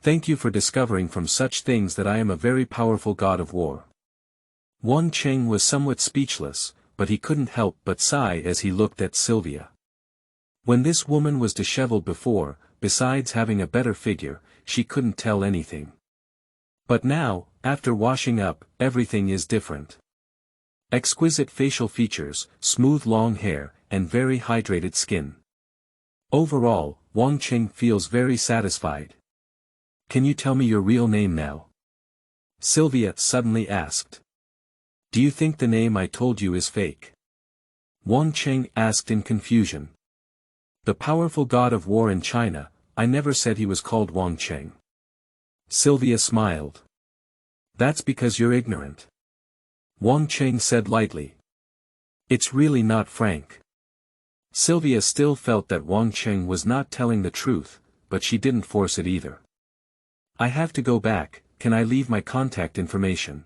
Speaker 1: Thank you for discovering from such things that I am a very powerful god of war. Wang Cheng was somewhat speechless, but he couldn't help but sigh as he looked at Sylvia. When this woman was disheveled before, besides having a better figure, she couldn't tell anything. But now, after washing up, everything is different. Exquisite facial features, smooth long hair, and very hydrated skin. Overall, Wang Cheng feels very satisfied. Can you tell me your real name now? Sylvia suddenly asked. Do you think the name I told you is fake? Wang Cheng asked in confusion. The powerful god of war in China, I never said he was called Wang Cheng. Sylvia smiled. That's because you're ignorant. Wang Cheng said lightly. It's really not frank. Sylvia still felt that Wang Cheng was not telling the truth, but she didn't force it either. I have to go back, can I leave my contact information?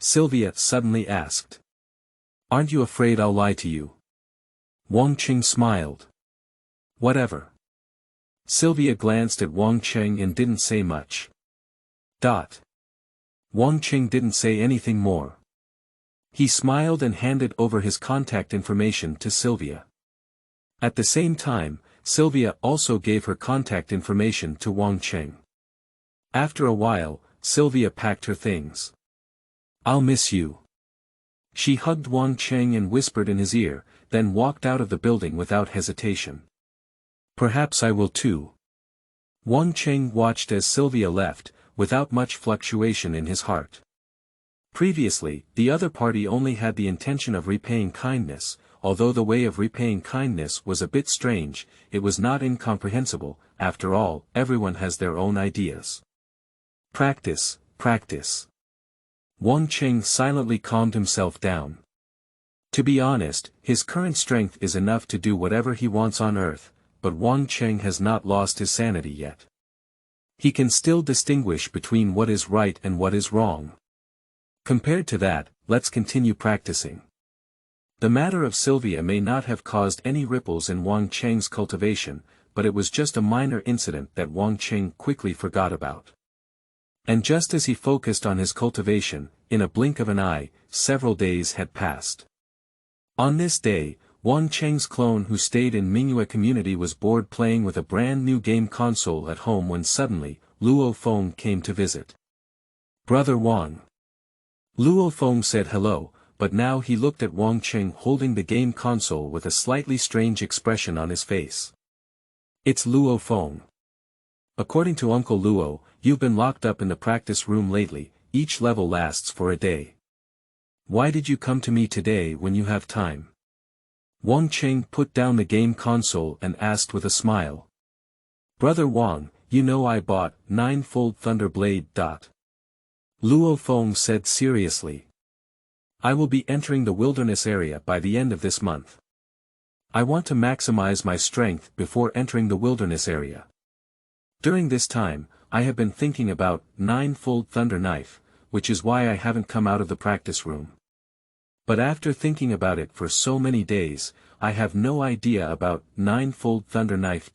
Speaker 1: Sylvia suddenly asked. Aren't you afraid I'll lie to you? Wang Cheng smiled. Whatever. Sylvia glanced at Wang Cheng and didn't say much. Wang Cheng didn't say anything more. He smiled and handed over his contact information to Sylvia. At the same time, Sylvia also gave her contact information to Wang Cheng. After a while, Sylvia packed her things. I'll miss you. She hugged Wang Cheng and whispered in his ear, then walked out of the building without hesitation. Perhaps I will too. Wang Cheng watched as Sylvia left, without much fluctuation in his heart. Previously, the other party only had the intention of repaying kindness, although the way of repaying kindness was a bit strange, it was not incomprehensible, after all, everyone has their own ideas. Practice, practice. Wang Cheng silently calmed himself down. To be honest, his current strength is enough to do whatever he wants on earth, but Wang Cheng has not lost his sanity yet. He can still distinguish between what is right and what is wrong. Compared to that, let's continue practicing. The matter of Sylvia may not have caused any ripples in Wang Cheng's cultivation, but it was just a minor incident that Wang Cheng quickly forgot about. And just as he focused on his cultivation, in a blink of an eye, several days had passed. On this day, Wang Cheng's clone who stayed in Mingyue community was bored playing with a brand new game console at home when suddenly, Luo Feng came to visit. Brother Wang. Luo Feng said hello, but now he looked at Wang Cheng holding the game console with a slightly strange expression on his face. It's Luo Feng. According to Uncle Luo, you've been locked up in the practice room lately, each level lasts for a day. Why did you come to me today when you have time? Wang Cheng put down the game console and asked with a smile. Brother Wang, you know I bought 9-fold Thunder Blade. Luo Feng said seriously. I will be entering the wilderness area by the end of this month. I want to maximize my strength before entering the wilderness area. During this time, I have been thinking about 9-fold Thunder Knife, which is why I haven't come out of the practice room. But after thinking about it for so many days, I have no idea about 9-fold Thunder Knife.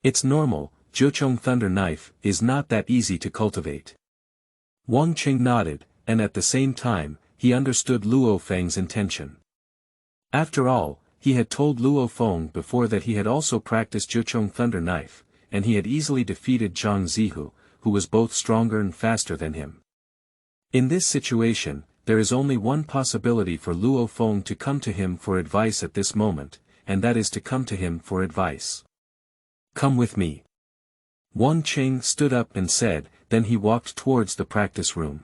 Speaker 1: It's normal, Zhuchong Thunder Knife is not that easy to cultivate. Wang Cheng nodded, and at the same time, he understood Luo Feng's intention. After all, he had told Luo Feng before that he had also practiced Zhuchong Thunder Knife, and he had easily defeated Zhang Zihu, who was both stronger and faster than him. In this situation, there is only one possibility for Luo Feng to come to him for advice at this moment, and that is to come to him for advice. Come with me. Wang Cheng stood up and said, then he walked towards the practice room.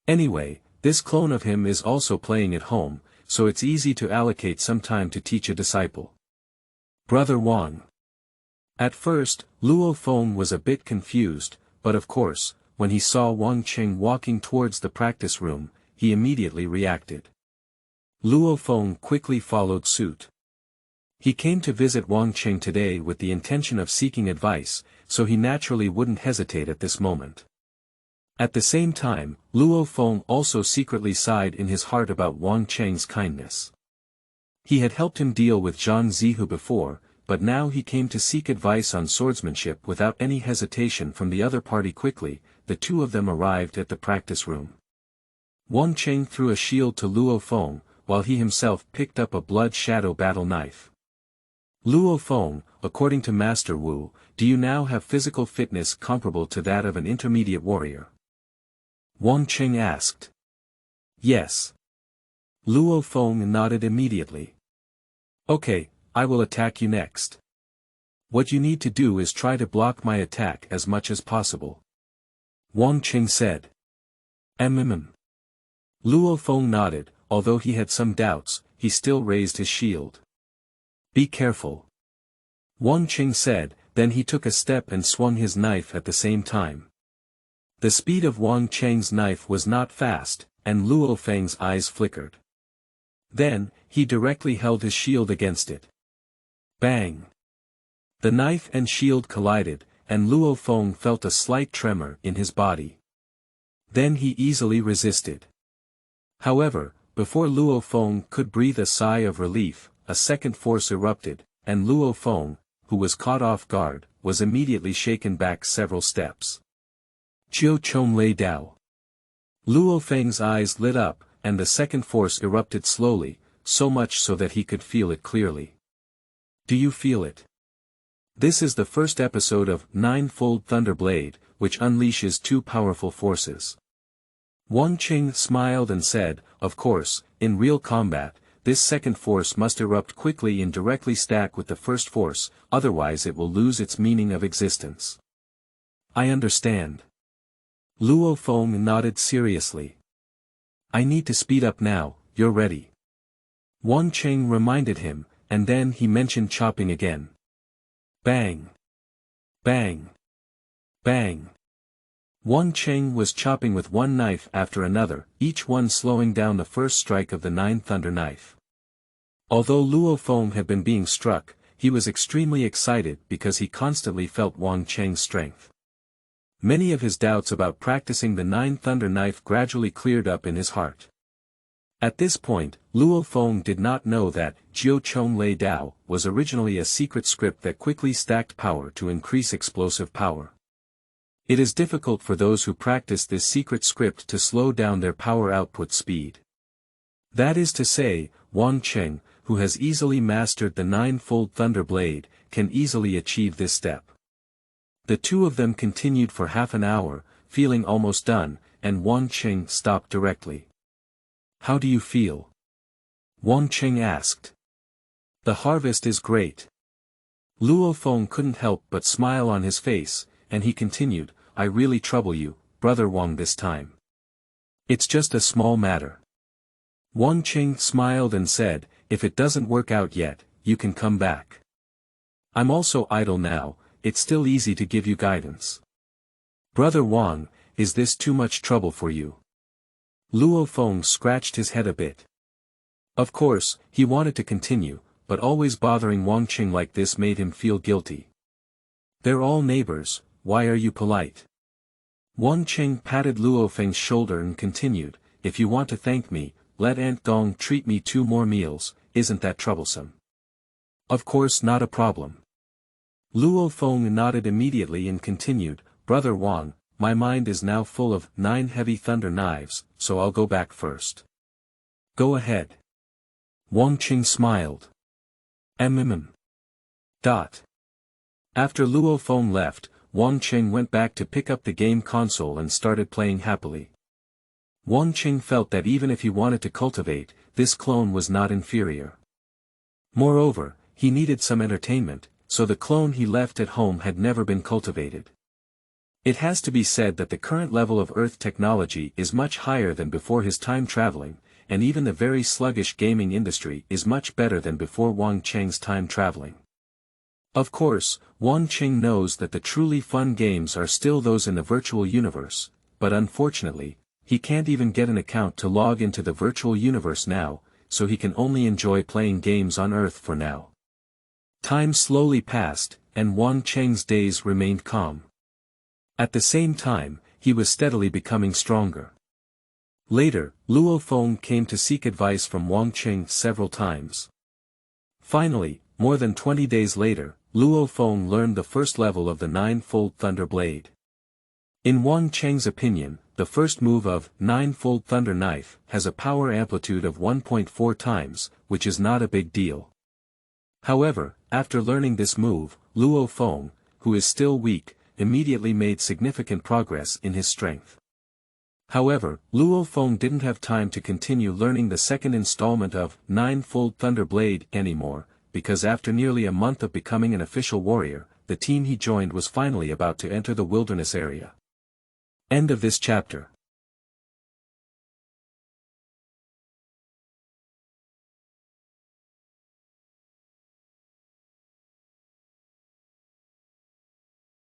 Speaker 1: Anyway, this clone of him is also playing at home, so it's easy to allocate some time to teach a disciple. Brother Wang. At first, Luo Feng was a bit confused, but of course, when he saw Wang Cheng walking towards the practice room, he immediately reacted. Luo Feng quickly followed suit. He came to visit Wang Cheng today with the intention of seeking advice, so he naturally wouldn't hesitate at this moment. At the same time, Luo Feng also secretly sighed in his heart about Wang Cheng's kindness. He had helped him deal with Zhang Zihu before, but now he came to seek advice on swordsmanship without any hesitation from the other party. Quickly, the two of them arrived at the practice room. Wang Cheng threw a shield to Luo Feng, while he himself picked up a blood shadow battle knife. Luo Feng, according to Master Wu, do you now have physical fitness comparable to that of an intermediate warrior? Wang Cheng asked. Yes. Luo Feng nodded immediately. Okay, I will attack you next. What you need to do is try to block my attack as much as possible. Wang Cheng said. Luo Feng nodded, although he had some doubts, he still raised his shield. Be careful. Wang Cheng said, then he took a step and swung his knife at the same time. The speed of Wang Cheng's knife was not fast, and Luo Feng's eyes flickered. Then, he directly held his shield against it. Bang! The knife and shield collided, and Luo Feng felt a slight tremor in his body. Then he easily resisted. However, before Luo Feng could breathe a sigh of relief, a second force erupted, and Luo Feng, who was caught off guard, was immediately shaken back several steps. Jiu Chong lay down. Luo Feng's eyes lit up, and the second force erupted slowly, so much so that he could feel it clearly. Do you feel it? This is the first episode of Ninefold Thunderblade, which unleashes two powerful forces. Wang Cheng smiled and said, of course, in real combat, this second force must erupt quickly and directly stack with the first force, otherwise it will lose its meaning of existence. I understand. Luo Feng nodded seriously. I need to speed up now, you're ready. Wang Cheng reminded him, and then he mentioned chopping again. Bang! Bang! Bang! Wang Cheng was chopping with one knife after another, each one slowing down the first strike of the Nine Thunder Knife. Although Luo Feng had been being struck, he was extremely excited because he constantly felt Wang Cheng's strength. Many of his doubts about practicing the Nine Thunder Knife gradually cleared up in his heart. At this point, Luo Feng did not know that Jiu Chong Lei Dao was originally a secret script that quickly stacked power to increase explosive power. It is difficult for those who practice this secret script to slow down their power output speed. That is to say, Wang Cheng, who has easily mastered the Ninefold Thunder Blade, can easily achieve this step. The two of them continued for half an hour, feeling almost done, and Wang Cheng stopped directly. How do you feel? Wang Cheng asked. The harvest is great. Luo Feng couldn't help but smile on his face, and he continued, I really trouble you, Brother Wang this time. It's just a small matter. Wang Cheng smiled and said, if it doesn't work out yet, you can come back. I'm also idle now, it's still easy to give you guidance. Brother Wang, is this too much trouble for you? Luo Feng scratched his head a bit. Of course, he wanted to continue, but always bothering Wang Cheng like this made him feel guilty. They're all neighbors, why are you polite? Wang Cheng patted Luo Feng's shoulder and continued, if you want to thank me, let Aunt Gong treat me 2 more meals, isn't that troublesome? Of course not a problem. Luo Feng nodded immediately and continued, Brother Wang, my mind is now full of 9 heavy thunder knives, so I'll go back first. Go ahead. Wang Cheng smiled. After Luo Feng left, Wang Cheng went back to pick up the game console and started playing happily. Wang Cheng felt that even if he wanted to cultivate, this clone was not inferior. Moreover, he needed some entertainment, so the clone he left at home had never been cultivated. It has to be said that the current level of Earth technology is much higher than before his time traveling, and even the very sluggish gaming industry is much better than before Wang Cheng's time traveling. Of course, Wang Cheng knows that the truly fun games are still those in the virtual universe, but unfortunately, he can't even get an account to log into the virtual universe now, so he can only enjoy playing games on Earth for now. Time slowly passed, and Wang Cheng's days remained calm. At the same time, he was steadily becoming stronger. Later, Luo Feng came to seek advice from Wang Cheng several times. Finally, more than 20 days later, Luo Feng learned the first level of the Nine-Fold Thunder Blade. In Wang Cheng's opinion, the first move of Nine-Fold Thunder Knife has a power amplitude of 1.4 times, which is not a big deal. However, after learning this move, Luo Feng, who is still weak, immediately made significant progress in his strength. However, Luo Feng didn't have time to continue learning the second installment of Nine-Fold Thunder Blade anymore, because after nearly a month of becoming an official warrior, the team he joined was finally about to enter the wilderness area. End of this chapter.